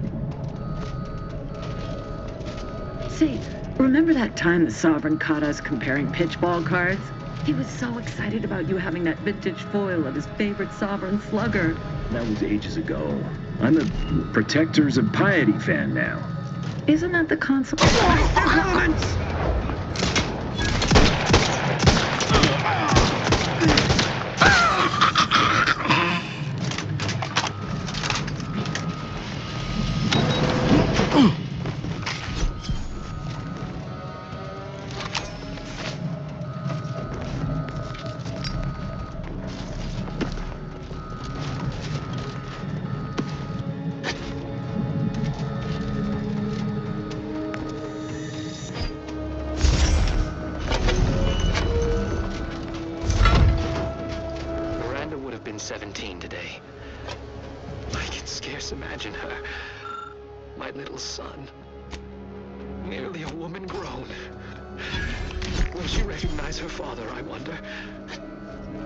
Say, remember that time the Sovereign caught us comparing pitchball cards? He was so excited about you having that vintage foil of his favorite Sovereign slugger. That was ages ago. I'm a Protectors of Piety fan now. Isn't that the consequence? Miranda would have been 17 today. I can scarce imagine her. My little son. Merely a woman grown. Will she recognize her father, I wonder?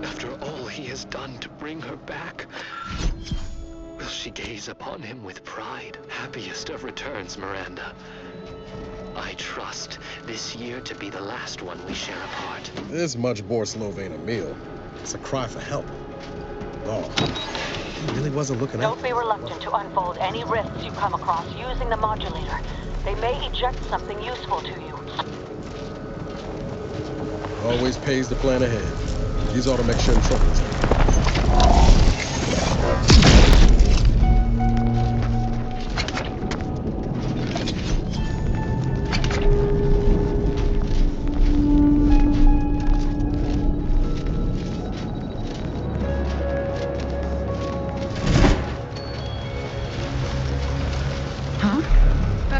After all he has done to bring her back, will she gaze upon him with pride? Happiest of returns, Miranda. I trust this year to be the last one we share apart. This much more Slovene a meal. It's a cry for help. Oh, he really wasn't looking out. Don't be reluctant to unfold any rifts you come across using the modulator. They may eject something useful to you. Always pays to plan ahead. These ought to make sure troubles.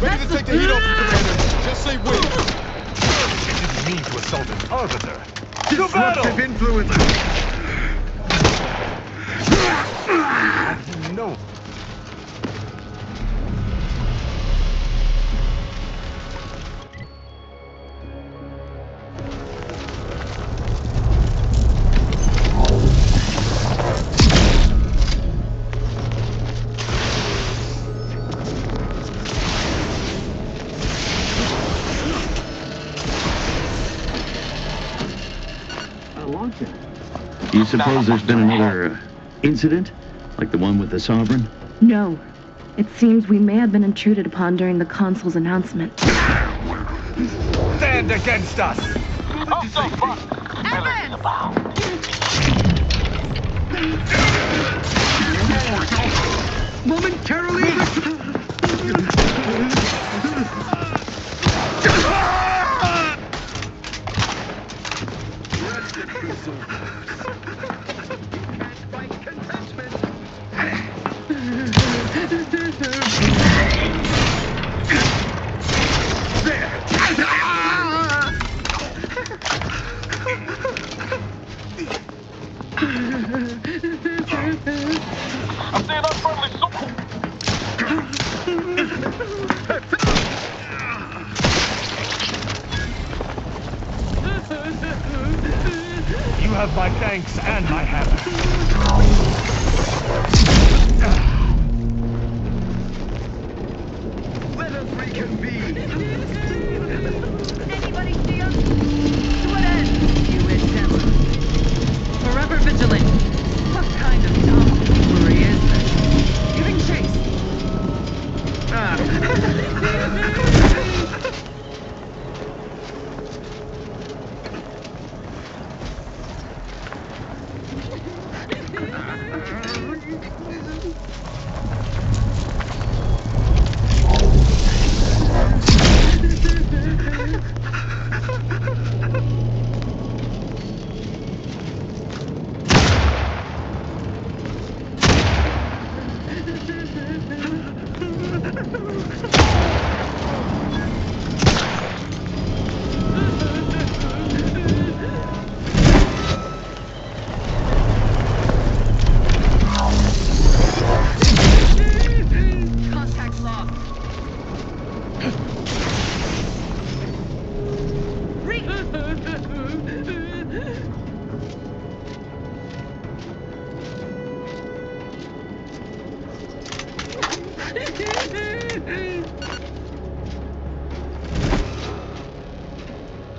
Ready to take the heat off you, Commander. Just say when. It didn't mean to assault an arbiter. To battle! Disruptive influence! No. Do you suppose there's been another incident? Like the one with the Sovereign? No. It seems we may have been intruded upon during the Consul's announcement. Stand against us! Off the fuck! Villains abound. Momentarily... I'm seeing unfriendly soul. You have my thanks and my hammer. Let us reconvene! Anybody see us? To what end? You endeavor. Forever vigilant. What kind of tomfoolery is this? Giving chase.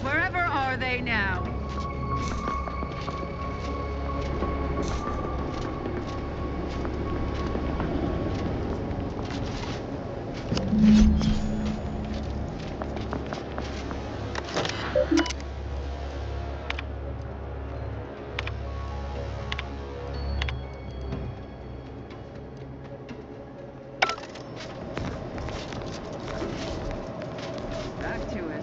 Wherever are they now? Back to it.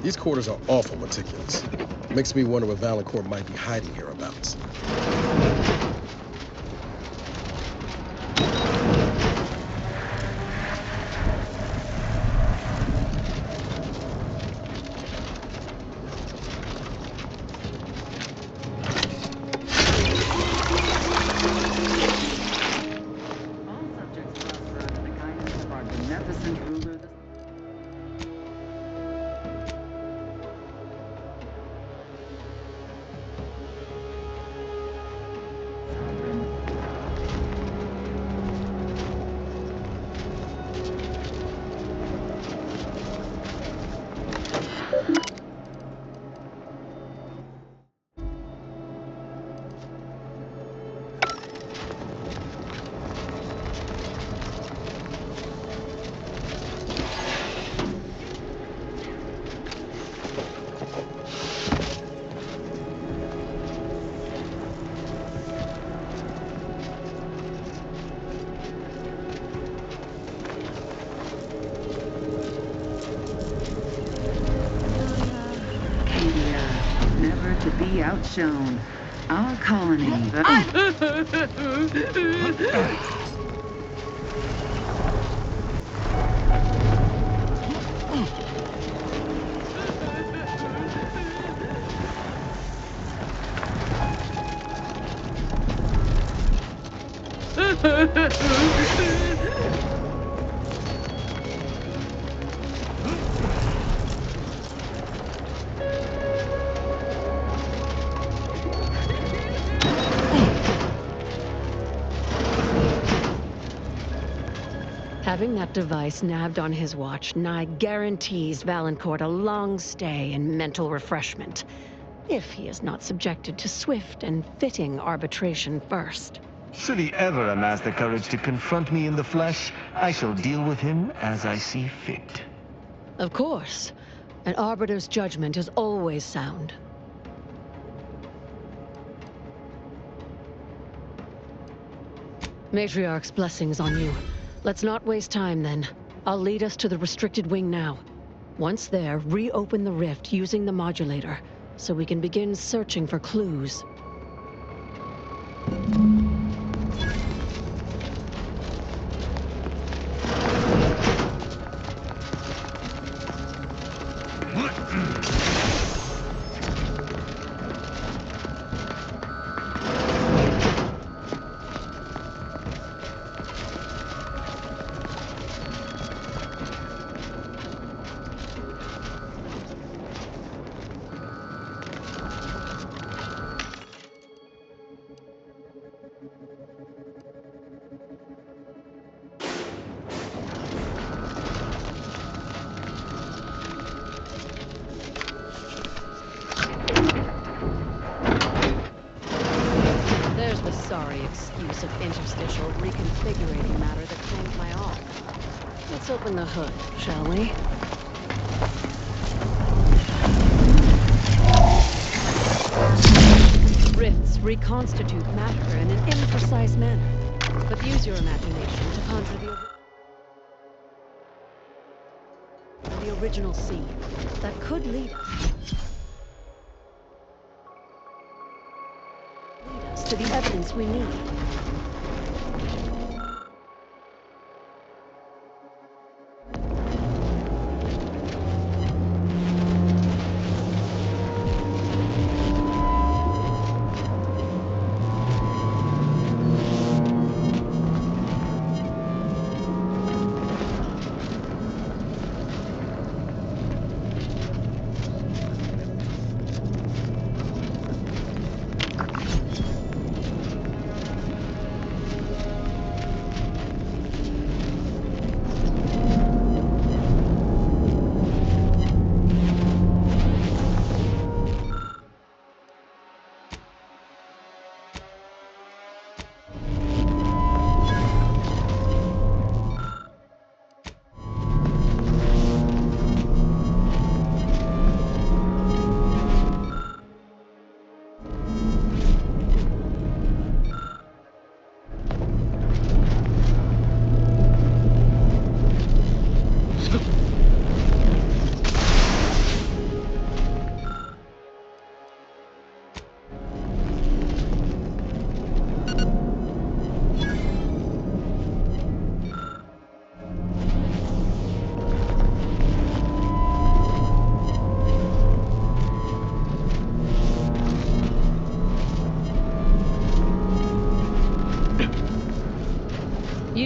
These quarters are awful meticulous. Makes me wonder what Valancourt might be hiding hereabouts. Be outshone. Our colony. Having that device nabbed on his watch nigh guarantees Valancourt a long stay and mental refreshment, if he is not subjected to swift and fitting arbitration first. Should he ever amass the courage to confront me in the flesh, I shall deal with him as I see fit. Of course. An arbiter's judgment is always sound. Matriarch's blessings on you. Let's not waste time, then. I'll lead us to the restricted wing now. Once there, reopen the rift using the modulator, so we can begin searching for clues. Sorry excuse of interstitial reconfigurating matter that claimed my arm. Let's open the hood, shall we? Rifts reconstitute matter in an imprecise manner, but use your imagination to conjure the original seed that could lead us to the evidence we need.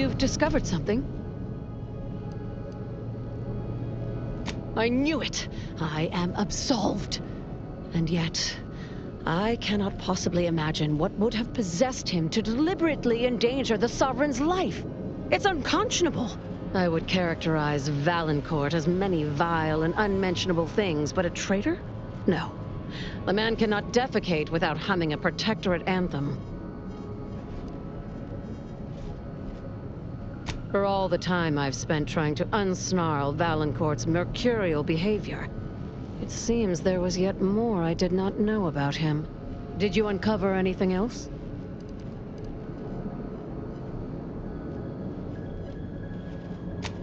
You've discovered something. I knew it! I am absolved. And yet, I cannot possibly imagine what would have possessed him to deliberately endanger the Sovereign's life. It's unconscionable. I would characterize Valancourt as many vile and unmentionable things, but a traitor? No. The man cannot defecate without humming a Protectorate anthem. For all the time I've spent trying to unsnarl Valancourt's mercurial behavior, it seems there was yet more I did not know about him. Did you uncover anything else?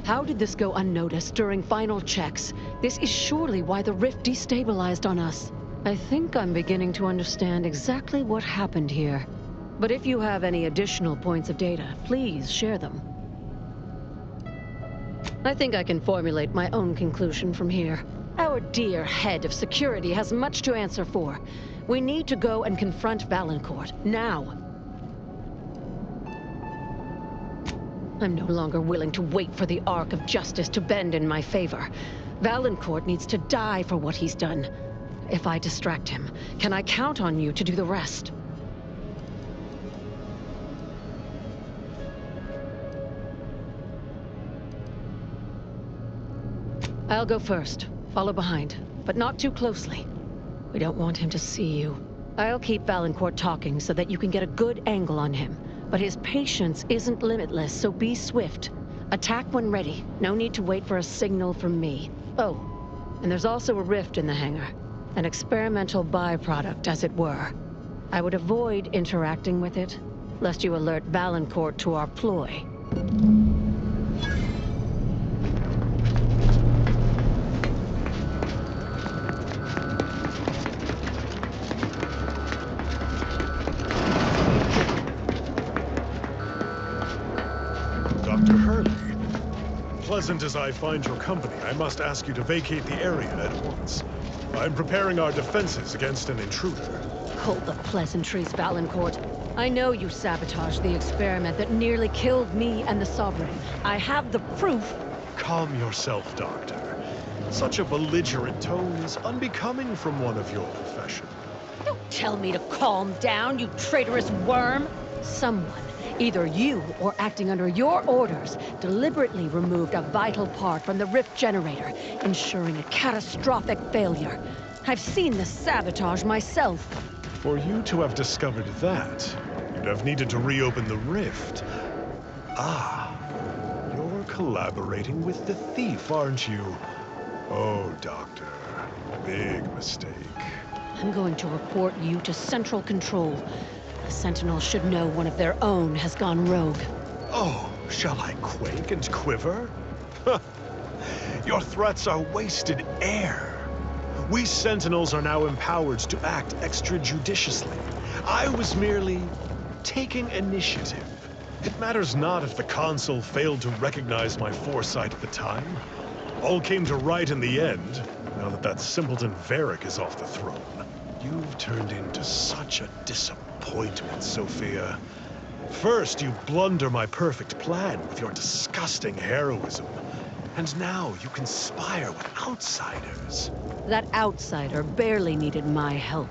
How did this go unnoticed during final checks? This is surely why the rift destabilized on us. I think I'm beginning to understand exactly what happened here. But if you have any additional points of data, please share them. I think I can formulate my own conclusion from here. Our dear head of security has much to answer for. We need to go and confront Valancourt, now. I'm no longer willing to wait for the arc of justice to bend in my favor. Valancourt needs to die for what he's done. If I distract him, can I count on you to do the rest? I'll go first. Follow behind, but not too closely. We don't want him to see you. I'll keep Valancourt talking so that you can get a good angle on him. But his patience isn't limitless, so be swift. Attack when ready. No need to wait for a signal from me. Oh, and there's also a rift in the hangar. An experimental byproduct, as it were. I would avoid interacting with it, lest you alert Valancourt to our ploy. Pleasant as I find your company, I must ask you to vacate the area at once. I'm preparing our defenses against an intruder. Hold the pleasantries, Valancourt. I know you sabotaged the experiment that nearly killed me and the Sovereign. I have the proof. Calm yourself, Doctor. Such a belligerent tone is unbecoming from one of your profession. Don't tell me to calm down, you traitorous worm! Someone, either you or acting under your orders, deliberately removed a vital part from the rift generator, ensuring a catastrophic failure. I've seen the sabotage myself. For you to have discovered that, you'd have needed to reopen the rift. Ah, you're collaborating with the thief, aren't you? Oh, Doctor, big mistake. I'm going to report you to Central Control. The Sentinels should know one of their own has gone rogue. Oh, shall I quake and quiver? Your threats are wasted air. We Sentinels are now empowered to act extrajudiciously. I was merely taking initiative. It matters not if the Consul failed to recognize my foresight at the time. All came to right in the end, now that simpleton Varric is off the throne. You've turned into such a disappointment, Sophia. First, you blunder my perfect plan with your disgusting heroism. And now you conspire with outsiders. That outsider barely needed my help.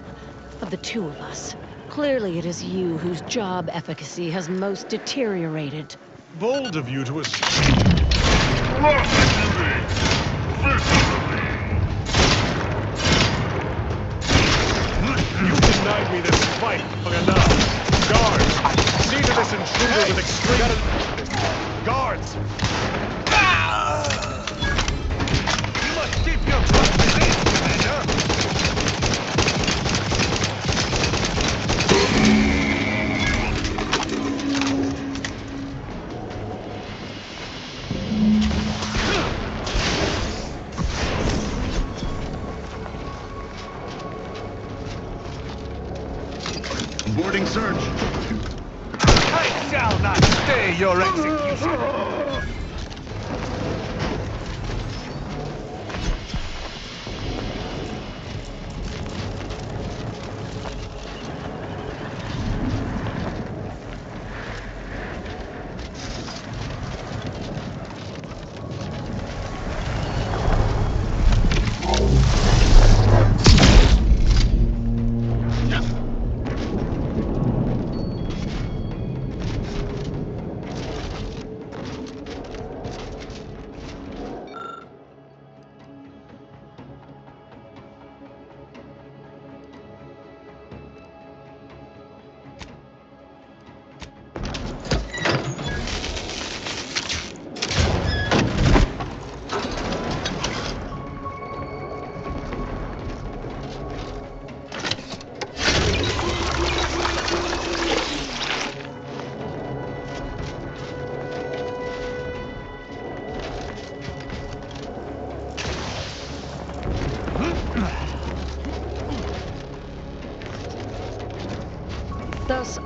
Of the two of us, clearly it is you whose job efficacy has most deteriorated. Bold of you to assume. You denied me this fight long enough. Guards, see to this intruder with extreme... Guards! You must keep your trust in me, Commander! Boarding search. I shall not stay your execution.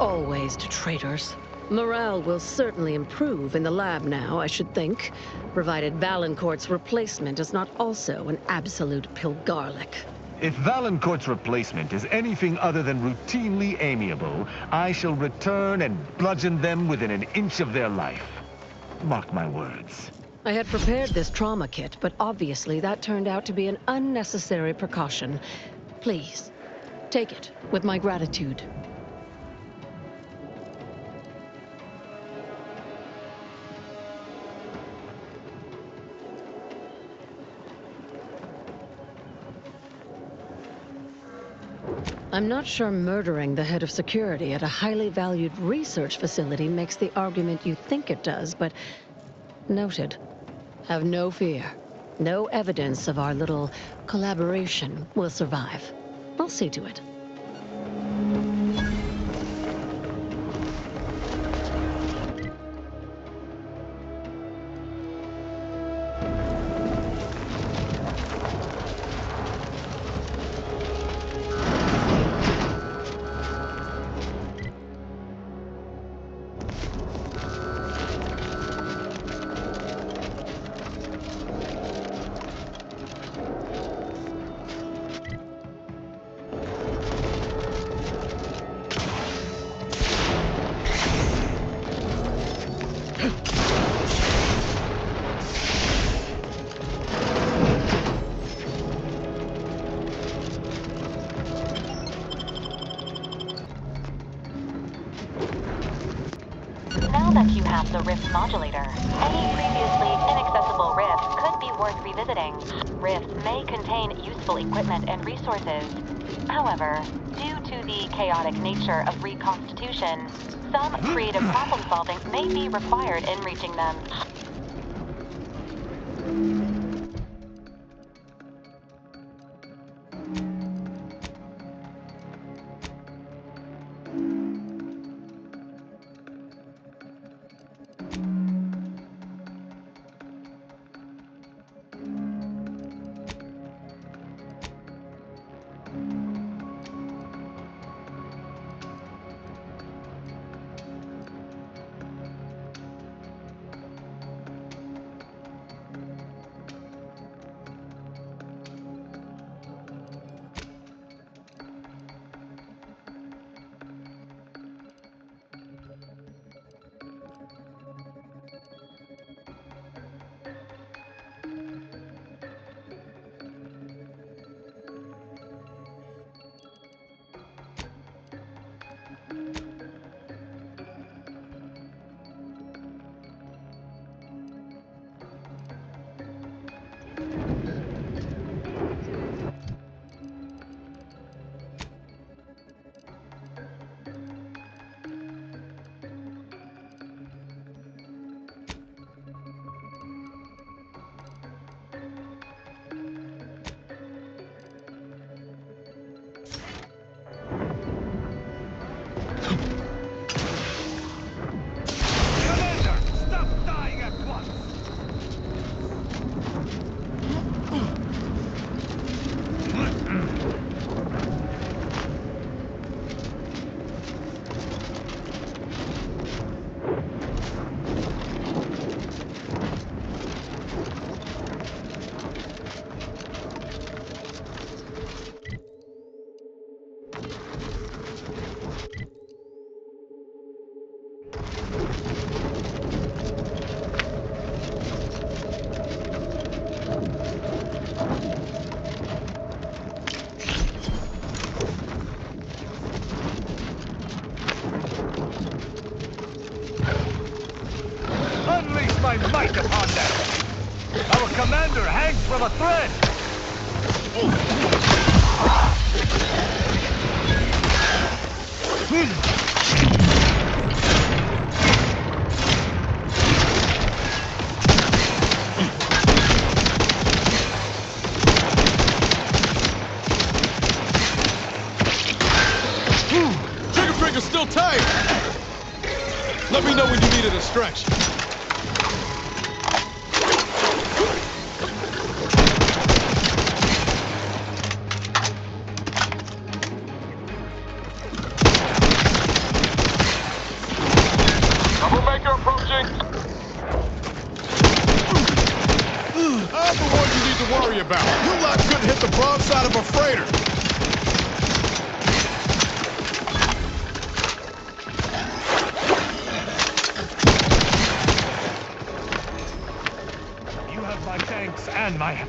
always to traitors. Morale will certainly improve in the lab now, I should think, provided Valancourt's replacement is not also an absolute Pilgarlic. If Valancourt's replacement is anything other than routinely amiable, I shall return and bludgeon them within an inch of their life. Mark my words. I had prepared this trauma kit, but obviously that turned out to be an unnecessary precaution. Please, take it with my gratitude. I'm not sure murdering the head of security at a highly valued research facility makes the argument you think it does, but noted. Have no fear. No evidence of our little collaboration will survive. I'll see to it. Now that you have the rift modulator, any previously inaccessible rift could be worth revisiting. Rifts may contain useful equipment and resources. However, due to the chaotic nature of reconstitution, some creative problem solving may be required in reaching them. My might upon them! Our commander hangs from a thread! Trigger trigger's still tight! Let me know when you need a distraction. of a freighter. You have my thanks and my...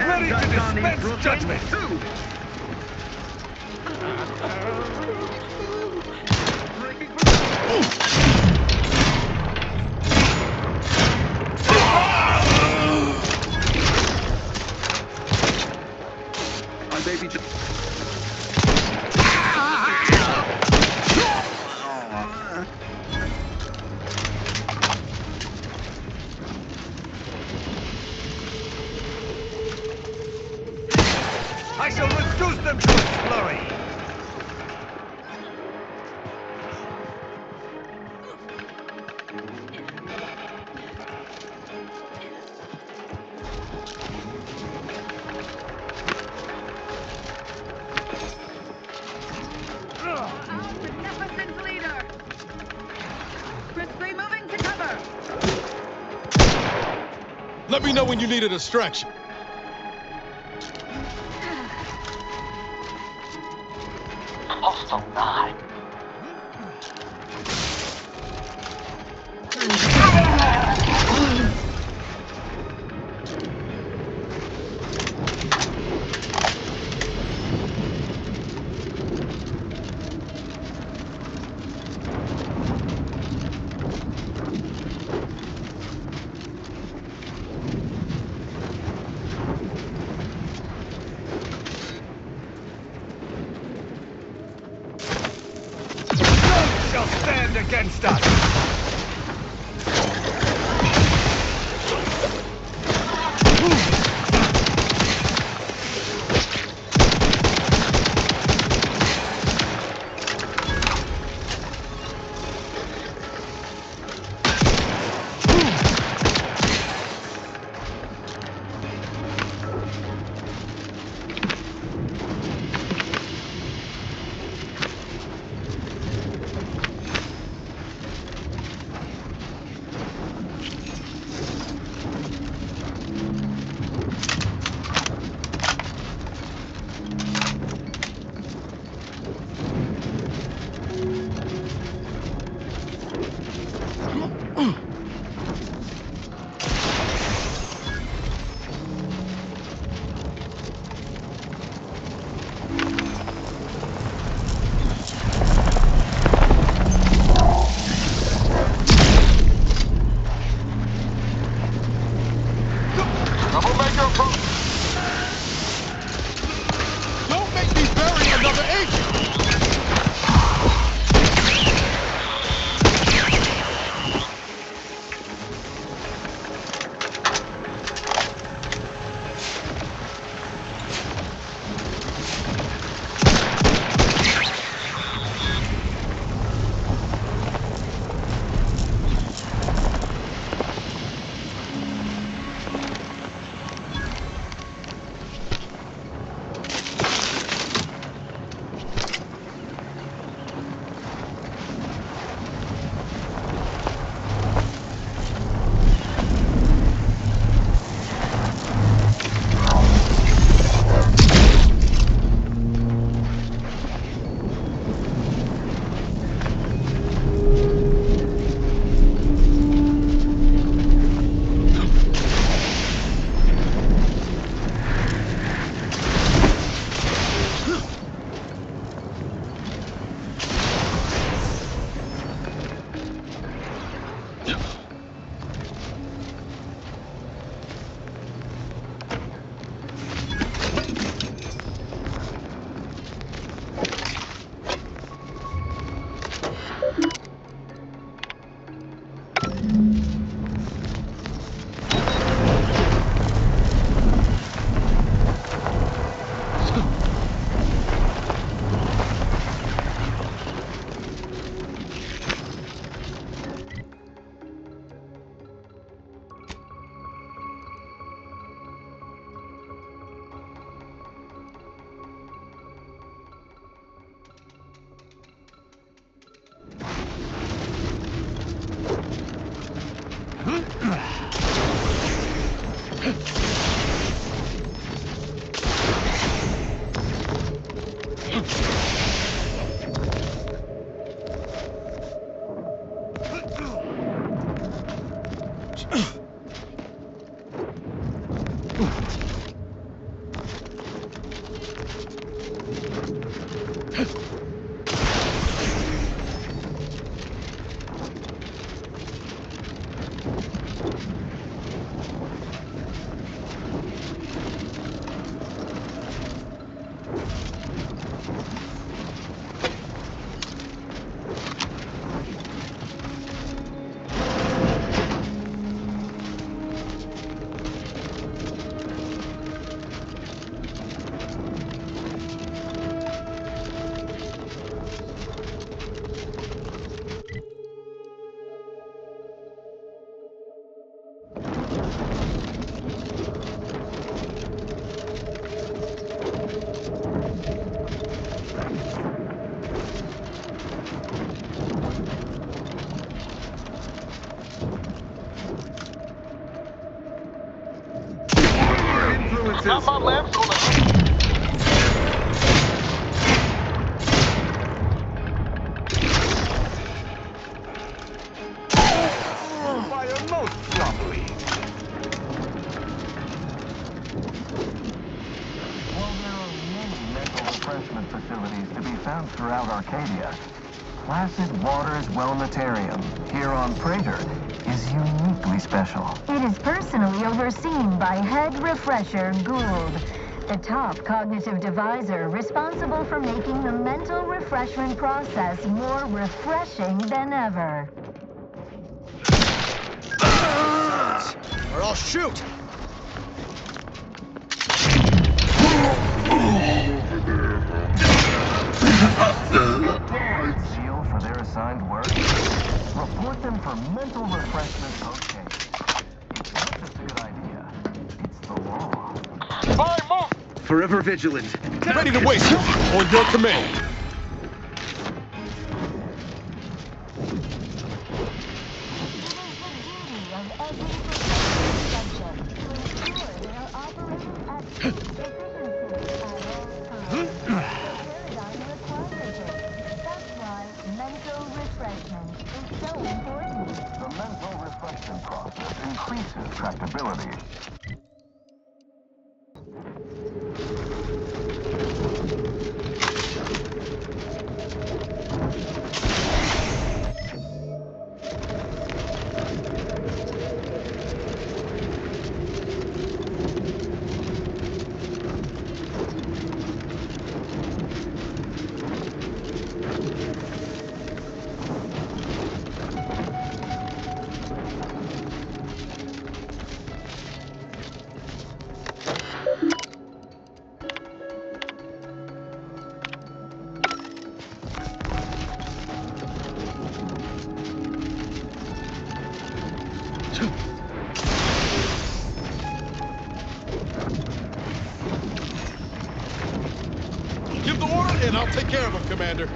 Ready to dispense judgment! My baby... I shall reduce them to a flurry! Beneficent leader! Crisply moving to cover! Let me know when you need a distraction. Hostile 9. Shall stand against us! Don't make me bury another agent! Not my lamps on the... Fire most promptly. While there are many mental refreshment facilities to be found throughout Arcadia, Placid Waters Wellnetarium here on Praetor is uniquely special. It is personally overseen by Head Refresher Gould, the top cognitive deviser responsible for making the mental refreshment process more refreshing than ever. Or I'll shoot! Seal for their assigned work? Report them for mental refreshment. Okay. It's not just a good idea. It's the law. Fine, move! Forever vigilant. Ready to waste on your command. The mental refreshment process increases tractability. Give the order and I'll take care of him, Commander.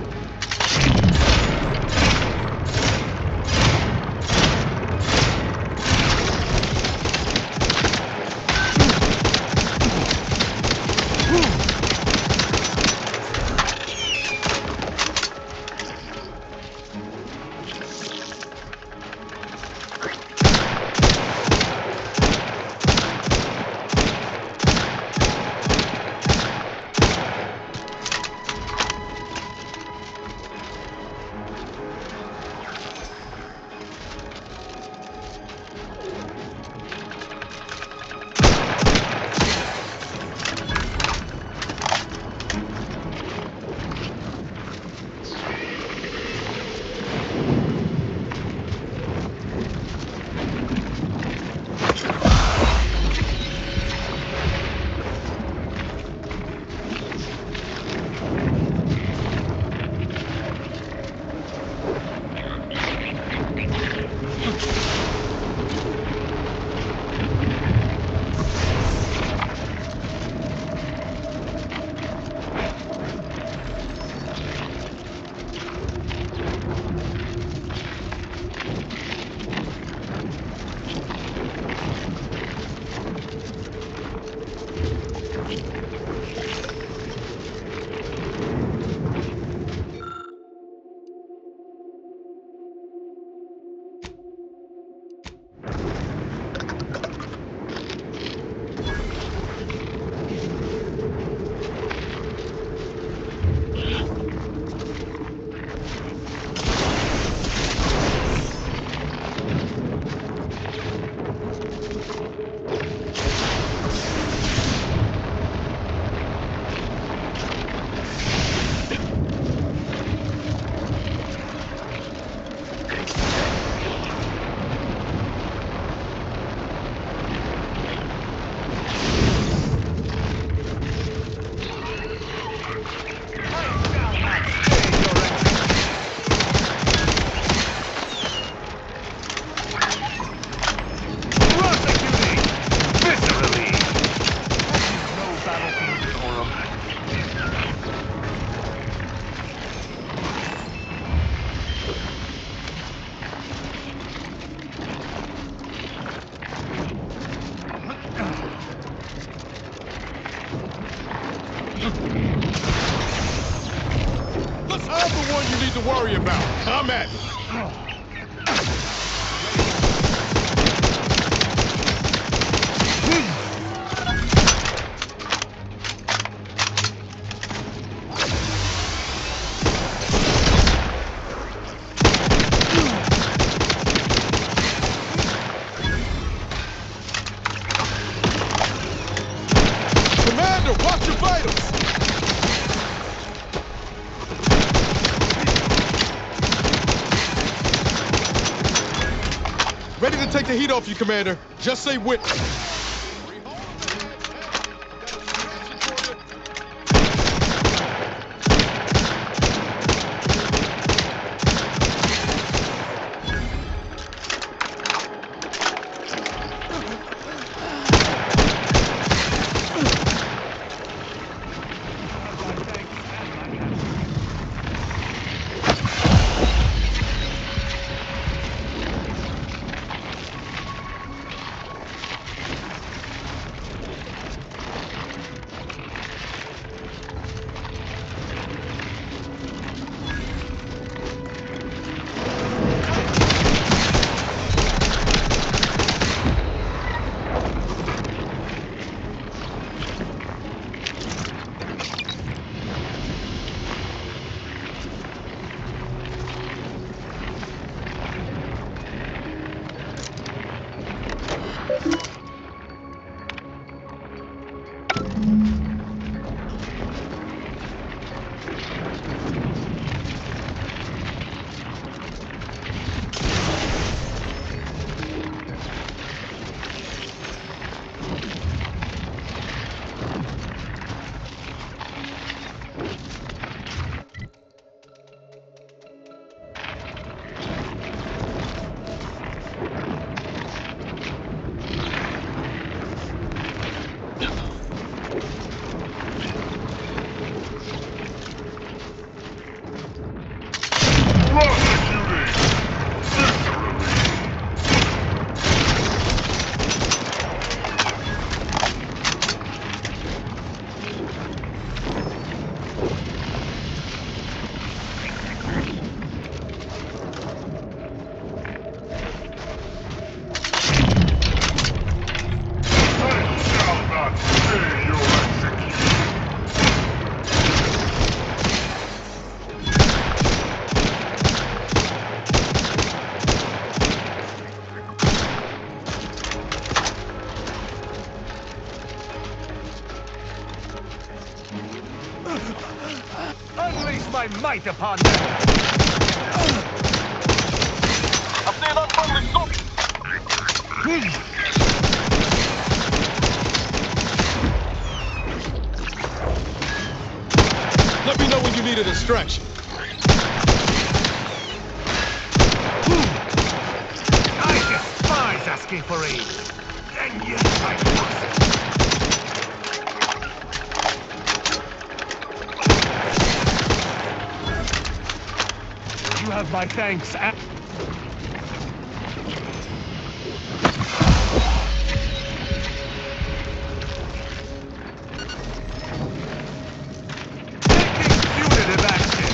to worry about. Come at me. Commander, watch your vitals! Ready to take the heat off you, Commander. Just say witness. Unleash my might upon them! Let me know when you need a distraction. I despise asking for aid, and yet I must. You have my thanks. Punitive action.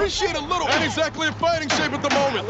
appreciate a little. Ain't exactly in fighting shape at the moment.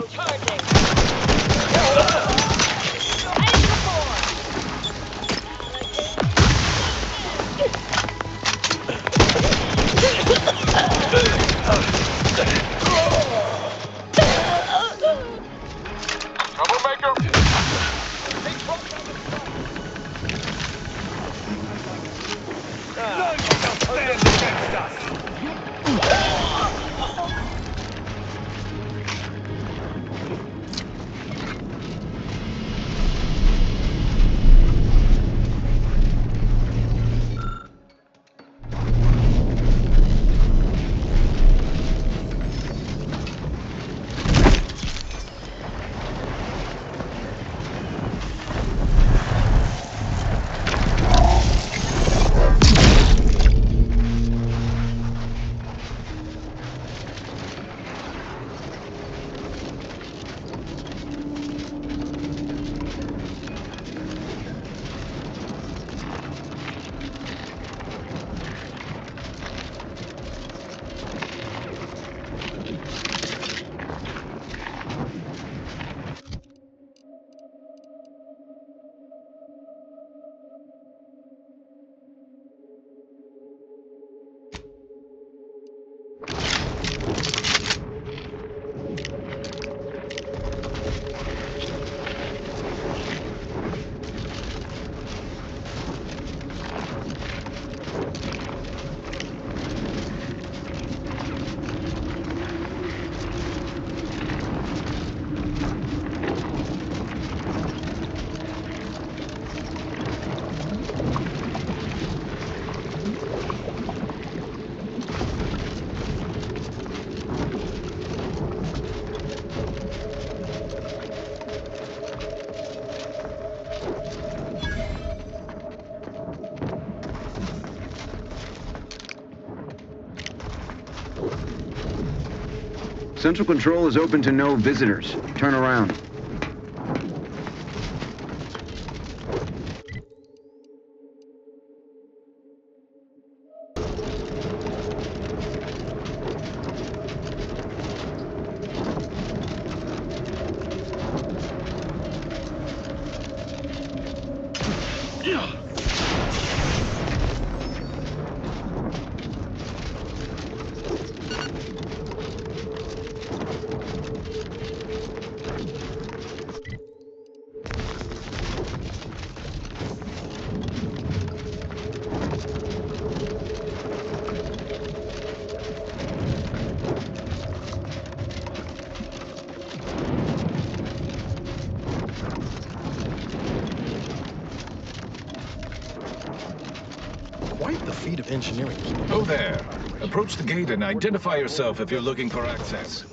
Central Control is open to no visitors. Turn around. Quite the feat of engineering. Oh there. Approach the gate and identify yourself if you're looking for access.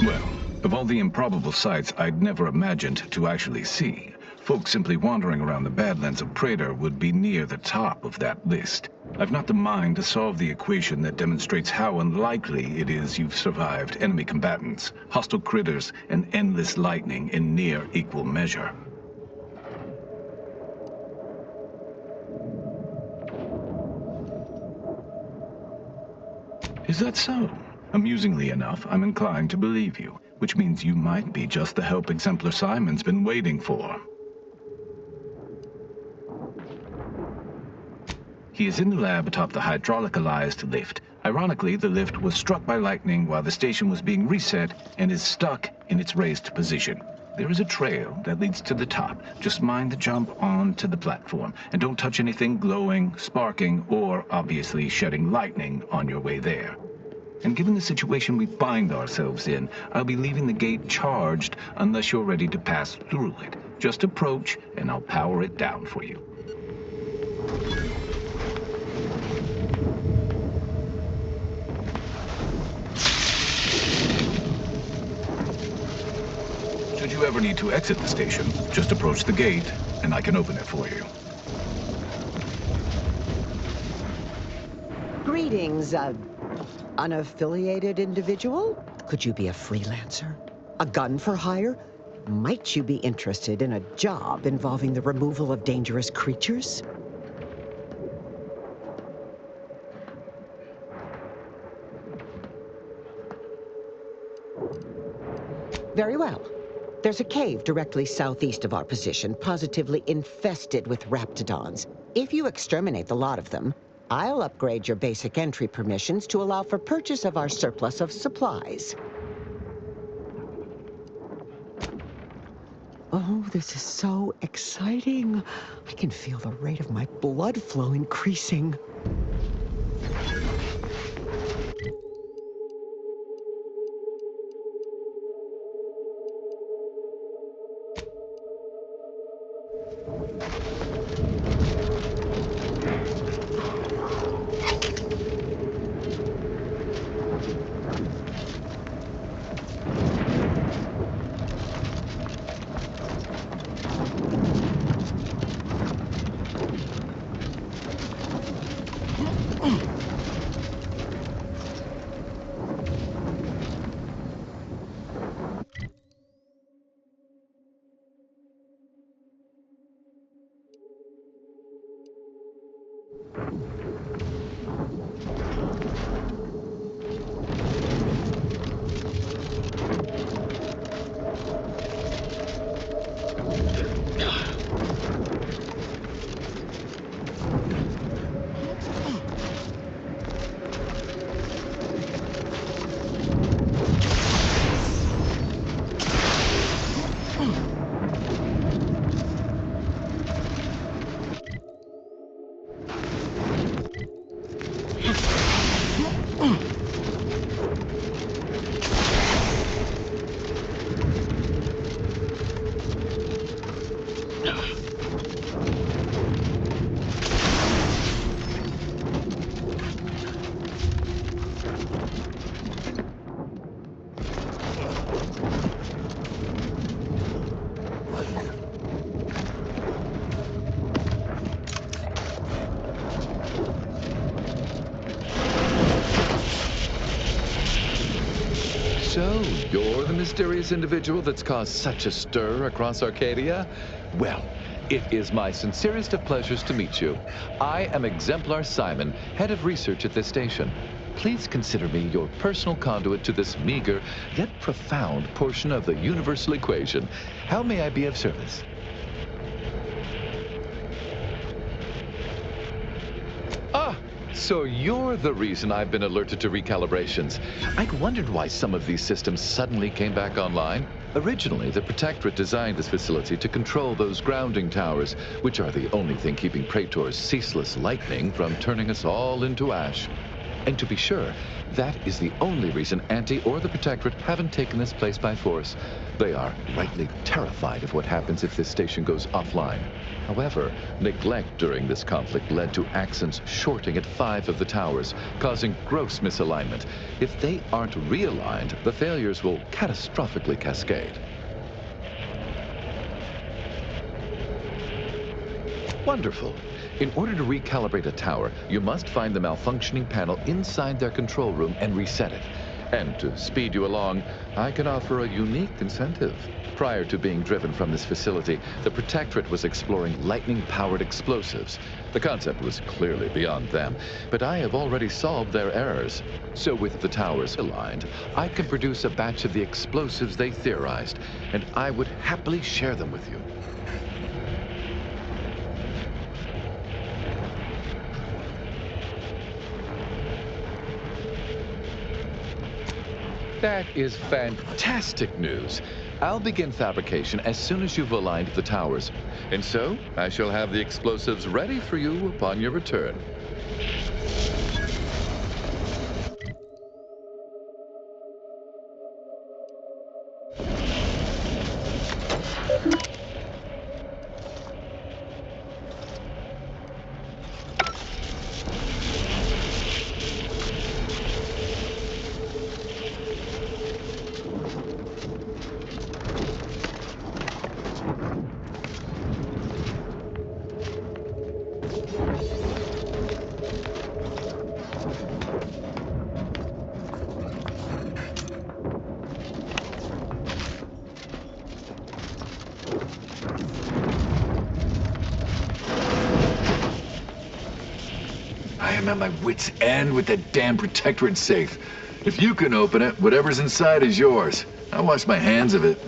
Well, of all the improbable sights I'd never imagined to actually see, folks simply wandering around the Badlands of Praetor would be near the top of that list. I've not the mind to solve the equation that demonstrates how unlikely it is you've survived enemy combatants, hostile critters, and endless lightning in near equal measure. Is that so? Amusingly enough, I'm inclined to believe you, which means you might be just the help Exemplar Simon's been waiting for. He is in the lab atop the hydraulicalized lift. Ironically, the lift was struck by lightning while the station was being reset and is stuck in its raised position. There is a trail that leads to the top. Just mind the jump onto the platform, and don't touch anything glowing, sparking, or obviously shedding lightning on your way there. And given the situation we find ourselves in, I'll be leaving the gate charged unless you're ready to pass through it. Just approach, and I'll power it down for you. Should you ever need to exit the station, just approach the gate, and I can open it for you. Greetings, unaffiliated individual. Could you be a freelancer? A gun for hire? Might you be interested in a job involving the removal of dangerous creatures? Very well. There's a cave directly southeast of our position, positively infested with raptidons. If you exterminate the lot of them, I'll upgrade your basic entry permissions to allow for purchase of our surplus of supplies. Oh, this is so exciting. I can feel the rate of my blood flow increasing. So, you're the mysterious individual that's caused such a stir across Arcadia? Well, it is my sincerest of pleasures to meet you. I am Exemplar Simon, head of research at this station. Please consider me your personal conduit to this meager, yet profound portion of the universal equation. How may I be of service? Ah! So you're the reason I've been alerted to recalibrations. I'd wondered why some of these systems suddenly came back online. Originally, the Protectorate designed this facility to control those grounding towers, which are the only thing keeping Praetor's ceaseless lightning from turning us all into ash. And to be sure, that is the only reason Anti or the Protectorate haven't taken this place by force. They are rightly terrified of what happens if this station goes offline. However, neglect during this conflict led to Axon's shorting at 5 of the towers, causing gross misalignment. If they aren't realigned, the failures will catastrophically cascade. Wonderful. In order to recalibrate a tower, you must find the malfunctioning panel inside their control room and reset it. And to speed you along, I can offer a unique incentive. Prior to being driven from this facility, the Protectorate was exploring lightning-powered explosives. The concept was clearly beyond them, but I have already solved their errors. So with the towers aligned, I can produce a batch of the explosives they theorized, and I would happily share them with you. That is fantastic news. I'll begin fabrication as soon as you've aligned the towers. And so, I shall have the explosives ready for you upon your return. I'm at my wit's end with that damn Protectorate safe. If you can open it, whatever's inside is yours. I'll wash my hands of it.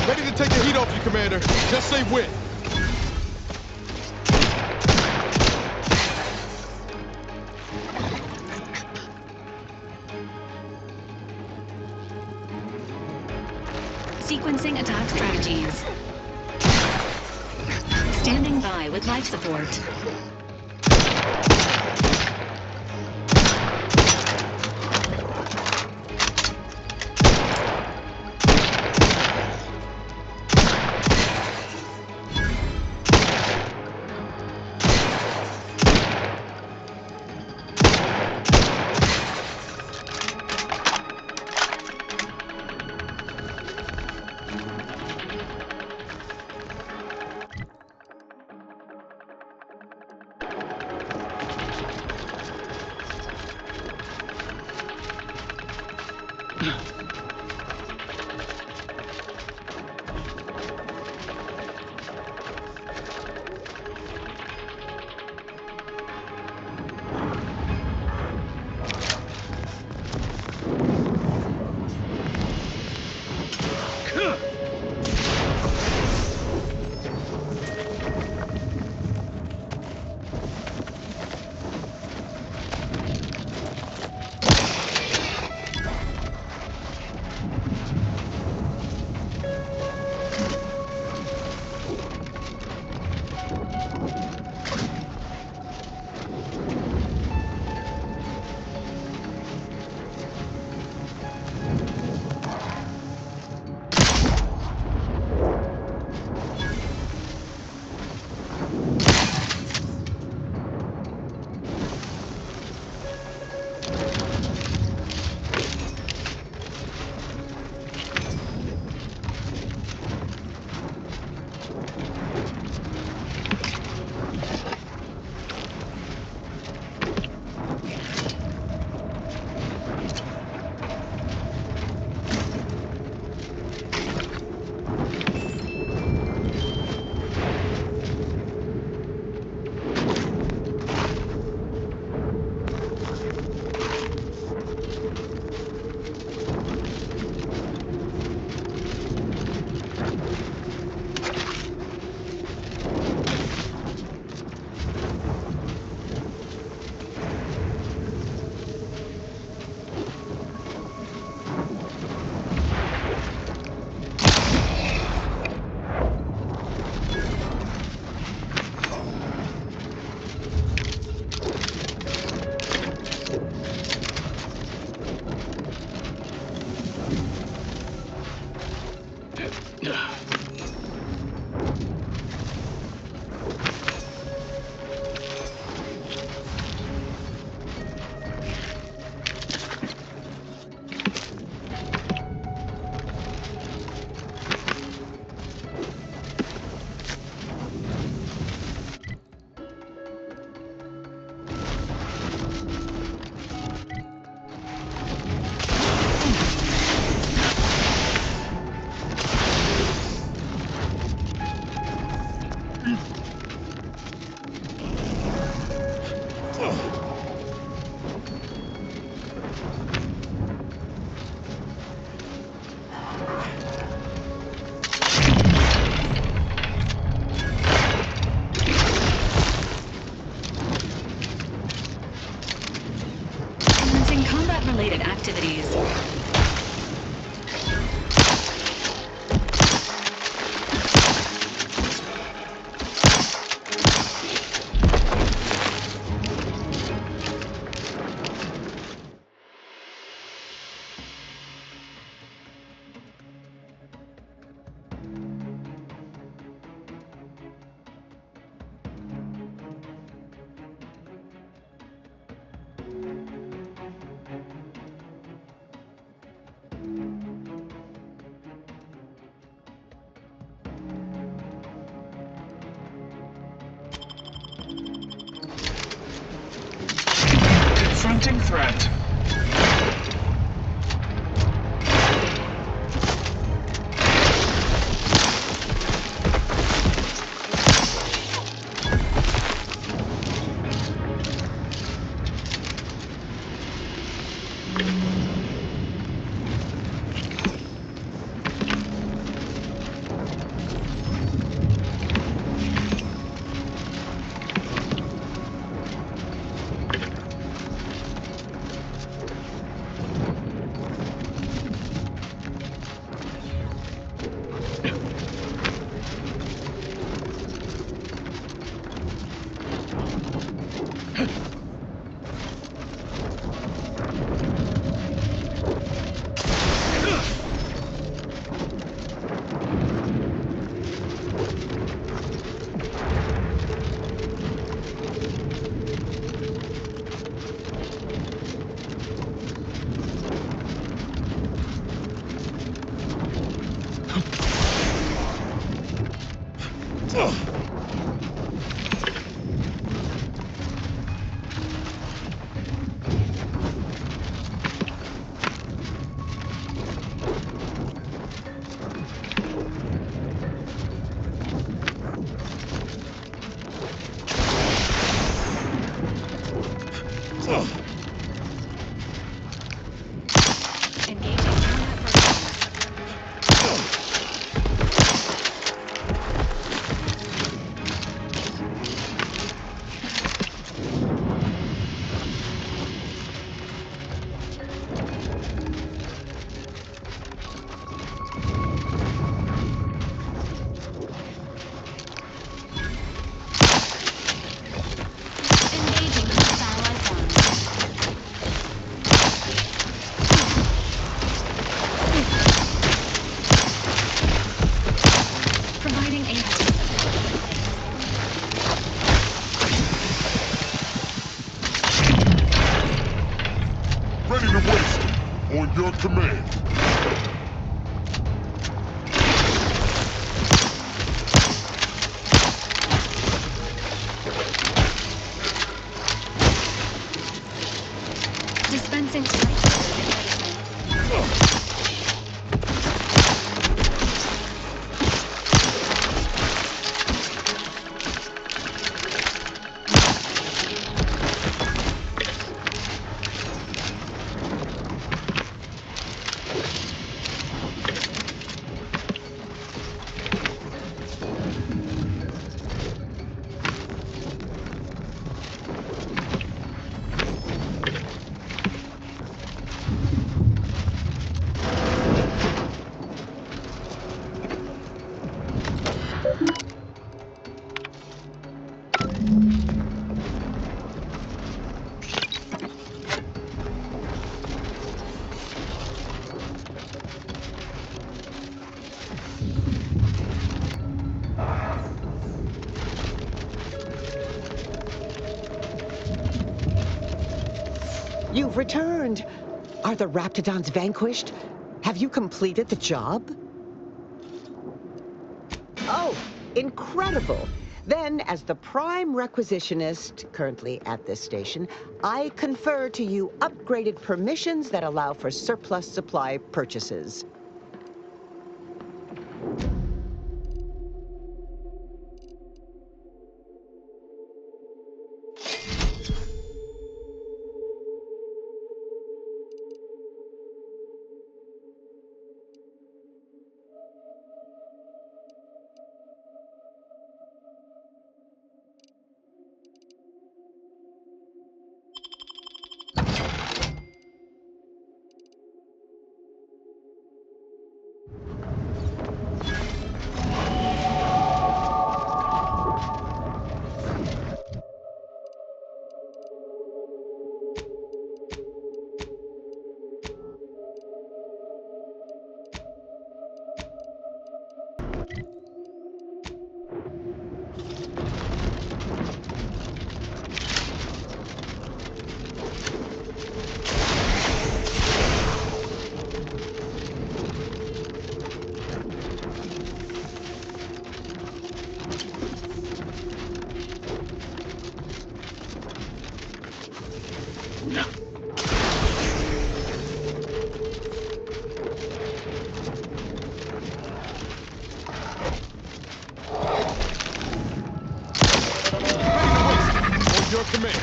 Ready to take the heat off you, Commander. Just say when. Sequencing attack strategies. Standing by with life support. Fiends-related activities. Confronting threat. Command. Dispensing You've returned. Are the Raptidons vanquished? Have you completed the job? Oh, incredible. Then, as the prime requisitionist currently at this station, I confer to you upgraded permissions that allow for surplus supply purchases. Your command.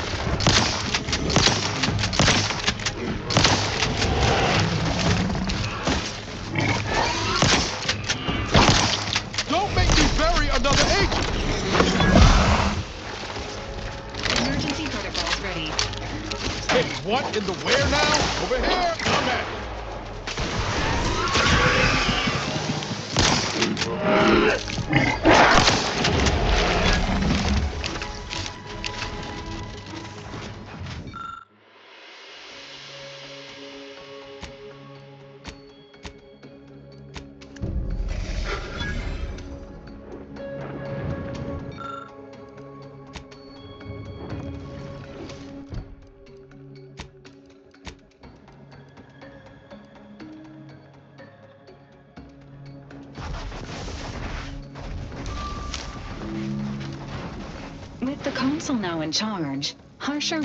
Don't make me bury another agent! Emergency protocols ready. Hey, what in the where now? Over here, come at With the consul now in charge, harsher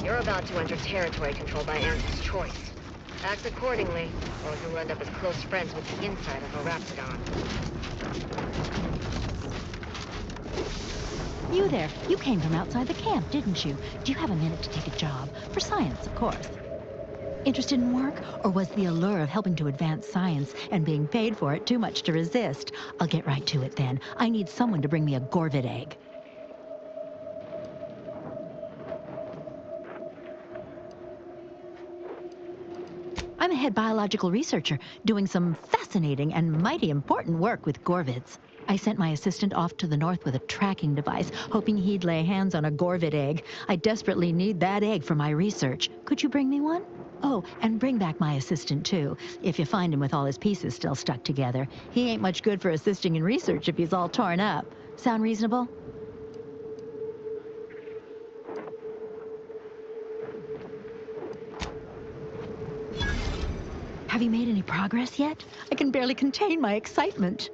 You're about to enter territory controlled by Anti's choice. Act accordingly, or you'll end up as close friends with the inside of a Raptidon. You there. You came from outside the camp, didn't you? Do you have a minute to take a job? For science, of course. Interested in work? Or was the allure of helping to advance science and being paid for it too much to resist? I'll get right to it then. I need someone to bring me a Gorvid egg. I'm a head biological researcher doing some fascinating and mighty important work with Gorvids. I sent my assistant off to the north with a tracking device, hoping he'd lay hands on a Gorvid egg. I desperately need that egg for my research. Could you bring me one? Oh, and bring back my assistant, too, if you find him with all his pieces still stuck together. He ain't much good for assisting in research if he's all torn up. Sound reasonable? Have you made any progress yet? I can barely contain my excitement.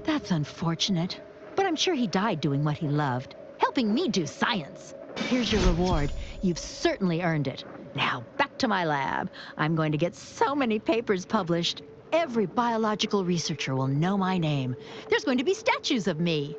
That's unfortunate, but I'm sure he died doing what he loved, helping me do science. Here's your reward. You've certainly earned it. Now, back to my lab. I'm going to get so many papers published. Every biological researcher will know my name. There's going to be statues of me.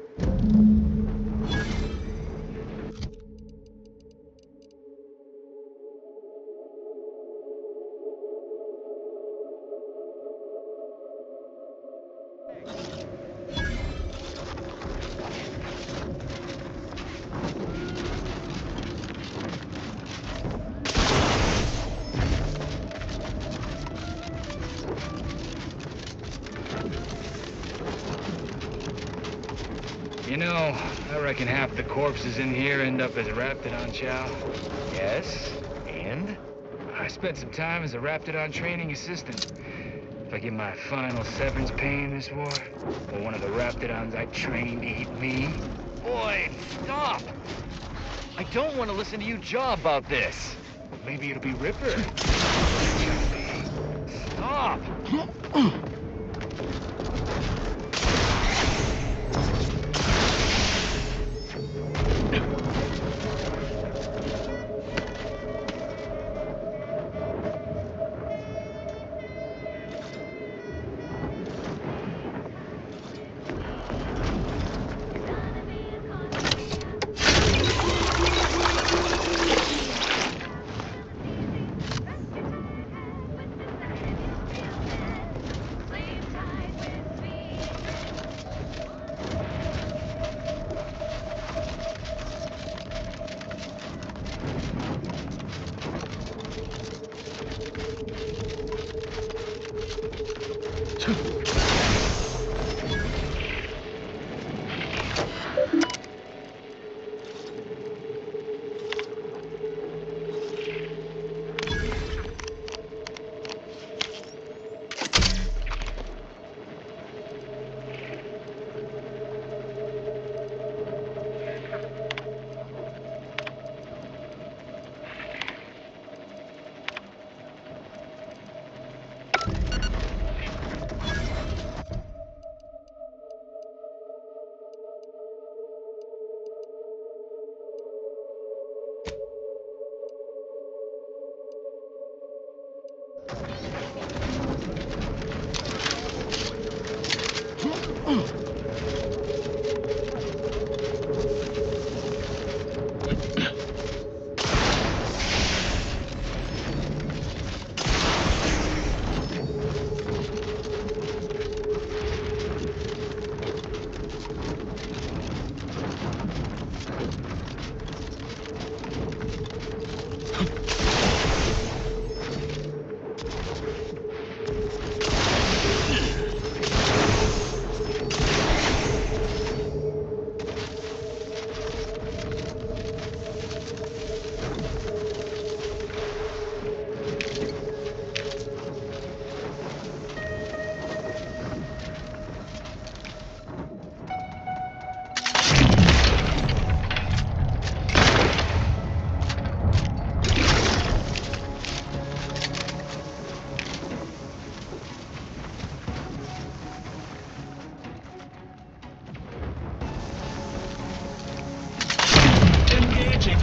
reckon half the corpses in here end up as Raptidon chow. Yes? And? I spent some time as a Raptidon training assistant. If I get my final severance pay in this war, or one of the Raptidons I trained eat me... Boy, stop! I don't want to listen to you jaw about this. Maybe it'll be Ripper. Stop!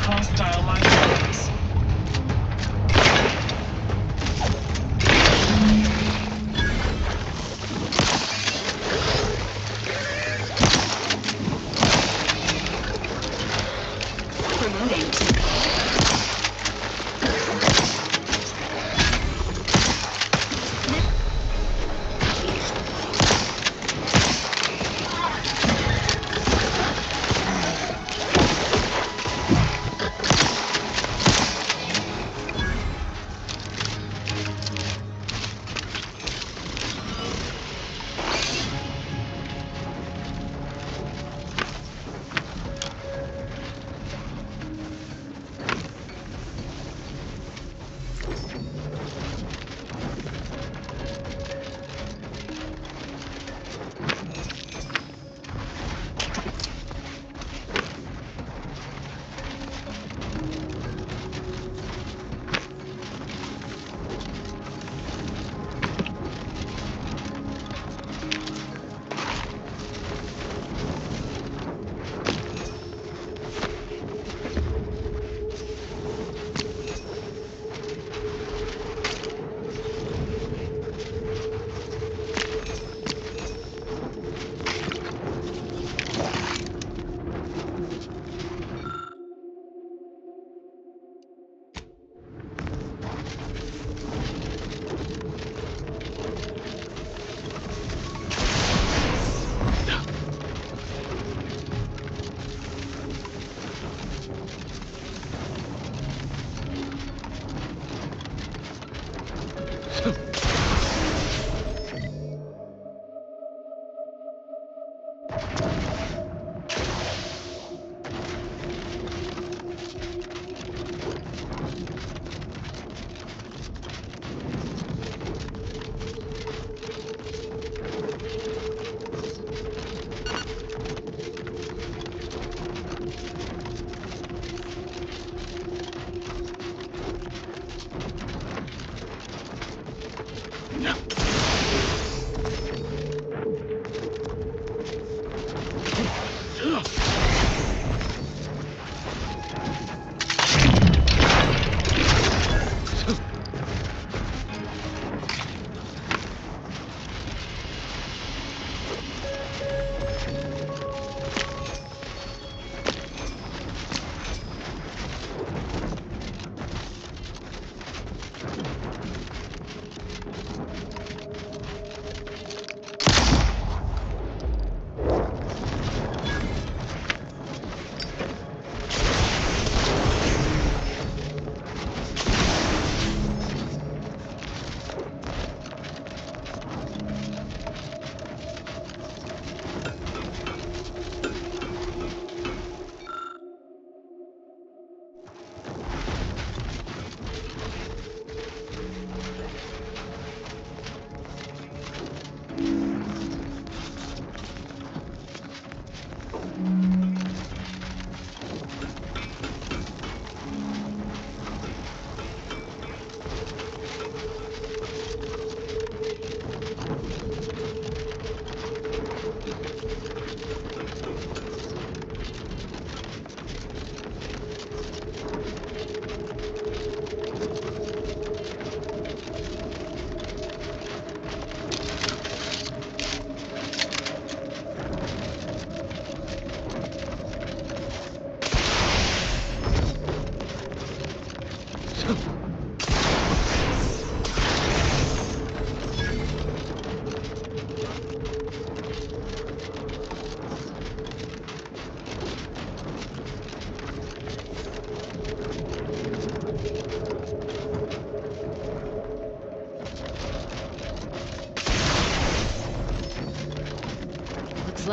Hostile minorities.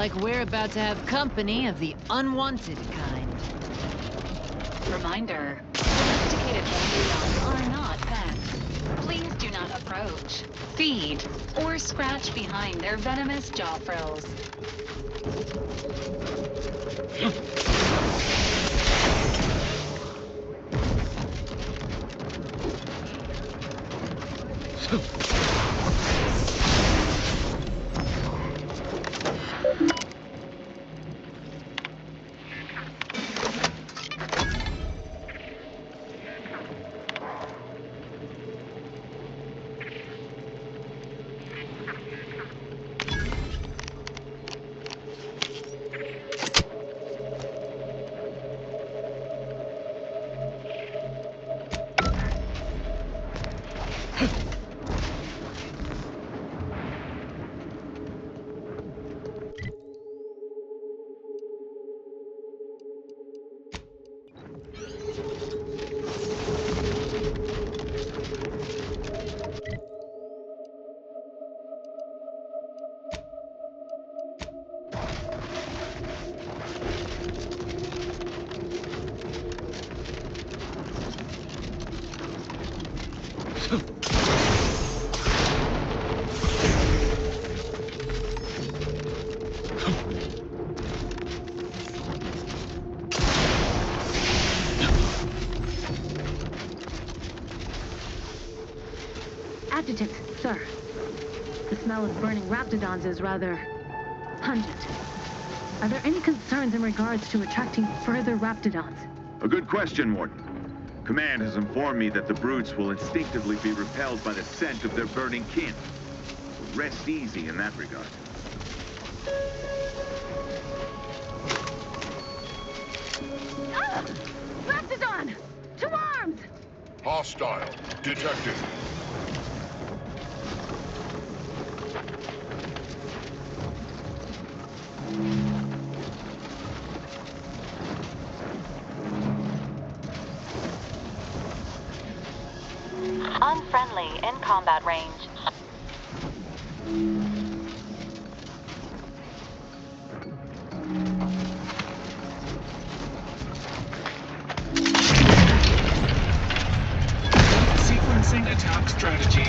like we're about to have company of the unwanted kind. Reminder, domesticated delegates are not pets. Please do not approach, feed, or scratch behind their venomous jaw frills. Adjutant, sir. The smell of burning raptidons is rather pungent. Are there any concerns in regards to attracting further raptidons? A good question, Warden. Command has informed me that the brutes will instinctively be repelled by the scent of their burning kin. Rest easy in that regard. Ah! Raptidon! To arms! Hostile. Detected. Unfriendly in combat range. Sequencing attack strategies.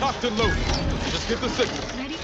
Locked and loaded. Just give the signal. Ready?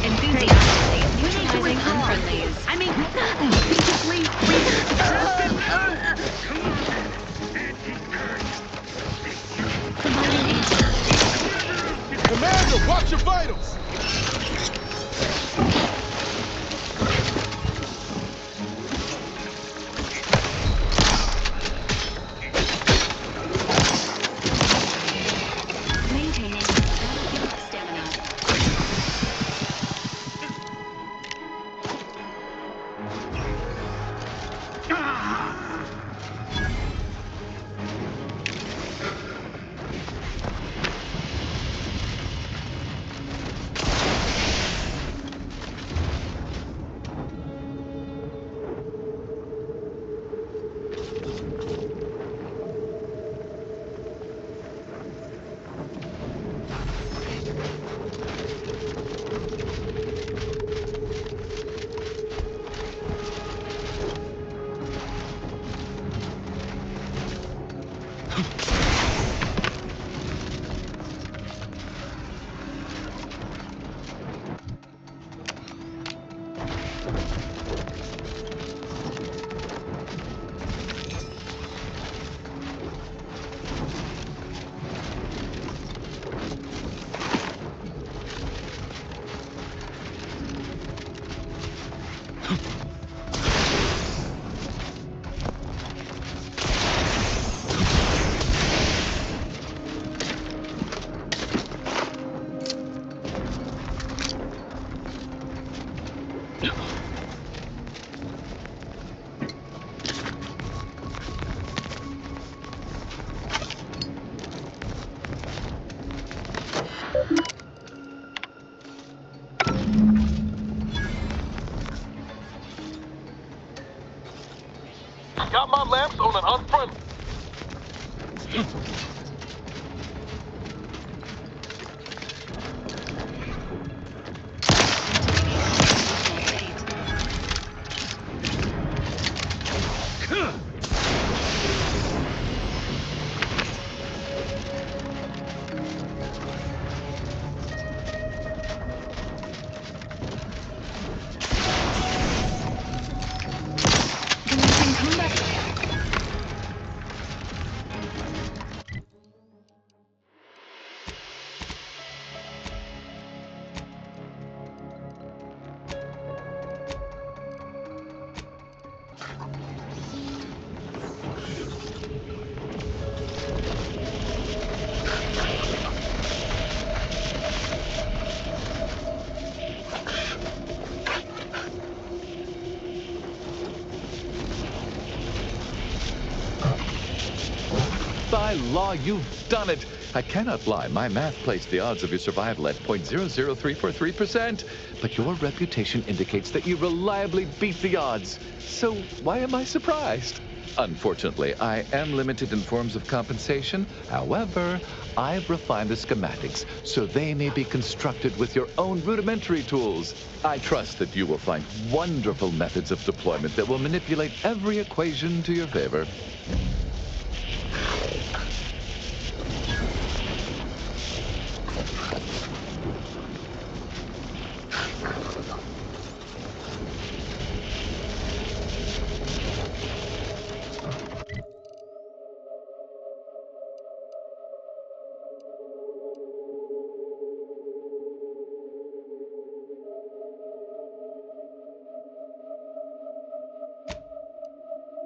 Enthusiastically utilizing unfriendlies. I mean, basically, Commander, watch your vitals! Maintaining stamina. Got my lamps on an unfriendly. By law, you've done it. I cannot lie. My math placed the odds of your survival at 0.00343%. But your reputation indicates that you reliably beat the odds. So why am I surprised? Unfortunately, I am limited in forms of compensation. However, I've refined the schematics so they may be constructed with your own rudimentary tools. I trust that you will find wonderful methods of deployment that will manipulate every equation to your favor.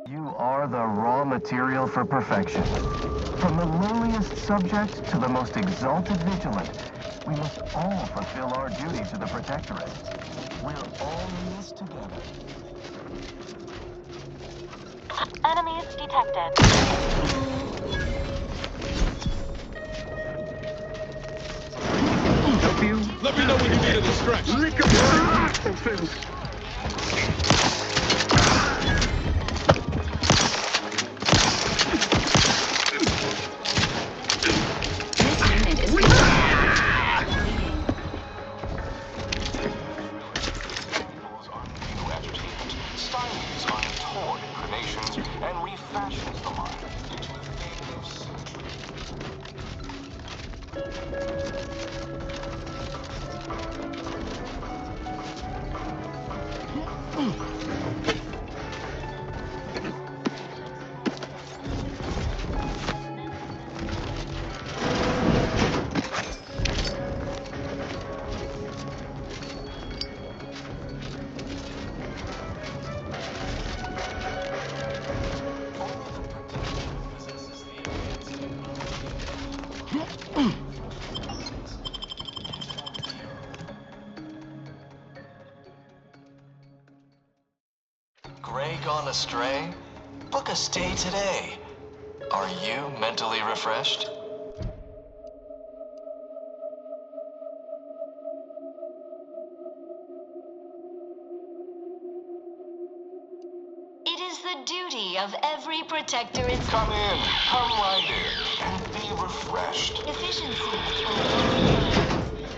You are the raw material for perfection. From the lowliest subject to the most exalted vigilant, we must all fulfill our duty to the Protectorate. We're all in this together. Enemies detected. Help you? Let me know when you need a distraction. inclinations and refashions the mind into a thing of symmetry. Gray gone astray? Book a stay today. Are you mentally refreshed? It is the duty of every Protectorate... Come in, come right in, and be refreshed. Efficiency.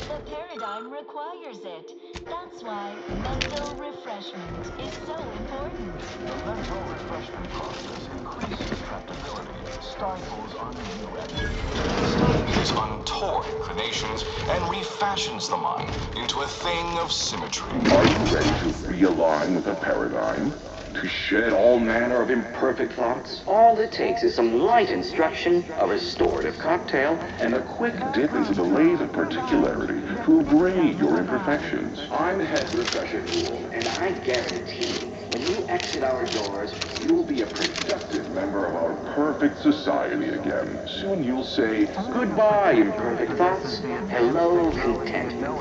The paradigm requires it. That's why mental refreshment is so important. The mental refreshment process increases tractability, stifles undue activity, Studies untoward inclinations and refashions the mind into a thing of symmetry. Are you ready to realign with the paradigm? To shed all manner of imperfect thoughts? All it takes is some light instruction, a restorative cocktail, And a quick dip into the lathe of particularity to abrade your imperfections. I'm Head Refresher Ghoul, and I guarantee when you exit our doors, You'll be a productive member of our perfect society again. Soon you'll say, goodbye, imperfect thoughts. Hello, contentment.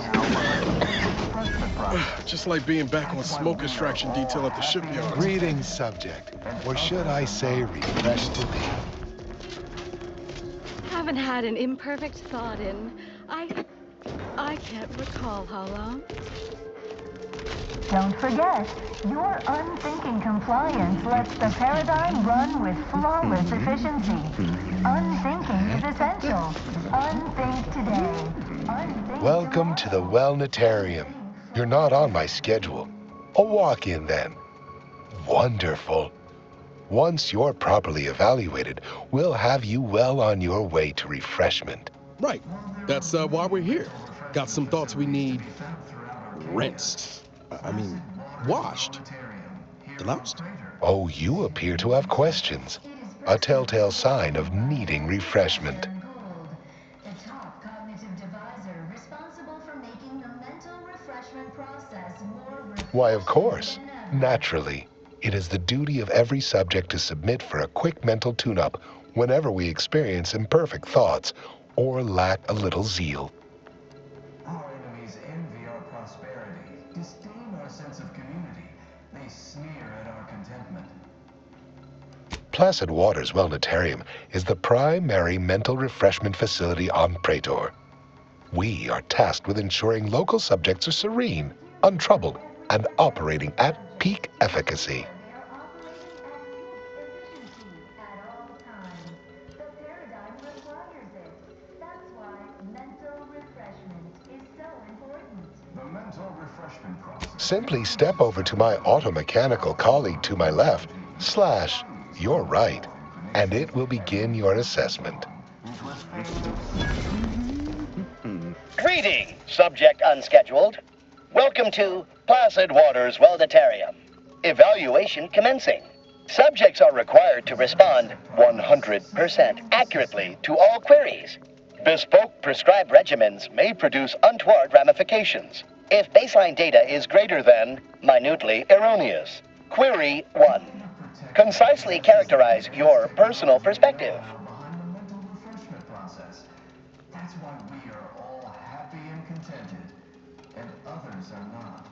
Just like being back on smoke extraction detail at the shipyard. Greetings, subject. Or should I say refreshed to be? Haven't had an imperfect thought in... I can't recall how long. Don't forget, your unthinking compliance lets the paradigm run with flawless efficiency. Unthinking is essential. Unthink today. Unthink Welcome to the Wellnetarium. You're not on my schedule. A walk-in then. Wonderful. Once you're properly evaluated, we'll have you well on your way to refreshment. Right. That's why we're here. Got some thoughts we need rinsed. Washed. Deloused. Oh, you appear to have questions. A telltale sign of needing refreshment. the top cognitive divisor responsible for making the mental refreshment process more Why, of course. Naturally. It is the duty of every subject to submit for a quick mental tune-up whenever we experience imperfect thoughts or lack a little zeal. Our enemies envy our prosperity, disdain our sense of community. They sneer at our contentment. Placid Waters Wellnetarium is the primary mental refreshment facility on Praetor. We are tasked with ensuring local subjects are serene, untroubled, and operating at peak efficacy. The mental refreshment process. Simply step over to my automechanical colleague to my left, / your right, and it will begin your assessment. Greetings, subject unscheduled. Welcome to Placid Waters Wellnetarium. Evaluation commencing. Subjects are required to respond 100% accurately to all queries. Bespoke prescribed regimens may produce untoward ramifications if baseline data is greater than minutely erroneous. Query 1. Concisely characterize your personal perspective. That's why we are all happy and contented, and others are not.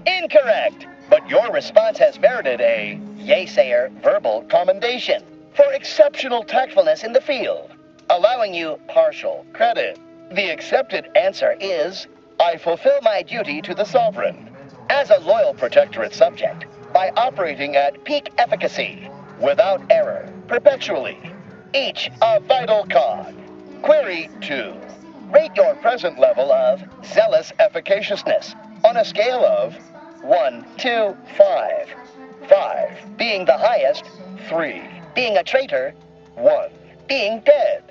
Incorrect, but your response has merited a yay-sayer verbal commendation for exceptional tactfulness in the field, allowing you partial credit. The accepted answer is, I fulfill my duty to the Sovereign as a loyal Protectorate subject by operating at peak efficacy, without error, perpetually. Each a vital cog Query 2. Rate your present level of zealous efficaciousness on a scale of 1 to 5. 5 being the highest, 3 being a traitor, 1 being dead.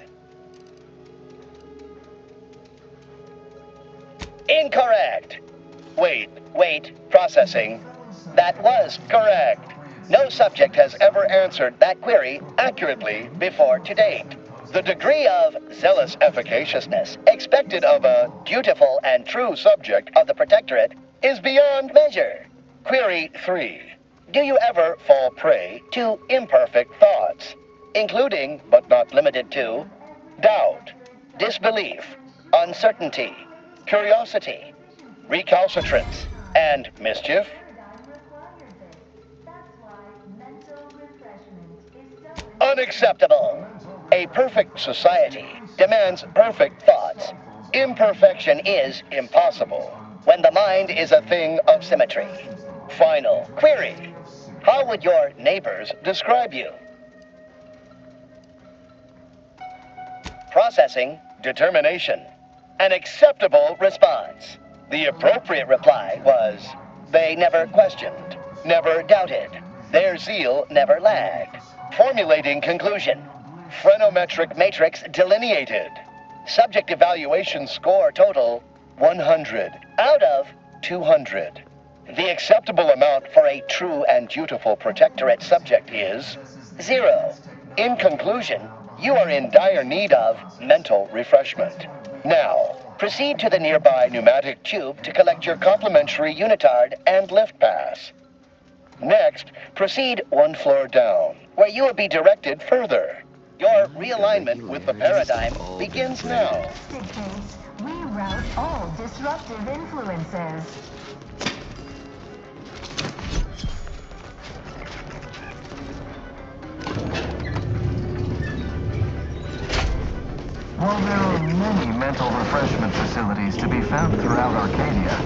Incorrect. Wait, processing. That was correct. No subject has ever answered that query accurately before to date. The degree of zealous efficaciousness expected of a dutiful and true subject of the Protectorate is beyond measure. Query 3. Do you ever fall prey to imperfect thoughts, including, but not limited to, doubt, disbelief, uncertainty, curiosity, recalcitrance, and mischief? Unacceptable. A perfect society demands perfect thoughts. Imperfection is impossible when the mind is a thing of symmetry. Final query. How would your neighbors describe you? Processing determination. An acceptable response. The appropriate reply was, they never questioned, never doubted. Their zeal never lagged. Formulating conclusion. Phrenometric matrix delineated. Subject evaluation score total 100 out of 200. The acceptable amount for a true and dutiful Protectorate subject is 0. In conclusion, you are in dire need of mental refreshment. Now, proceed to the nearby pneumatic tube to collect your complimentary unitard and lift pass. Next, proceed 1 floor down, where you will be directed further. Your realignment with the paradigm begins now. Dictates we rout all disruptive influences. While there are many mental refreshment facilities to be found throughout Arcadia,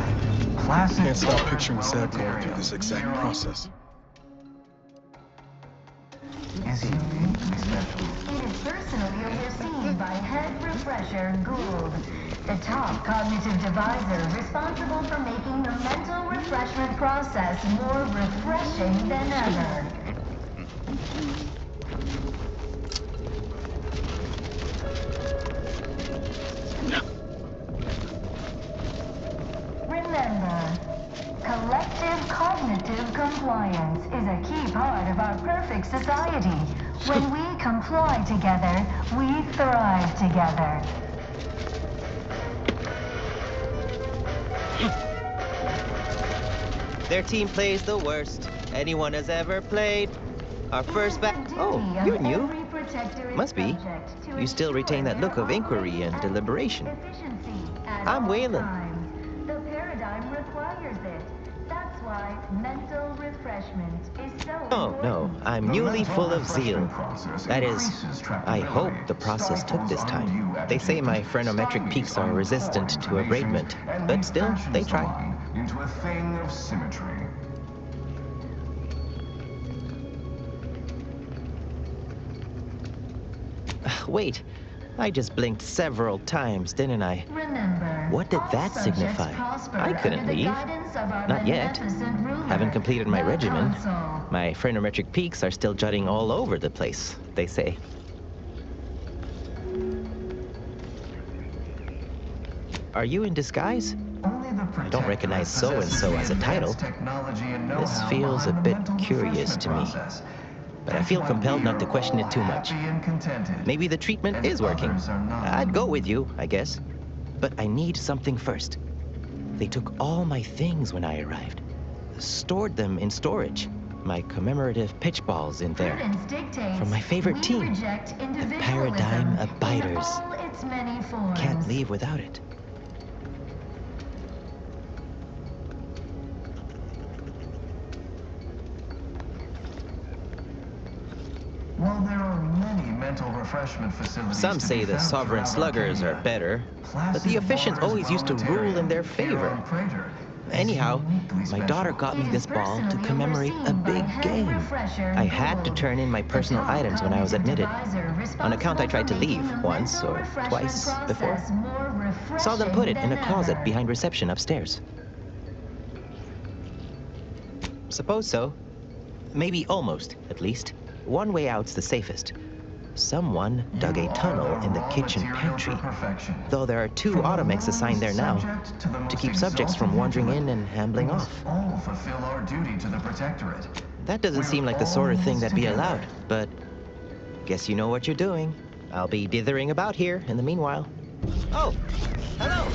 Placid Can't stop Waters picturing Zed going through Well-Detarium this exact process. is uniquely special. It is personally overseen by Head Refresher Gould, the top cognitive deviser responsible for making the mental refreshment process more refreshing than ever. Remember, collective cognitive compliance is a key part of our perfect society. When we comply together, we thrive together. Their team plays the worst anyone has ever played. Our first Oh, you're new. Must be. You still retain that look of inquiry and deliberation. I'm Waylon. The paradigm requires it. That's why mental refreshment is so important. No, I'm newly full of zeal. That is, I hope the process took this time. They say my phrenometric peaks are resistant to abradement, but still, they try. Into a thing of symmetry. Wait, I just blinked several times, didn't I? Remember, what did that signify? I couldn't leave. Not yet. Haven't completed my regimen. My phrenometric peaks are still jutting all over the place, they say. Are you in disguise? I don't recognize so-and-so as a title. This feels a bit curious to me. But I feel compelled not to question it too much. Maybe the treatment is working. I'd go with you, I guess. But I need something first. They took all my things when I arrived. Stored them in storage. My commemorative pitch balls in there. From my favorite team, the Paradigm Abiders. Can't leave without it. While there are many mental refreshment facilities, some say the sovereign sluggers are better, but the efficient always used to rule in their favor. Anyhow, my daughter got me this ball to commemorate a big game. I had to turn in my personal items when I was admitted. On account I tried to leave once or twice before. Saw them put it in a closet behind reception upstairs. Suppose so. Maybe almost, at least. One way out's the safest. Someone dug a tunnel in the kitchen pantry, though there are 2 automechs assigned there now, to keep subjects from wandering in and ambling off. All fulfill our duty to the Protectorate. That doesn't seem like the sort of thing that'd be allowed, but guess you know what you're doing. I'll be dithering about here in the meanwhile. Oh, hello!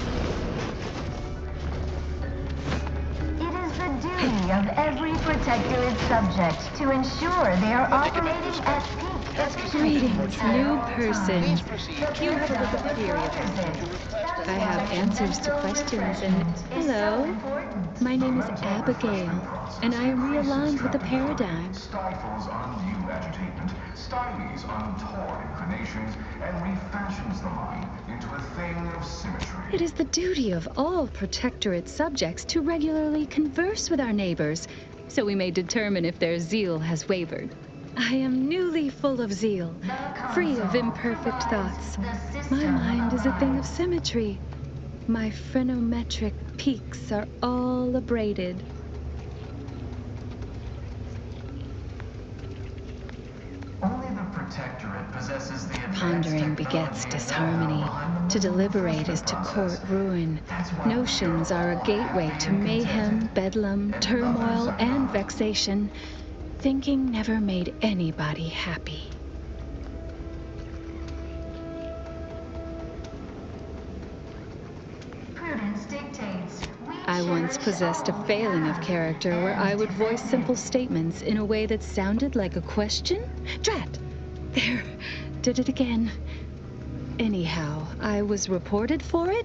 It is the duty of every Protectorate subject to ensure they are operating at peak efficiency. Greetings, new person. You have a look here. I have answers to questions and... Hello. My name is Abigail, and I am realigned with the paradigm. Stifles undue agitation, stymies untoward inclinations, and refashions the mind into a thing of symmetry. It is the duty of all Protectorate subjects to regularly converse with our neighbors, so we may determine if their zeal has wavered. I am newly full of zeal, free of imperfect thoughts. My mind is a thing of symmetry. My phrenometric peaks are all abraded. Only the Protectorate possesses the Pondering begets disharmony. To deliberate is to court ruin. Notions are a gateway to mayhem, bedlam, turmoil, and vexation. Thinking never made anybody happy. Prudence dictates. I once possessed a failing of character where I would voice simple statements in a way that sounded like a question? Drat! There, did it again. Anyhow, I was reported for it?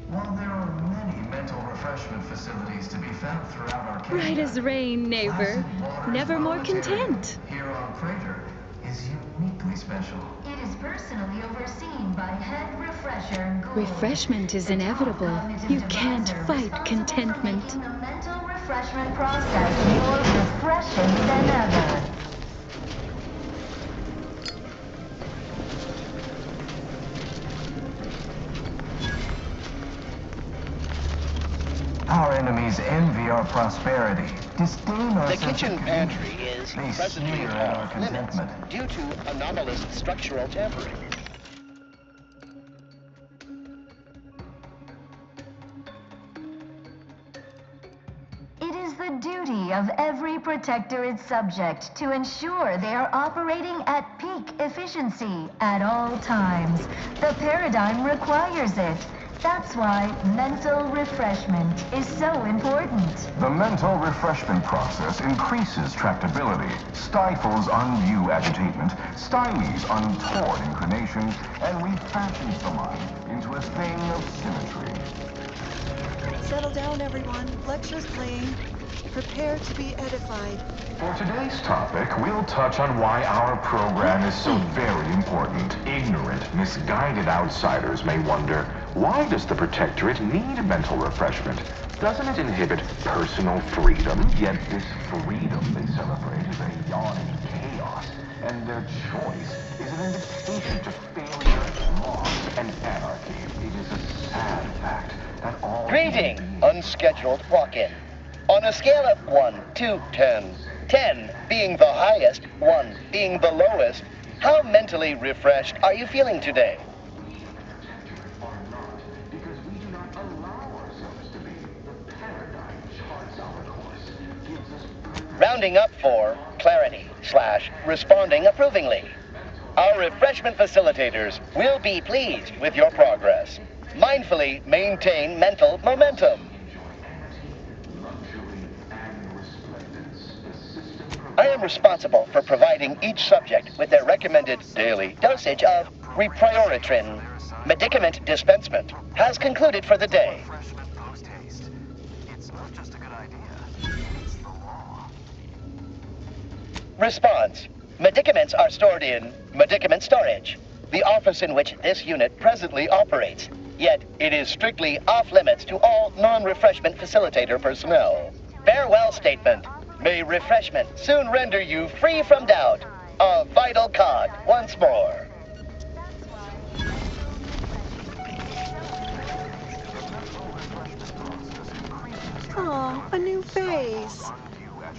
While there are many mental refreshment facilities to be found throughout Arcadia, Right as rain, neighbor. Never more content. Here on Praetor is uniquely special. It is personally overseen by Head Refresher Gould. Refreshment is inevitable. You can't fight contentment. The mental refreshment process more refreshing than ever. Our enemies envy our prosperity, disdain our The kitchen pantry is They presently sneer at our off limits contentment. due to anomalous structural tampering. It is the duty of every Protectorate subject to ensure they are operating at peak efficiency at all times. The paradigm requires it. That's why mental refreshment is so important. The mental refreshment process increases tractability, stifles undue agitation, stymies untoward inclinations, and refashions the mind into a thing of symmetry. Settle down, everyone. Lecture's playing. Prepare to be edified. For today's topic, we'll touch on why our program is so very important. Ignorant, misguided outsiders may wonder, why does the Protectorate need mental refreshment? Doesn't it inhibit personal freedom? Yet this freedom they celebrate is a yawning chaos, and their choice is an invitation to failure, loss, and anarchy. It is a sad fact that all... Greeting, unscheduled walk-in. On a scale of 1 to 10, 10 being the highest, 1 being the lowest, how mentally refreshed are you feeling today? Rounding up for clarity / responding approvingly. Our refreshment facilitators will be pleased with your progress. Mindfully maintain mental momentum. I am responsible for providing each subject with their recommended daily dosage of Reprioritrin. Medicament dispensement has concluded for the day. Response. Medicaments are stored in medicament storage, the office in which this unit presently operates. Yet, it is strictly off-limits to all non-refreshment facilitator personnel. Farewell statement. May refreshment soon render you free from doubt. A vital cog once more. Oh, a new face.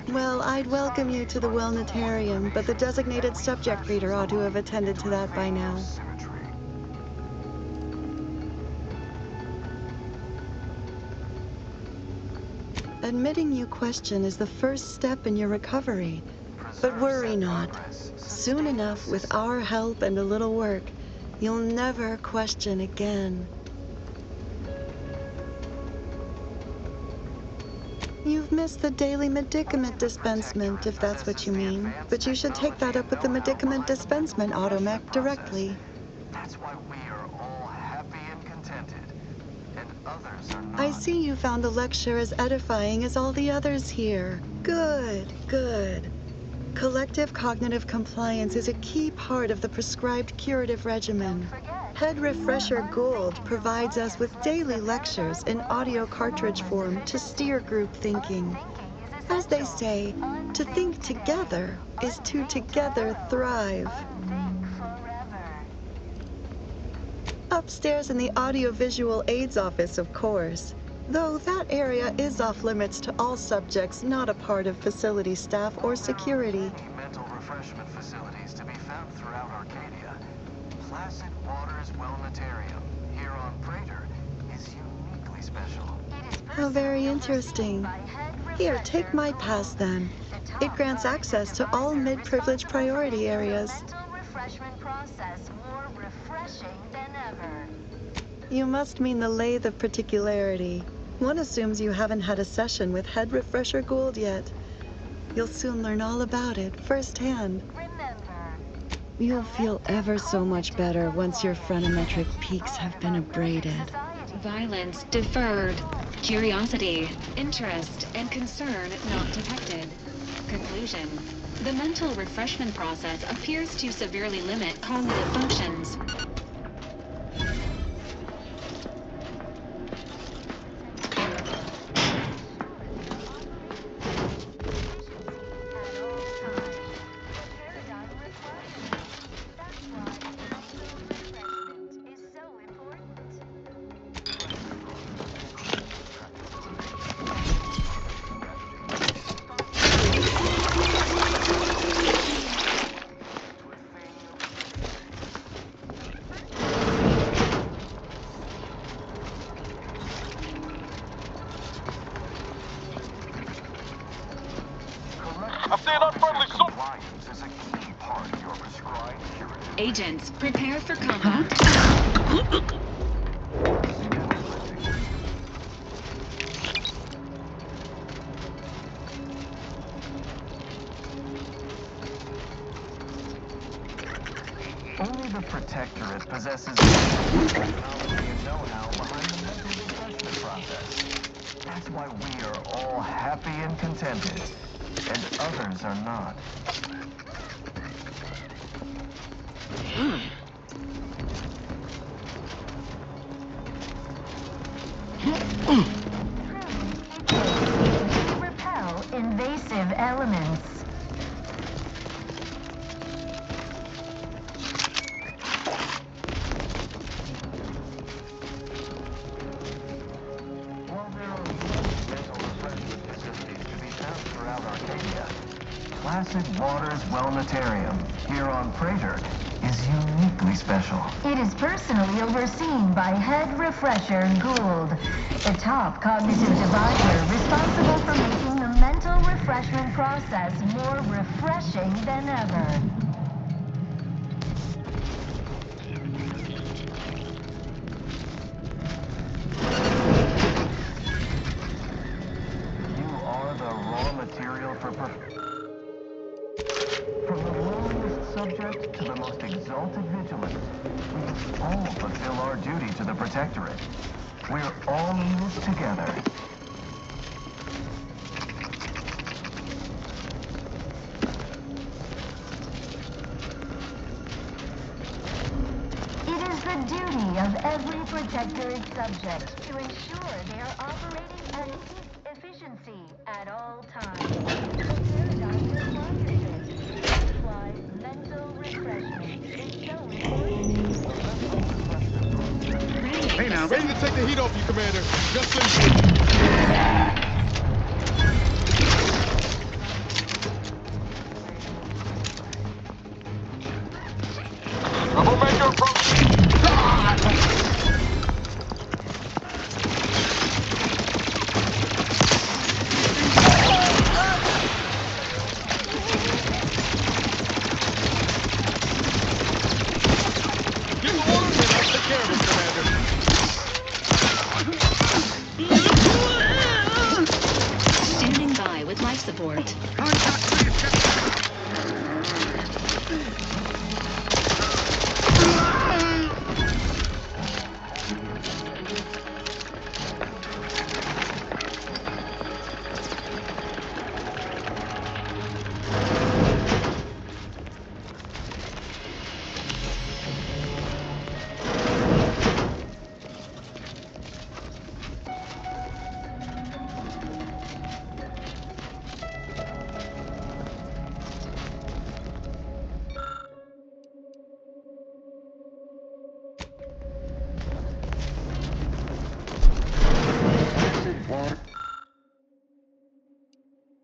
Well, I'd welcome you to the Wellnetarium, but the designated subject reader ought to have attended to that by now. Admitting you question is the first step in your recovery. But worry not. Soon enough, with our help and a little work, you'll never question again. You've missed the daily medicament dispensement, if that's what you mean. But you should take that up with the medicament dispensement automech directly. That's why we are all happy and contented, and others are not. I see you found the lecture as edifying as all the others here. Good, good. Collective cognitive compliance is a key part of the prescribed curative regimen. Head Refresher Gould provides us with daily lectures in audio cartridge form to steer group thinking. As they say, to think together is to together thrive. Upstairs in the audiovisual aids office, of course. Though that area is off limits to all subjects not a part of facility staff or security. Mental refreshment facilities to be found throughout Arcadia. Placid Waters Wellnetarium here on Praetor is uniquely special. How very interesting. Here, take my pass then. It grants access to all mid-privileged priority areas. You must mean the lathe of particularity. One assumes you haven't had a session with Head Refresher Gould yet. You'll soon learn all about it firsthand. You'll feel ever so much better once your phreноmetric peaks have been abraded. Violence deferred. Curiosity, interest, and concern not detected. Conclusion. The mental refreshment process appears to severely limit cognitive functions. Agents, prepare for combat. Only the Protectorate possesses technology and know-how behind the mental refreshment process. That's why we are all happy and contented, and others are not. Repel invasive elements. While there are many mental refreshment facilities to be found throughout Arcadia, Placid Waters Wellnetarium here on Praetor is uniquely special. It is personally overseen by Head Refresher Gould, the top cognitive divisor responsible for making the mental refreshment process more refreshing than ever. You are the raw material for From the lowliest subject to the most exalted vigilant, we must all fulfill our duty to the Protectorate. We're all in this together. It is the duty of every Protectorate subject to ensure they are operating at peak efficiency at all times. The paradox of cognition. That's why mental refreshment is so important. Hey now, ready to take the heat off you, Commander. Just leave. Troublemaker approaching! Give the orders and I'll take care of it, Commander. Standing by with life support.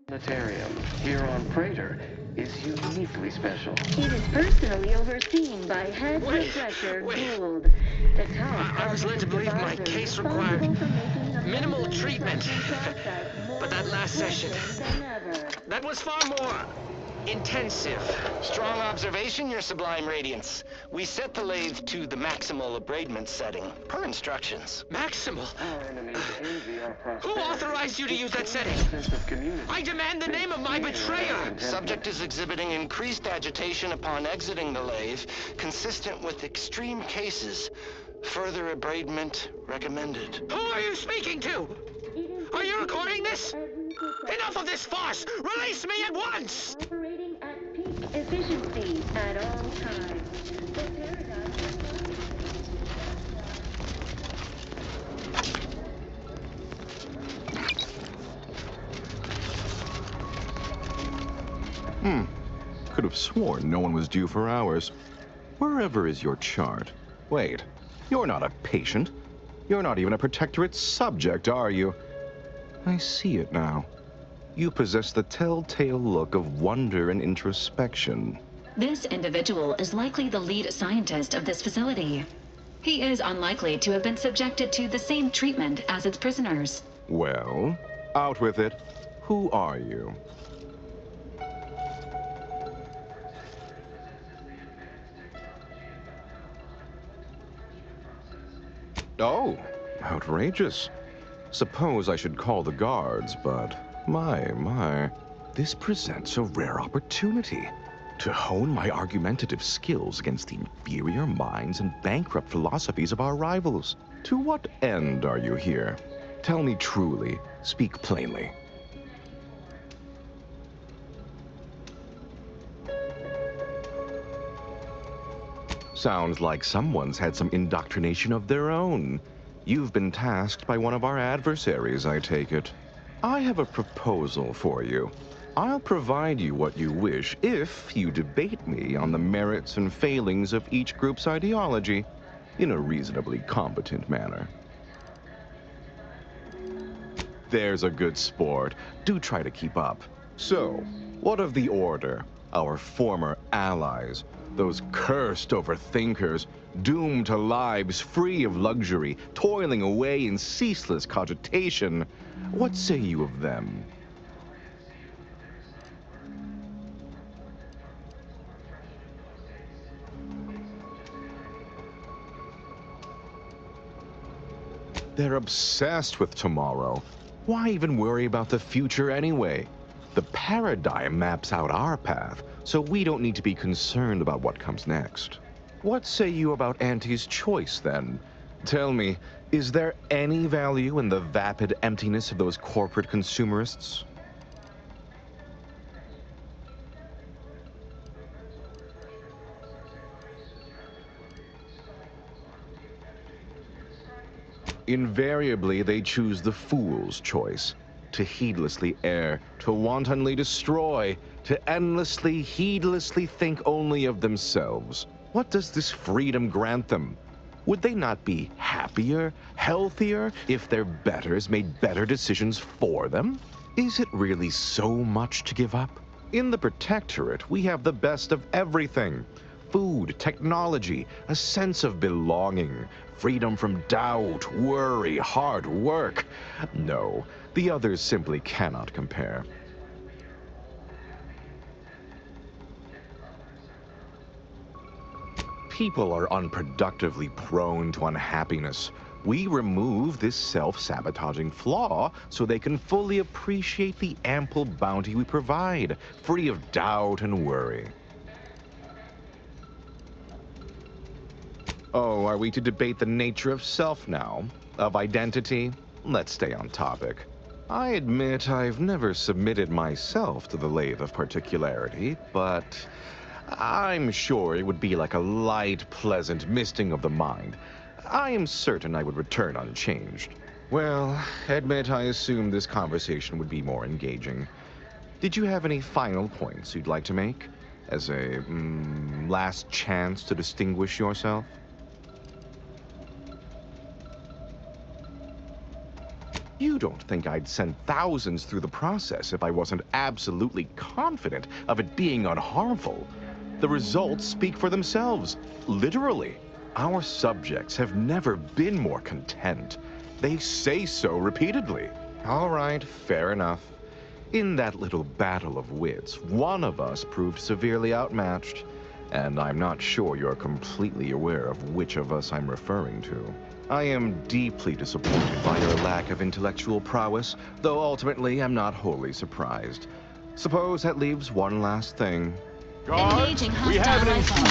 Planetarium here on Praetor is uniquely special. It is personally overseen by Head Refresher Gould. The top I was led to believe my case required minimal treatment. But that last session, that was far more intensive. Strong observation, Your Sublime Radiance. We set the lathe to the maximal abradement setting, per instructions. Maximal? Who authorized you to use that setting? I demand the name of my betrayer! Subject is exhibiting increased agitation upon exiting the lathe, consistent with extreme cases. Further abradement recommended. Who are you speaking to? Are you recording this? Enough of this farce! Release me at once! Operating at peak efficiency at all times. The paradox Could have sworn no one was due for hours. Wherever is your chart? Wait, you're not a patient. You're not even a Protectorate subject, are you? I see it now. You possess the telltale look of wonder and introspection. This individual is likely the lead scientist of this facility. He is unlikely to have been subjected to the same treatment as its prisoners. Well, out with it. Who are you? Oh, outrageous. Suppose I should call the guards, but my. This presents a rare opportunity to hone my argumentative skills against the inferior minds and bankrupt philosophies of our rivals. To what end are you here? Tell me truly. Speak plainly. Sounds like someone's had some indoctrination of their own. You've been tasked by one of our adversaries, I take it. I have a proposal for you. I'll provide you what you wish if you debate me on the merits and failings of each group's ideology in a reasonably competent manner. There's a good sport. Do try to keep up. So, what of the Order, our former allies? Those cursed overthinkers, doomed to lives free of luxury, toiling away in ceaseless cogitation. What say you of them? They're obsessed with tomorrow. Why even worry about the future anyway? The paradigm maps out our path, so we don't need to be concerned about what comes next. What say you about Auntie's choice, then? Tell me, is there any value in the vapid emptiness of those corporate consumerists? Invariably, they choose the fool's choice. To heedlessly err, to wantonly destroy, to endlessly, heedlessly think only of themselves. What does this freedom grant them? Would they not be happier, healthier, if their betters made better decisions for them? Is it really so much to give up? In the Protectorate, we have the best of everything. Food, technology, a sense of belonging, freedom from doubt, worry, hard work. No, the others simply cannot compare. People are unproductively prone to unhappiness. We remove this self-sabotaging flaw so they can fully appreciate the ample bounty we provide, free of doubt and worry. Oh, are we to debate the nature of self now? Of identity? Let's stay on topic. I admit I've never submitted myself to the lathe of particularity, but I'm sure it would be like a light, pleasant misting of the mind. I am certain I would return unchanged. Well, admit I assumed this conversation would be more engaging. Did you have any final points you'd like to make? As a, last chance to distinguish yourself? You don't think I'd send thousands through the process if I wasn't absolutely confident of it being unharmful. The results speak for themselves, literally. Our subjects have never been more content. They say so repeatedly. All right, fair enough. In that little battle of wits, one of us proved severely outmatched, and I'm not sure you're completely aware of which of us I'm referring to. I am deeply disappointed by your lack of intellectual prowess, though ultimately I'm not wholly surprised. Suppose that leaves one last thing. Guards, we have an intruder.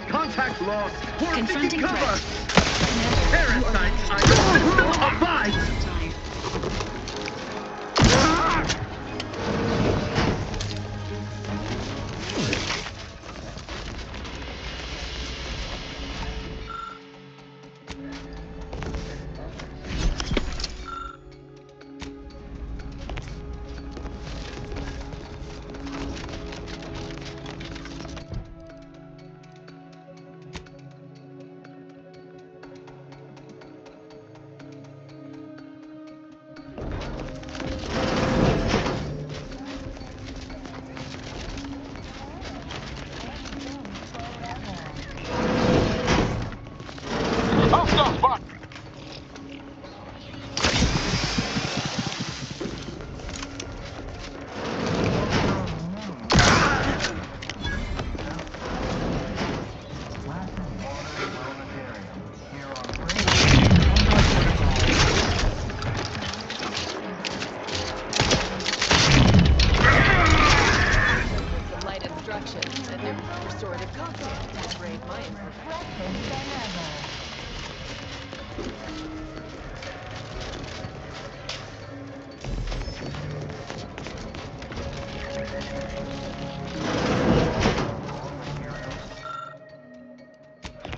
Contact lost. We're Confronting cover. threat. Parasites are system abides.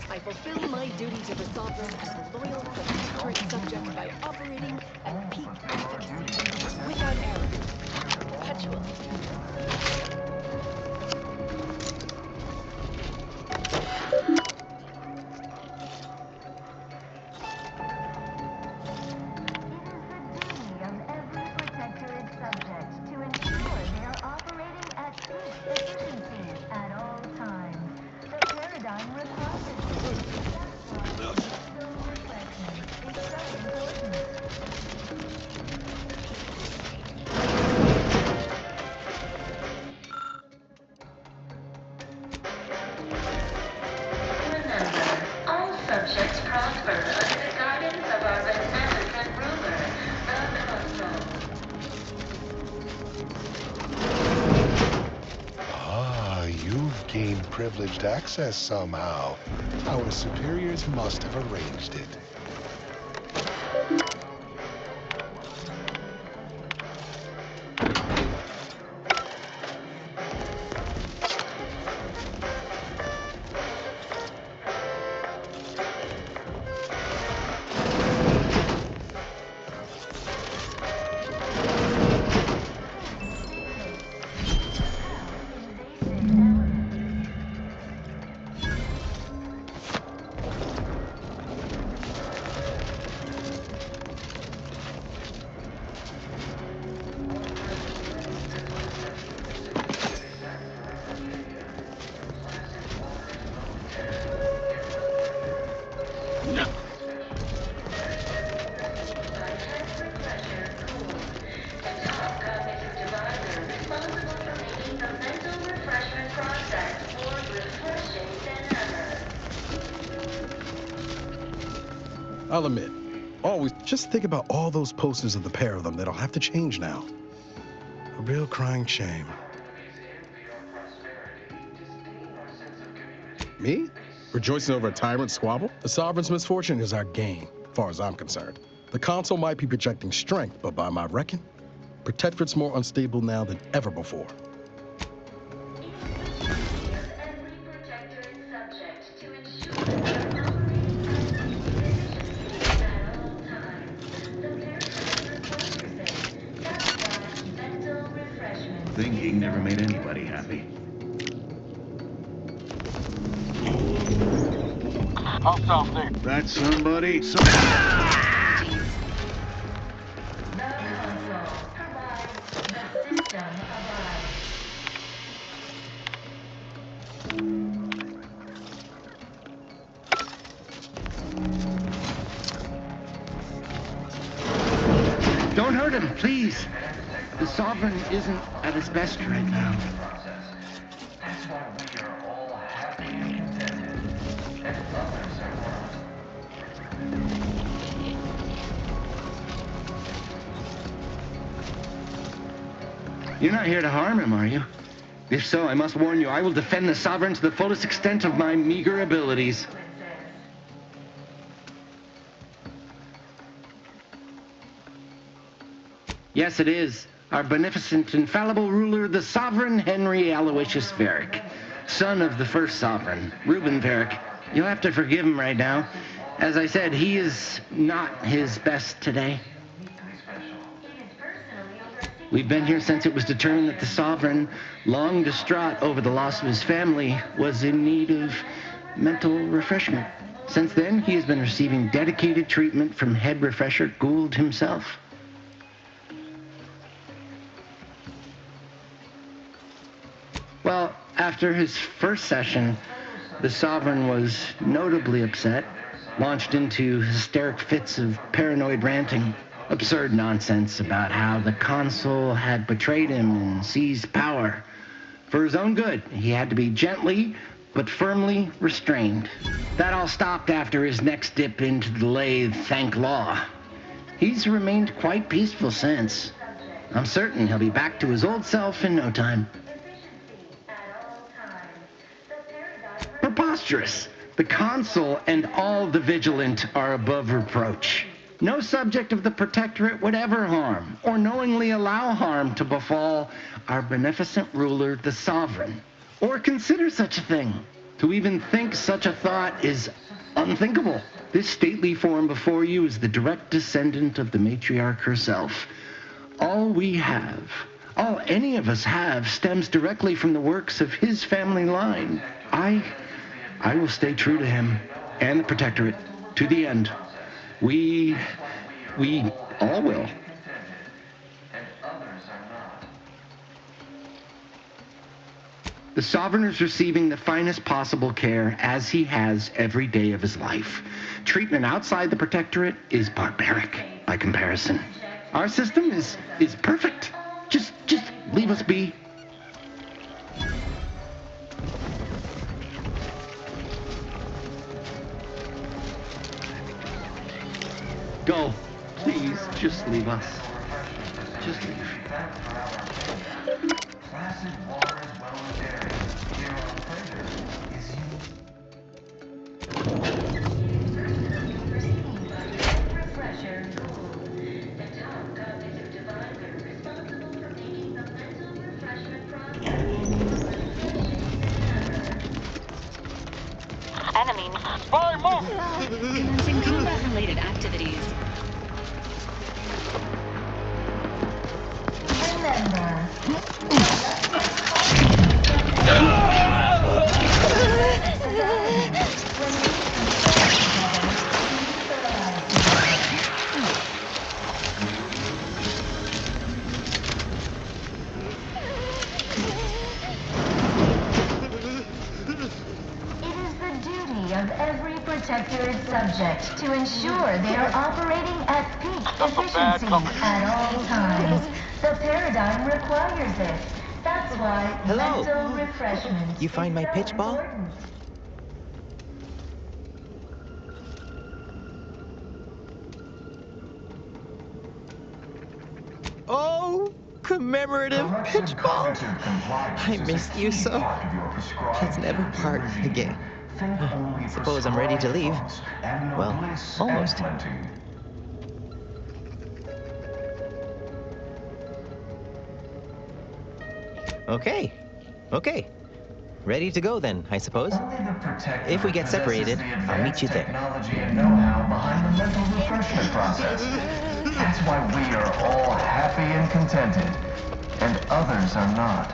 I fulfill my duty to the Sovereign as a loyal protectorate subject by operating at peak efficacy, without error, perpetually. gain privileged access somehow. Our superiors must have arranged it. I'll admit, always just think about all those posters of the pair of them that'll have to change now. A real crying shame. Me? Rejoicing over a tyrant squabble? The Sovereign's misfortune is our gain, as far as I'm concerned. The Council might be projecting strength, but by my reckon, Protectorate's more unstable now than ever before. Thinking never made anybody happy. Hostile there. That's somebody. Don't hurt him, please. The Sovereign isn't at his best right now. That's why we are all happy and contented, and others are not. You're not here to harm him, are you? If so, I must warn you, I will defend the Sovereign to the fullest extent of my meager abilities. Yes, it is. Our beneficent, infallible ruler, the Sovereign Henry Aloysius Varick, son of the first Sovereign, Reuben Varick. You'll have to forgive him right now. As I said, he is not his best today. We've been here since it was determined that the Sovereign, long distraught over the loss of his family, was in need of mental refreshment. Since then, he has been receiving dedicated treatment from head refresher Gould himself. Well, after his first session, the Sovereign was notably upset, launched into hysteric fits of paranoid ranting, absurd nonsense about how the Consul had betrayed him and seized power. For his own good, he had to be gently but firmly restrained. That all stopped after his next dip into the lathe, thank law. He's remained quite peaceful since. I'm certain he'll be back to his old self in no time. Preposterous! The Consul and all the Vigilant are above reproach. No subject of the Protectorate would ever harm, or knowingly allow harm to befall our beneficent ruler, the Sovereign, or consider such a thing. To even think such a thought is unthinkable. This stately form before you is the direct descendant of the matriarch herself. All we have, all any of us have, stems directly from the works of his family line. I will stay true to him and the Protectorate to the end. We all will. The Sovereign is receiving the finest possible care, as he has every day of his life. Treatment outside the Protectorate is barbaric by comparison. Our system is perfect. Just leave us be. Go. Please, just leave us. Just leave. Placid Waters wellness area here on Praetor is Refresher Gould, the top cognitive divisor responsible for making the mental refreshment process more refreshing than ever. Enemy. Commencing combat-related activities. Remember, of every Protectorate subject to ensure they are operating at peak efficiency at all times. The paradigm requires it. That's why mental refreshment You find my pitch ball? important. Oh, commemorative pitch ball. I missed you so. Let's never part again. Suppose I'm ready to leave. Well, almost. Okay. Ready to go then, I suppose. If we get separated, I'll meet you there. Technology and know-how behind the mental refreshment process. That's why we are all happy and contented, and others are not.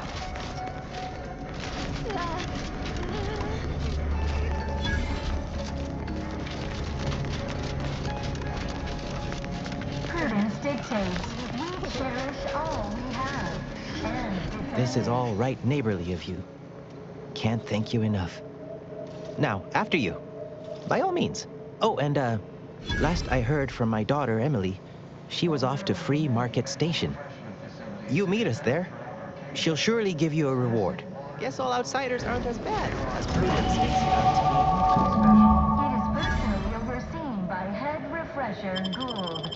Prudence dictates we cherish all we have. And This is all right neighborly of you. Can't thank you enough. Now, after you. By all means. Oh, and, last I heard from my daughter, Emily, she was off to Free Market Station. You meet us there. She'll surely give you a reward. Guess all outsiders aren't as bad as Prudence makes it out it is personally overseen by Head Refresher Gould.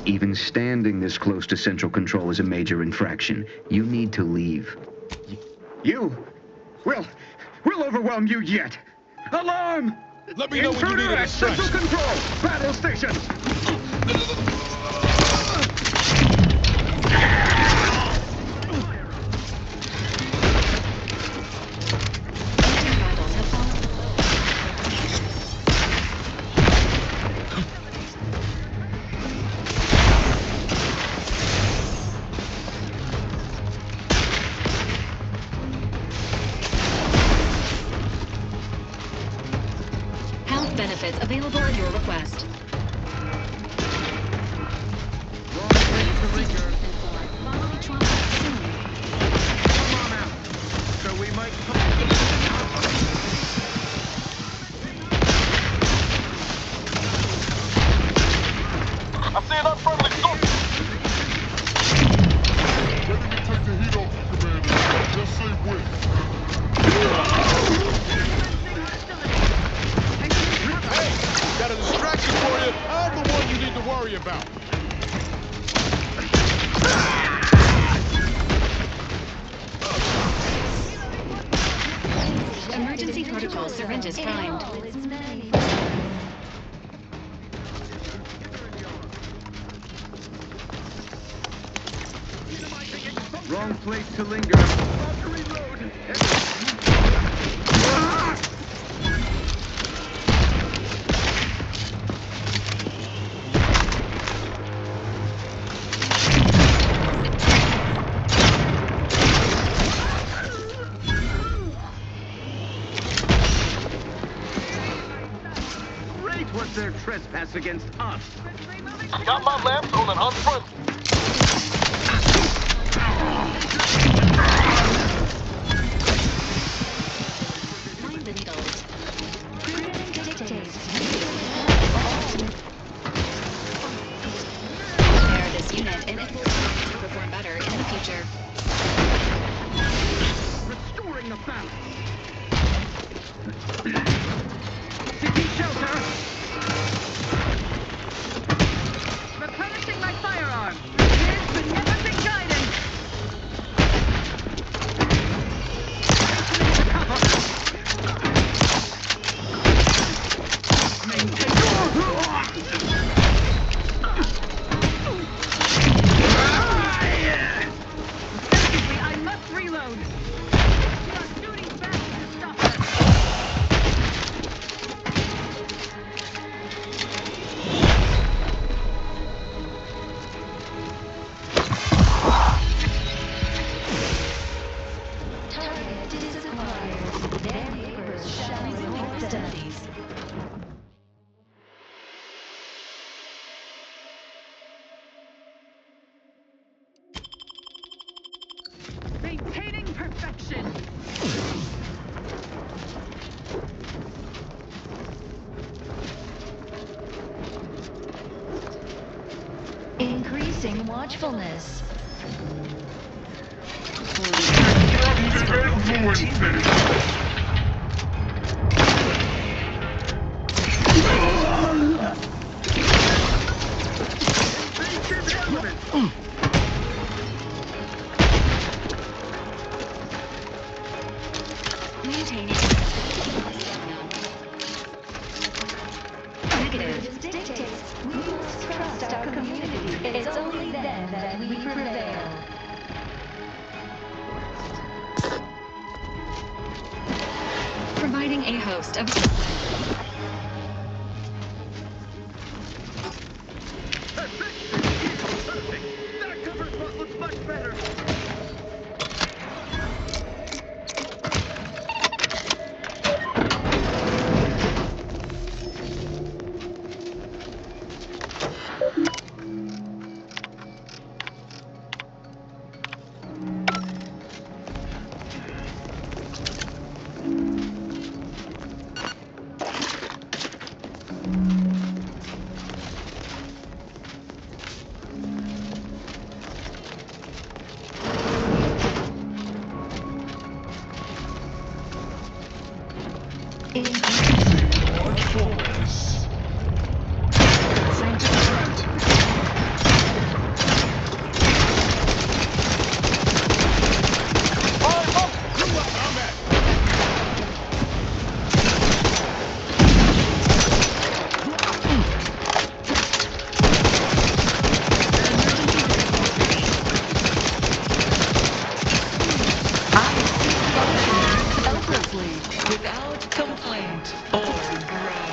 Even standing this close to central control is a major infraction. You need to leave. We'll overwhelm you yet. Alarm! Let me know when you need a distraction. Central control! Battle stations! Benefits available at your request. So we might... I see an unfriendly soldier! Ready to take the heat off, Commander. Just say when. Got a distraction for Emergency protocol syringes primed. Wrong place to linger. About to reload. Great was their trespass against us. Got my lamps on an unfront. Mind the needles. Repair this unit and it will perform better in the future. Restoring the balance. Seeking shelter. Replenishing my firearm. His beneficent guidance. I must reload. We are shooting back to stop her. Target is acquired. Their neighbors shall report studies. Maintaining perfection. Increasing watchfulness. Maintaining. Negative. Dictates we must trust our community. It's only then that we prevail. Providing a host of... That cover spot looks much better. Without complaint or groan.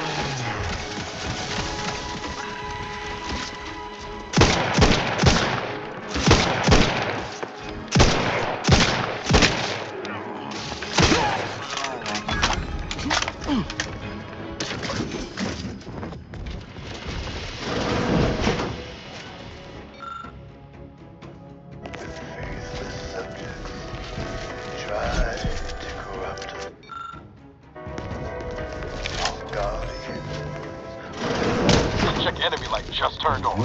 Check enemy light just turned on.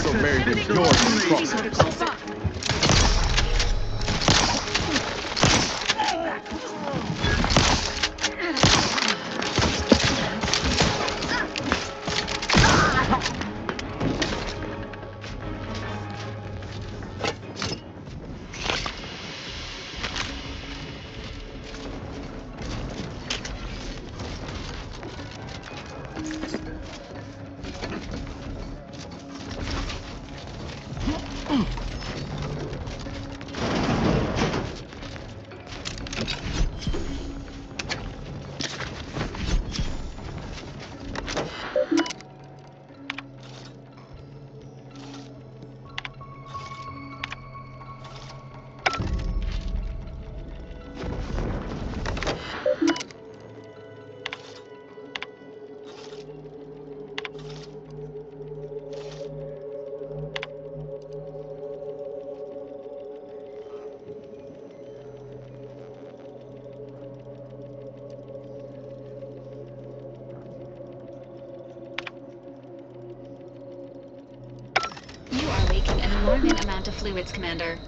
So Mary didn't ignore it. You are leaking an alarming amount of fluids, Commander.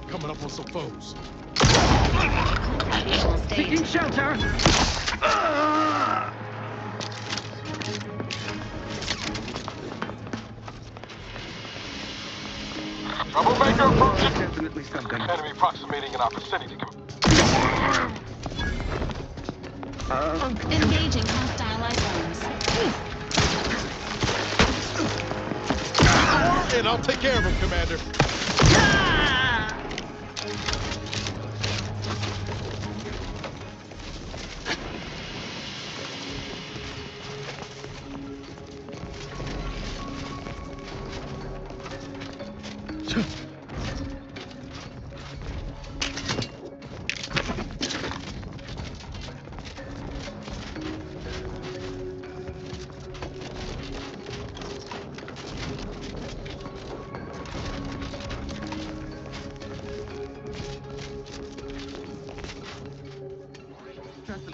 Coming up on some foes. Taking shelter! Troublemaker approaching. Definitely something. Enemy approximating in our vicinity. Engaging hostile life forms. And I'll take care of him, Commander.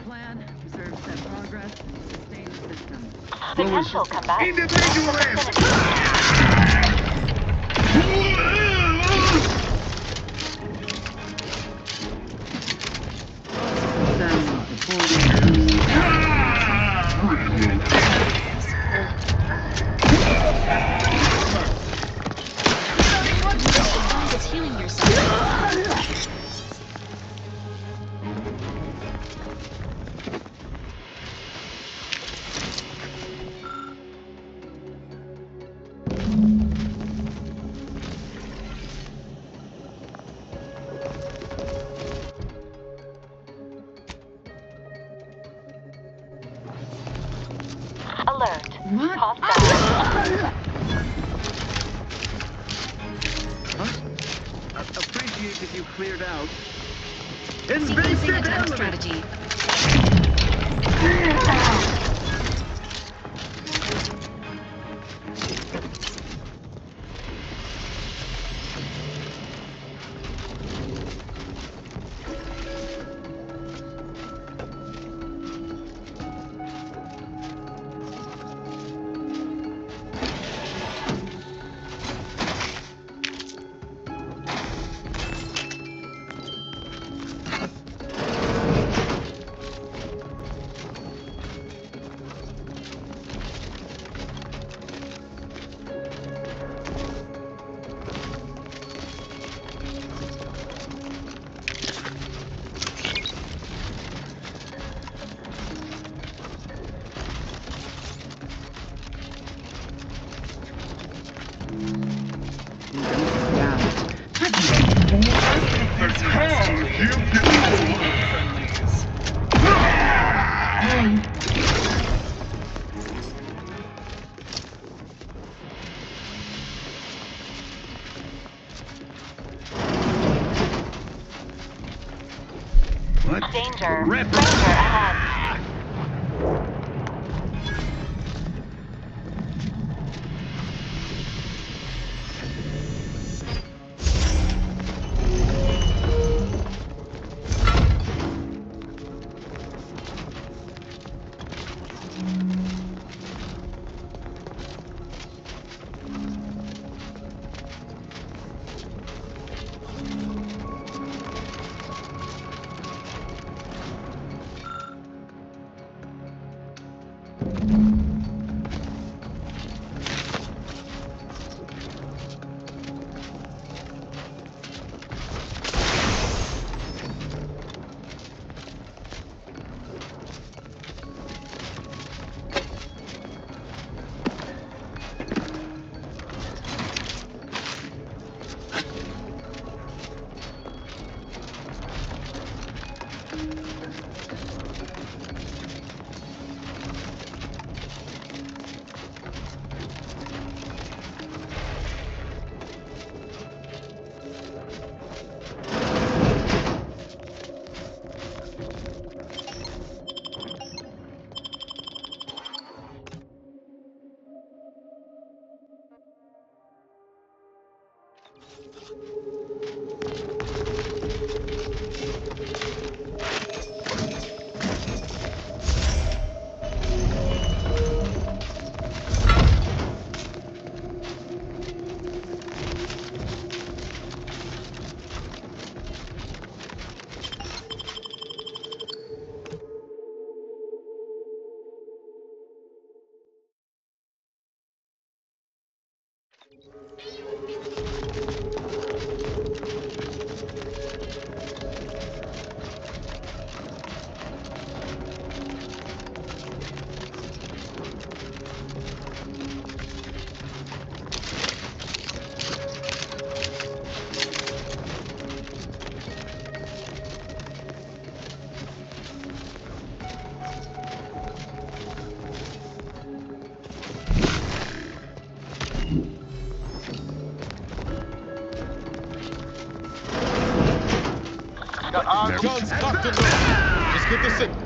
plan, preserve said progress, sustain the system. Potential combatants. It's healing yourself. Alert. What? Appreciate that you cleared out. Sequencing attack strategy. Danger. Ranger ahead. Guns cocked and loaded. Just get the signal.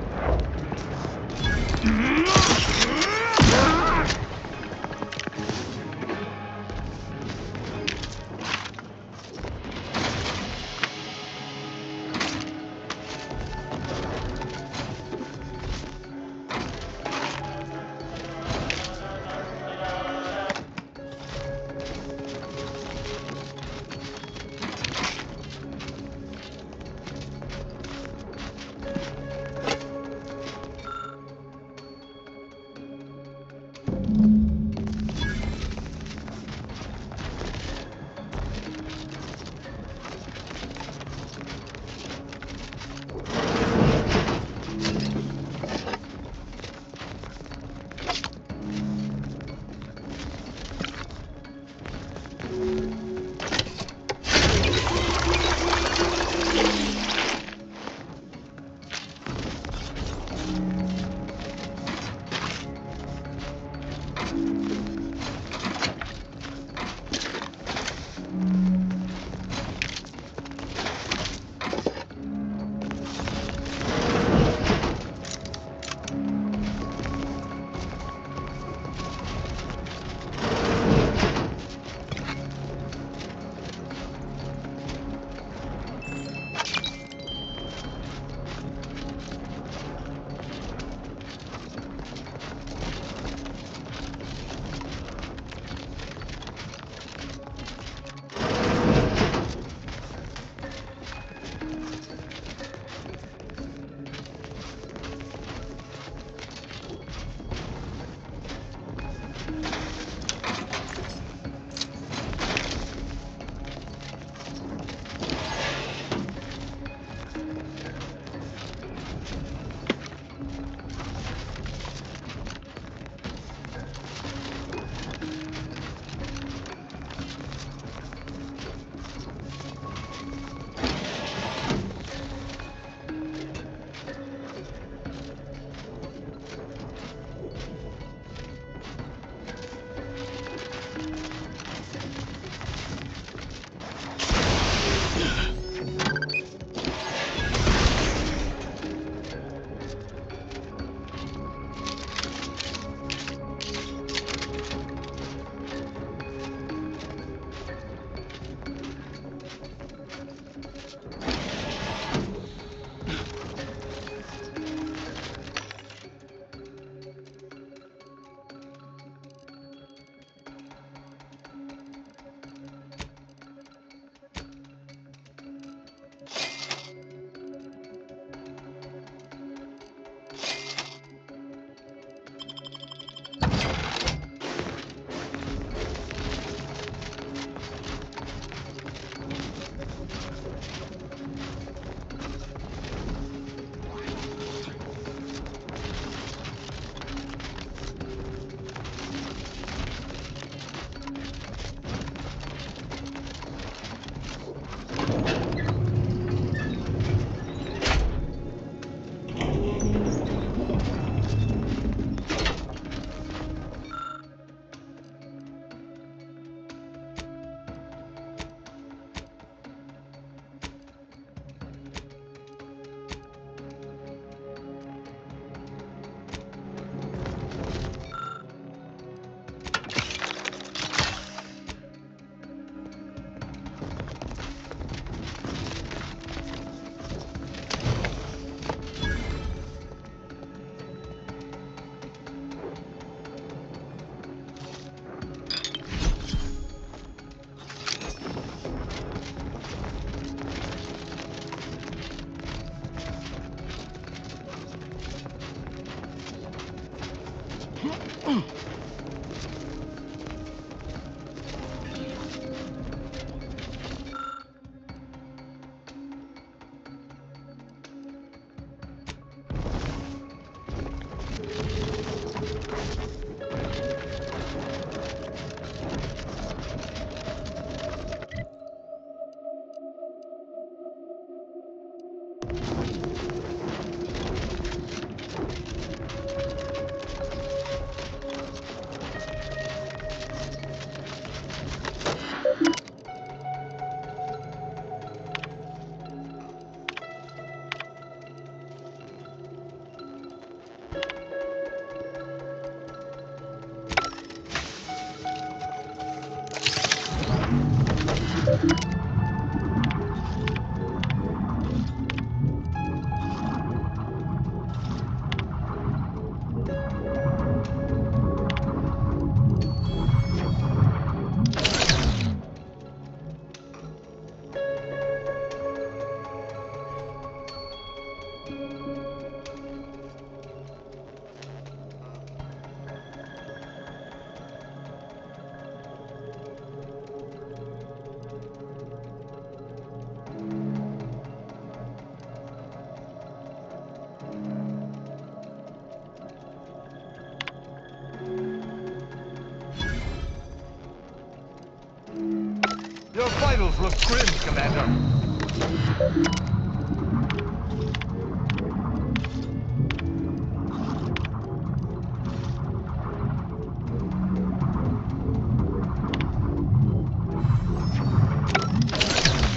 Your vitals look grim, Commander.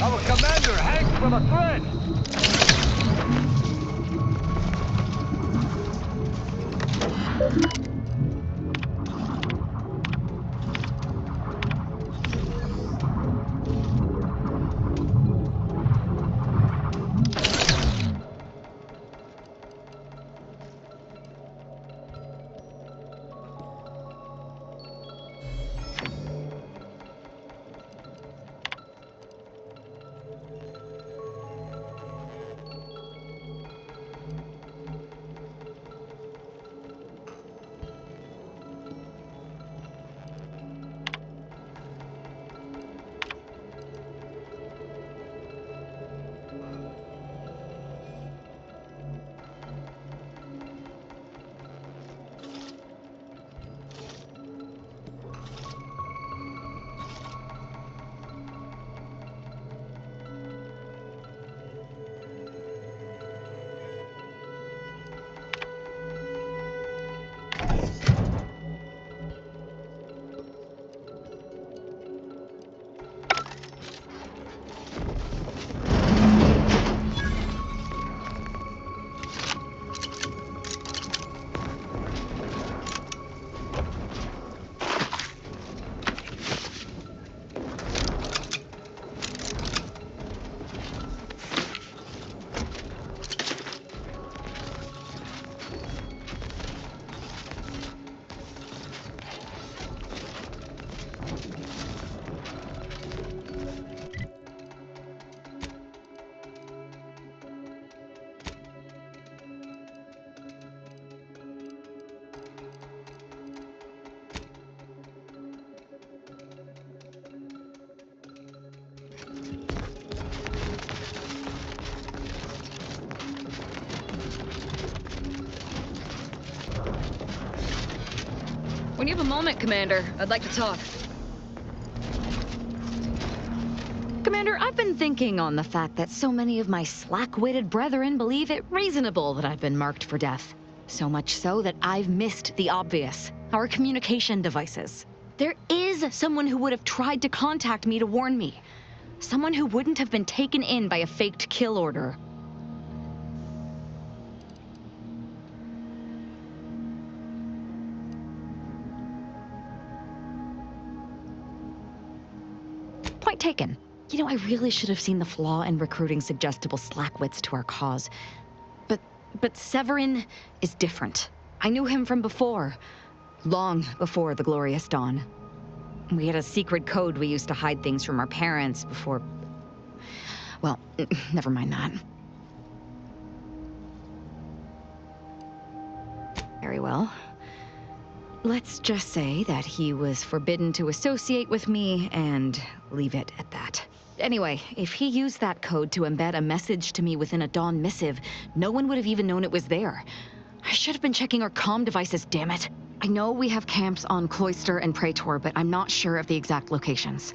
Our commander hangs from a thread! When you have a moment, Commander, I'd like to talk. Commander, I've been thinking on the fact that so many of my slack-witted brethren believe it reasonable that I've been marked for death. So much so that I've missed the obvious, our communication devices. There is someone who would have tried to contact me to warn me. Someone who wouldn't have been taken in by a faked kill order. Point taken. You know, I really should have seen the flaw in recruiting suggestible slackwits to our cause. But Severin is different. I knew him from before. Long before the Glorious Dawn. We had a secret code we used to hide things from our parents before... Well, never mind that. Very well. let's just say that he was forbidden to associate with me and leave it at that. Anyway, if he used that code to embed a message to me within a Dawn missive, no one would have even known it was there. I should have been checking our comm devices, damn it. I know we have camps on Cloister and Praetor, but I'm not sure of the exact locations.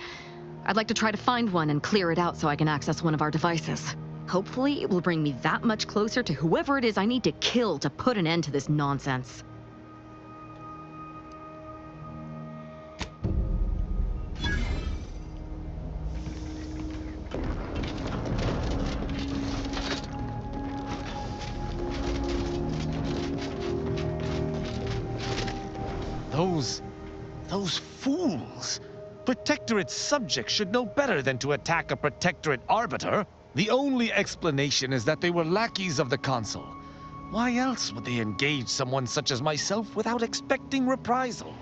I'd like to try to find one and clear it out so I can access one of our devices. Hopefully, it will bring me that much closer to whoever it is I need to kill to put an end to this nonsense. Those fools! Protectorate subjects should know better than to attack a Protectorate arbiter. The only explanation is that they were lackeys of the Consul. Why else would they engage someone such as myself without expecting reprisal?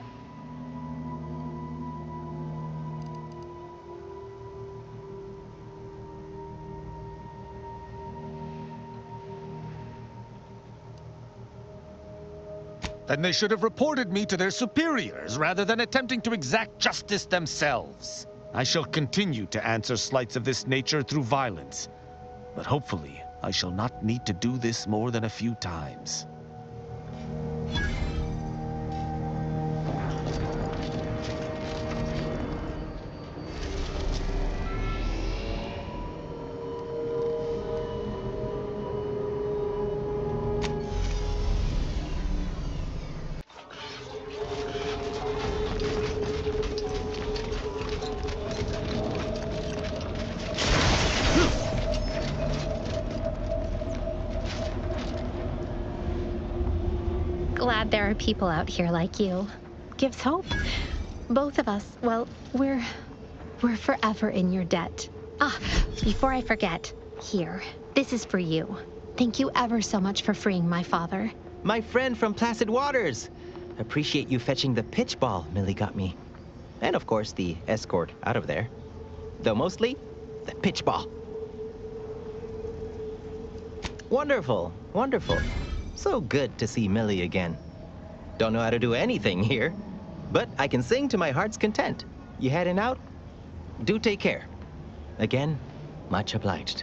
Then they should have reported me to their superiors rather than attempting to exact justice themselves. I shall continue to answer slights of this nature through violence, but hopefully I shall not need to do this more than a few times. Glad there are people out here like you. Gives hope. Both of us, well, we're forever in your debt. Ah, before I forget, here, this is for you. Thank you ever so much for freeing my father. My friend from Placid Waters. Appreciate you fetching the pitch ball Millie got me. And of course, the escort out of there. Though mostly, the pitch ball. Wonderful, wonderful. So good to see Millie again. Don't know how to do anything here, but I can sing to my heart's content. You heading out? Do take care. Again, much obliged.